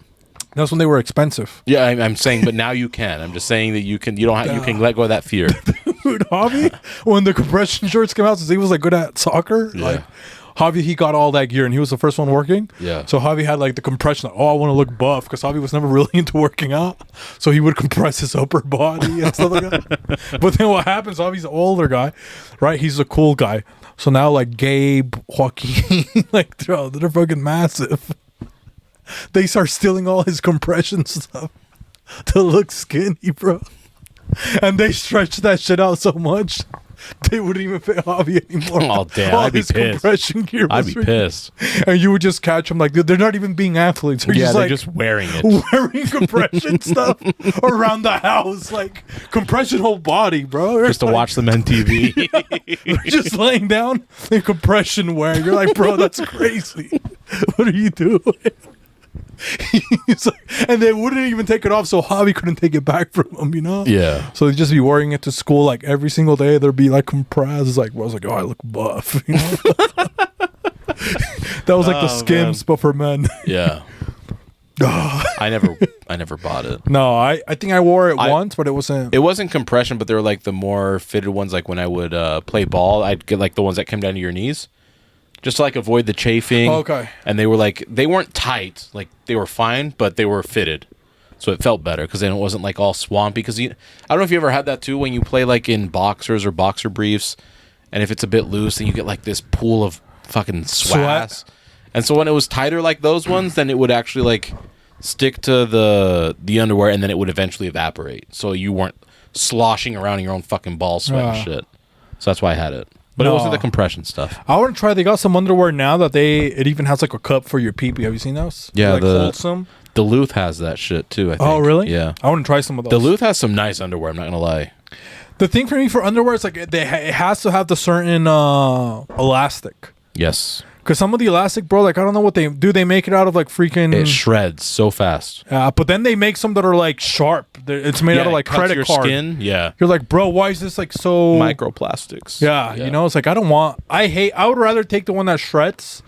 That's when they were expensive. Yeah, I'm saying, but now you can. I'm just saying that you can. You can let go of that fear. Dude, Javi, when the compression shorts came out, since he was like good at soccer, Yeah. like Javi, he got all that gear and he was the first one working. Yeah. So Javi had like the compression. Like, oh, I want to look buff because Javi was never really into working out. So he would compress his upper body and stuff like that. But then what happens? Javi's an older guy, right? He's a cool guy. So now like Gabe, Joaquin, like they're fucking massive. They start stealing all his compression stuff to look skinny, bro. And they stretch that shit out so much they wouldn't even fit Javi anymore. Oh damn! All I'd be his pissed. compression gear I'd was be pissed. and you would just catch them like they're not even being athletes. They're just They're like just wearing it. wearing compression stuff around the house, like compression whole body, bro. Just to watch them on TV. They're just laying down in compression wear. You're like, bro, that's crazy. What are you doing? He's like, and they wouldn't even take it off, so Javi couldn't take it back from him, you know? Yeah. So they'd just be wearing it to school like every single day. There'd be like compressed. It's like, well, I was like, oh, I look buff. You know? That was like the Skims, but for men. Yeah. I never bought it. No, I think I wore it once, but it wasn't. It wasn't compression, but they were like the more fitted ones. Like when I would play ball, I'd get like the ones that came down to your knees, just to like avoid the chafing. Okay. And they weren't tight, like they were fine, but they were fitted, so it felt better because then it wasn't like all swampy. Because I don't know if you ever had that too when you play like in boxers or boxer briefs, and if it's a bit loose, then you get like this pool of fucking sweat. And so when it was tighter like those ones, then it would actually like stick to the underwear, and then it would eventually evaporate. So you weren't sloshing around in your own fucking ball sweat and shit. So that's why I had it. But it wasn't the compression stuff. I want to try. They got some underwear now that it even has like a cup for your pee-pee. Have you seen those? Yeah, like wholesome. Duluth has that shit too, I think. Oh, really? Yeah. I want to try some of those. Duluth has some nice underwear, I'm not going to lie. The thing for me for underwear is like it has to have the certain elastic. Yes. Because some of the elastic, bro, like I don't know what they do. They make it out of like freaking... It shreds so fast. But then they make some that are like sharp. It's made out of like credit your card. Skin. Yeah. You're like, bro, why is this like so... Microplastics. Yeah, you know, it's like I would rather take the one that shreds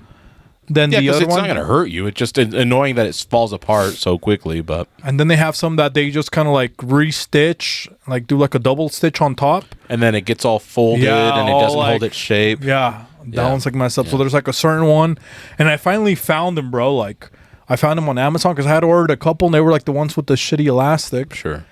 than the other one. It's not going to hurt you. It's just annoying that it falls apart so quickly, but... And then they have some that they just kind of like re-stitch, like do like a double stitch on top. And then it gets all folded and it doesn't hold its shape. Yeah. That one's like messed up. So there's like a certain one, and I finally found them, bro. Like I found them on Amazon because I had ordered a couple, and they were like the ones with the shitty elastic. Sure.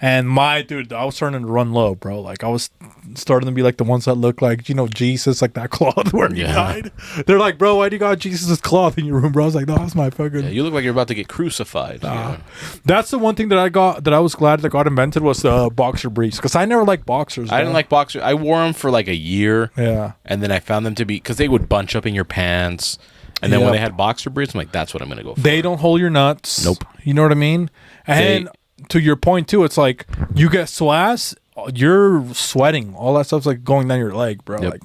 And dude, I was starting to run low, bro. Like I was starting to be like the ones that look like, you know, Jesus, like that cloth where he died. They're like, bro, why do you got Jesus' cloth in your room, bro? I was like, no, that's my fucking... Yeah, you look like you're about to get crucified. That's the one thing that I was glad that got invented was the boxer briefs, because I never liked boxers. I didn't like boxers. I wore them for like a year. Yeah. And then I found them to be... Because they would bunch up in your pants. And then when they had boxer briefs, I'm like, that's what I'm going to go for. They don't hold your nuts. Nope. You know what I mean? And... to your point too, it's like you get swass, you're sweating. All that stuff's like going down your leg, bro. Like,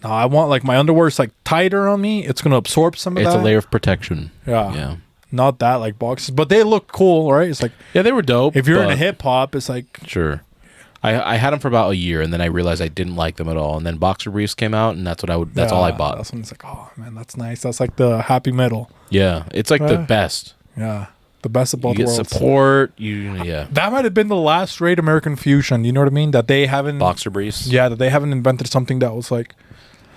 no, I want like my underwear is like tighter on me. It's gonna absorb some of that. It's a layer of protection. Yeah. Not that like boxes, but they look cool, right? It's like they were dope. If you're into hip hop, it's like sure. I had them for about a year, and then I realized I didn't like them at all. And then boxer briefs came out, and that's all I bought. That's when it's like, oh man, that's nice. That's like the happy metal. Yeah, it's like the best. Yeah. The best of both worlds. You get support. That might have been the last great American fusion. You know what I mean? That they haven't... Boxer briefs? Yeah, that they haven't invented something that was like...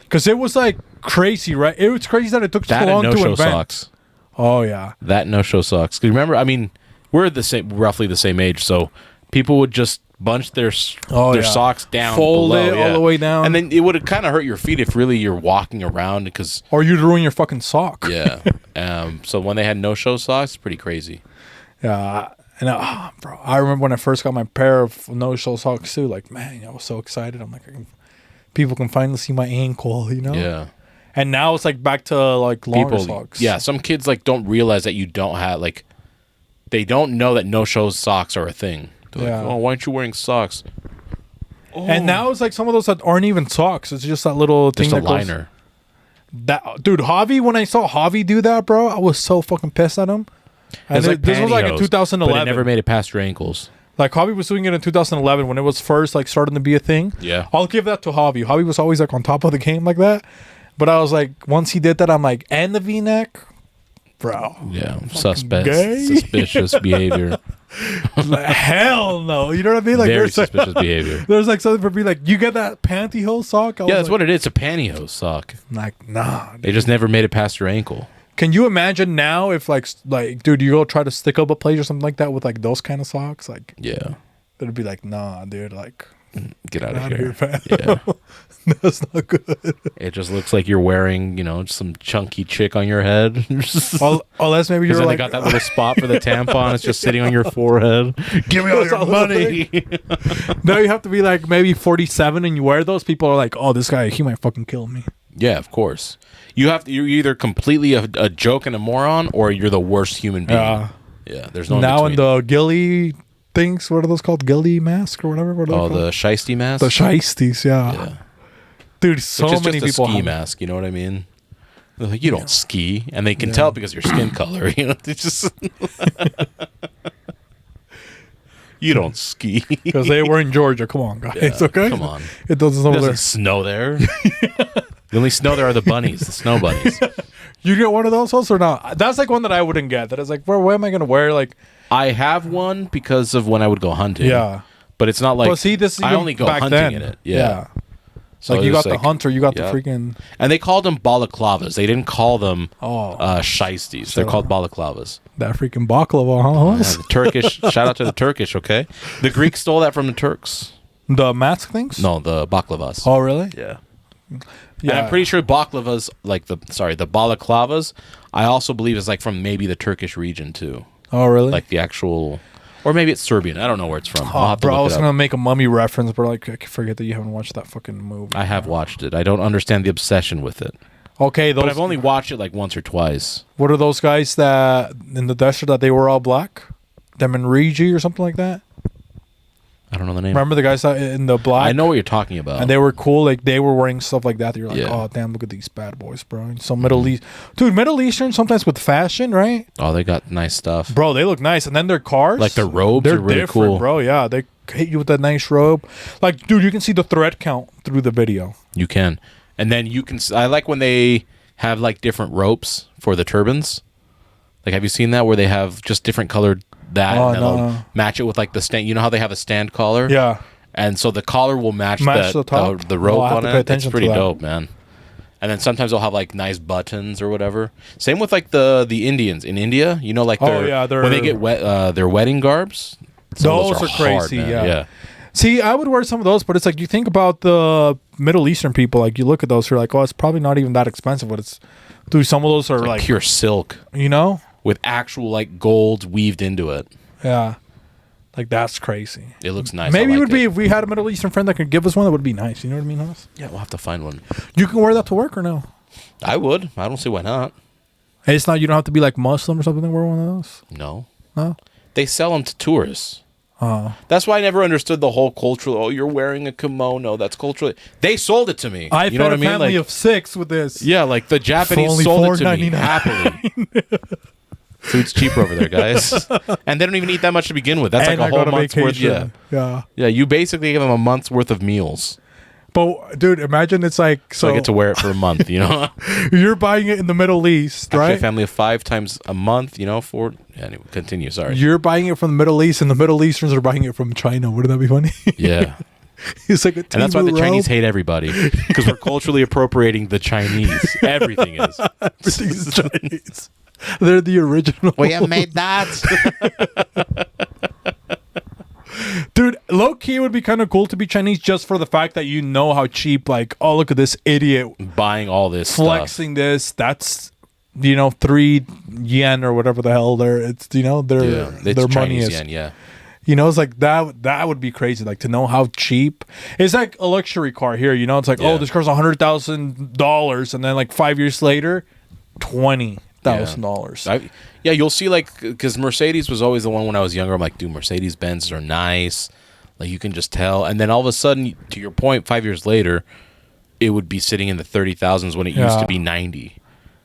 Because it was like crazy, right? It was crazy that it took so long to invent. Socks. Oh, yeah. That no-show socks. Because remember, I mean, we're roughly the same age, so people would just bunch their socks down fold below, it all the way down, and then it would kind of hurt your feet if really you're walking around or you'd ruin your fucking sock. So when they had no-show socks, it's pretty crazy. And bro, I remember when I first got my pair of no-show socks too. Like, man, I was so excited. I'm like, people can finally see my ankle, you know? Yeah. And now it's like back to like longer socks. Yeah, some kids like don't realize that you don't have like, they don't know that no-show socks are a thing. They're like, oh, why aren't you wearing socks? Oh. And now it's like some of those that aren't even socks. It's just that little thing just a that liner. Dude, Javi, when I saw Javi do that, bro, I was so fucking pissed at him. And this was like in 2011. But it never made it past your ankles. Like Javi was doing it in 2011 when it was first like starting to be a thing. Yeah. I'll give that to Javi. Javi was always like on top of the game like that. But I was like, once he did that, I'm like, and the V-neck? Bro. Yeah. Suspicious behavior. Like, hell no. You know what I mean? Like, very suspicious behavior. There's like something for me like, you get that pantyhose sock? Yeah, that's like, what it is. It's a pantyhose sock. Like, nah. Dude. They just never made it past your ankle. Can you imagine now if like dude, you go try to stick up a place or something like that with like those kind of socks? Like, yeah, it'd be like, nah, dude, like, get out of here, man. Yeah, that's not good. It just looks like you're wearing, some chunky chick on your head. Unless maybe you're like, they got that little spot for the tampon. It's just sitting on your forehead. Give me all your money. No, you have to be like maybe 47 and you wear those. People are like, oh, this guy, he might fucking kill me. Yeah, of course. You're either completely a joke and a moron, or you're the worst human being. Yeah, there's no now in between. In the ghillie things, what are those called? Ghillie mask or whatever? What are the shiesty mask? The shiesties, yeah. Dude, so many just people a ski mask, you know what I mean? They're like, you don't ski. And they can tell because of your skin color. It's just... You don't ski. Because they were in Georgia. Come on, guys. Yeah, okay? Come on. It doesn't snow there. The only snow there are the bunnies, the snow bunnies. You get one of those also or not? That's like one that I wouldn't get. That is like, where am I going to wear? Like, I have one because of when I would go hunting. Yeah. But it's not like... Well, see, this is I only go hunting then. in it. Yeah. So like you got the hunter, you got the freaking... And they called them balaclavas. They didn't call them shiesties. They're called balaclavas. That freaking baklava, huh? Yeah, the Turkish. Shout out to the Turkish, okay? The Greeks stole that from the Turks. The mask things? No, the baklavas. Oh, really? Yeah. And I'm pretty sure baklavas, like the balaclavas, I also believe is like from maybe the Turkish region too. Oh, really? Like the actual, or maybe it's Serbian. I don't know where it's from. Oh, bro, I was gonna make a mummy reference, but like I forget that you haven't watched that fucking movie. I have watched it. I don't understand the obsession with it. Okay, but I've only watched it like once or twice. What are those guys that in the desert that they were all black? Them in Rigi or something like that? I don't know the name. Remember the guys that in the black? I know what you're talking about. And they were cool. Like they were wearing stuff like that. You're like, oh damn, look at these bad boys, bro. So Middle East, dude. Middle Eastern sometimes with fashion, right? Oh, they got nice stuff, bro. They look nice, and then their cars, like their robes, they're are really different, cool, bro. Yeah, they hit you with that nice robe. Like, dude, you can see the thread count through the video. You can, and then you can. I like when they have like different ropes for the turbans. Like, have you seen that where they have just different colored and they'll match it with like the stand? You know how they have a stand collar? Yeah. And so the collar will match the rope on it. It's pretty dope, man. And then sometimes they'll have like nice buttons or whatever. Same with like the Indians in India. You know, like when they get their wedding garbs. Those are crazy. Hard, yeah. See, I would wear some of those, but it's like you think about the Middle Eastern people. Like you look at those, you're like, oh, it's probably not even that expensive. But it's, dude, some of those are like pure silk. You know, with actual like gold weaved into it. Yeah. Like, that's crazy. It looks nice. Maybe it would be if we had a Middle Eastern friend that could give us one, that would be nice. You know what I mean, Hoss? Yeah, we'll have to find one. You can wear that to work or no? I would. I don't see why not. Hey, it's not, you don't have to be like Muslim or something to wear one of those? No. No? They sell them to tourists. That's why I never understood the whole cultural, oh, you're wearing a kimono. That's culturally. They sold it to me. I fed a family of 6 with this. Yeah, like the Japanese sold it to me happily. Food's cheaper over there, guys. And they don't even eat that much to begin with. That's like a whole month's worth. Yeah. Yeah, you basically give them a month's worth of meals. But, dude, imagine it's like... So I get to wear it for a month, you know? You're buying it in the Middle East, right? Actually, a family of 5 times a month, you know, for... Anyway, continue, sorry. You're buying it from the Middle East, and the Middle Easterns are buying it from China. Wouldn't that be funny? Yeah. It's like a and that's why the Chinese hate everybody. Because we're culturally appropriating the Chinese. Everything is. Everything is Chinese. They're the original. We have made that. Dude, low key, it would be kind of cool to be Chinese just for the fact that you know how cheap, like, oh, look at this idiot buying all this flexing stuff. This. That's, you know, 3 yen or whatever the hell it's, you know, their money is. Yen, yeah. You know, it's like that would be crazy, like to know how cheap. It's like a luxury car here, you know, it's like, oh, this car's $100,000, and then like 5 years later, $20,000. Yeah, you'll see, like, because Mercedes was always the one when I was younger. I'm like, dude, Mercedes Benzes are nice. Like, you can just tell. And then all of a sudden, to your point, 5 years later, it would be sitting in the 30,000s when it used to be 90.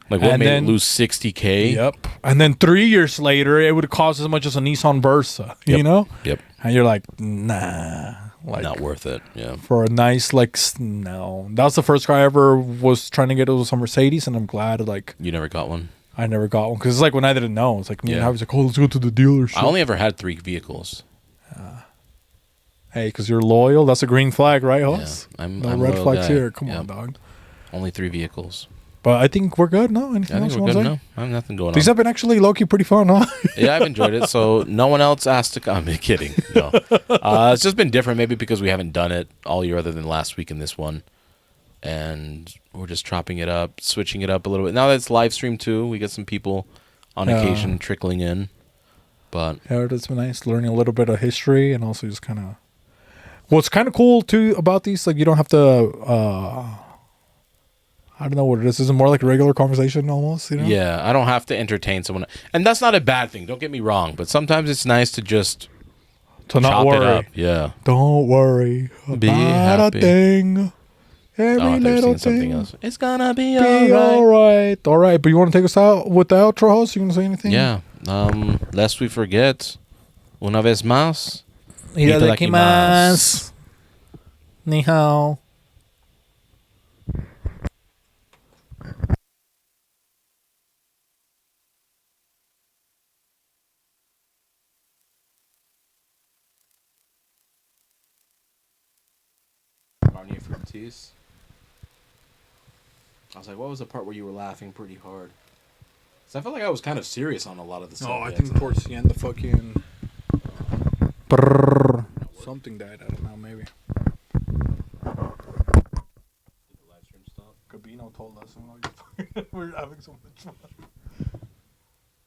Like, what made it lose 60K? Yep. And then 3 years later, it would cost as much as a Nissan Versa, you know? Yep. And you're like, nah. Like, not worth it, yeah. For a nice, like, no. That was the first car I ever was trying to get. It was a Mercedes, and I'm glad, like... You never got one? I never got one, because it's like when I didn't know. It's like me and I was like, oh, let's go to the dealership. I only ever had 3 vehicles. Hey, because you're loyal. That's a green flag, right, Hoss? Yeah, I'm red flags guy. here. Come on, dog. Only 3 vehicles. But I think we're good. No, anything else? I think we're good. No, I have nothing going on. These have been actually low-key pretty fun, huh? Yeah, I've enjoyed it. So no one else asked to come. I'm kidding. No, it's just been different. Maybe because we haven't done it all year, other than last week and this one, and we're just chopping it up, switching it up a little bit. Now that it's live stream too, we get some people on occasion trickling in. But yeah, it's been nice learning a little bit of history, and also just kind of. What's kind of cool too about these, like, you don't have to. I don't know what it is. It's more like a regular conversation almost, you know? Yeah, I don't have to entertain someone. And that's not a bad thing. Don't get me wrong. But sometimes it's nice to just not worry. It up. Yeah. Don't worry about a thing. Every little thing. Something else. It's gonna be all right. All right. But you want to take us out with the outro, host? You want to say anything? Yeah. Lest we forget, una vez más, itadakimasu. Ni hao. Garnier fruit teas. I was like, what was the part where you were laughing pretty hard? Because I felt like I was kind of serious on a lot of the stuff. Oh, I think towards the end, the fucking... something died. I don't know, maybe. Did the live stream stop? told us. And we're having so much fun.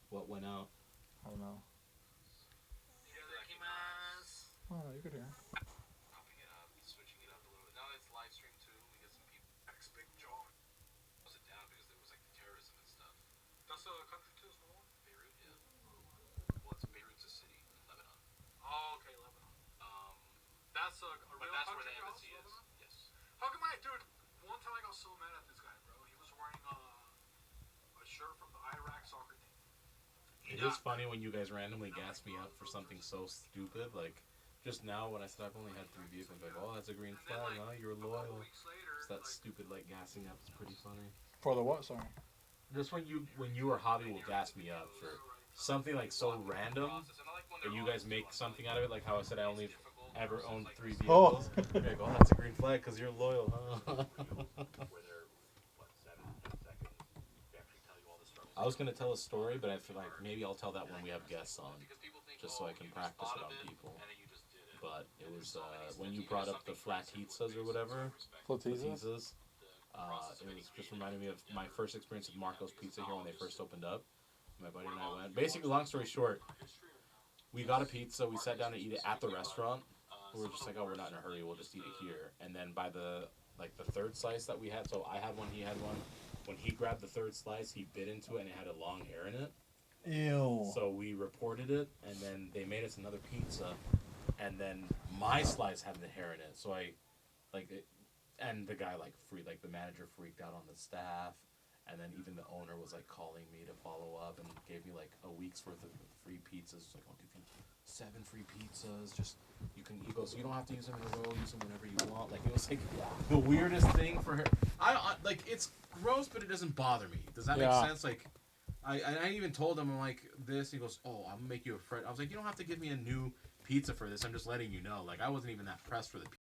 What went out? I don't know. Oh, no, you could hear. Popping it up, switching it up a little bit. Now it's live stream too. We get some people. Big John. Close it down because there was like the terrorism and stuff. That's a country too, small one? Beirut, yeah. Well, Beirut's a city in Lebanon. Oh, okay, Lebanon. That's a real but that's country. Where the embassy is. Yes. How come dude? One time I got so mad at this guy, bro. He was wearing a shirt from the Iraq soccer team. It is funny when you guys randomly gas me up for something so stupid, like. Just now, when I said I've only had 3 vehicles, like, oh, that's a green flag, huh? You're loyal. It's that stupid, like, gassing up is pretty funny. For the what, sorry? Just when you or Hobby will gas me up for something, like, so random, that you guys make something out of it, like how I said I only ever owned 3 vehicles. You're like, oh, that's a green flag because you're loyal, huh? I was going to tell a story, but I feel like maybe I'll tell that when we have guests on, just so I can practice it on people. But it was when you brought up the flatizzas or whatever. Flatizzas? It was just reminding me of my first experience with Marco's Pizza here when they first opened up. My buddy and I went. Basically, long story short, we got a pizza. We sat down to eat it at the restaurant. We were just like, oh, we're not in a hurry. We'll just eat it here. And then by the 3rd slice that we had, so I had one, he had one. When he grabbed the 3rd slice, he bit into it and it had a long hair in it. Ew. So we reported it, and then they made us another pizza. And then my slice had the hair in it, so and the guy the manager freaked out on the staff, and then even the owner was like calling me to follow up and gave me like a week's worth of free pizzas. It's like, I'll give you 7 free pizzas. Just you go, so you don't have to use them in a row. Use them whenever you want. Like it was like the weirdest thing for her. I like it's gross, but it doesn't bother me. Does that make sense? Like. I even told him, I'm like, this. He goes, oh, I'm going to make you a friend. I was like, you don't have to give me a new pizza for this. I'm just letting you know. Like, I wasn't even that pressed for the pizza.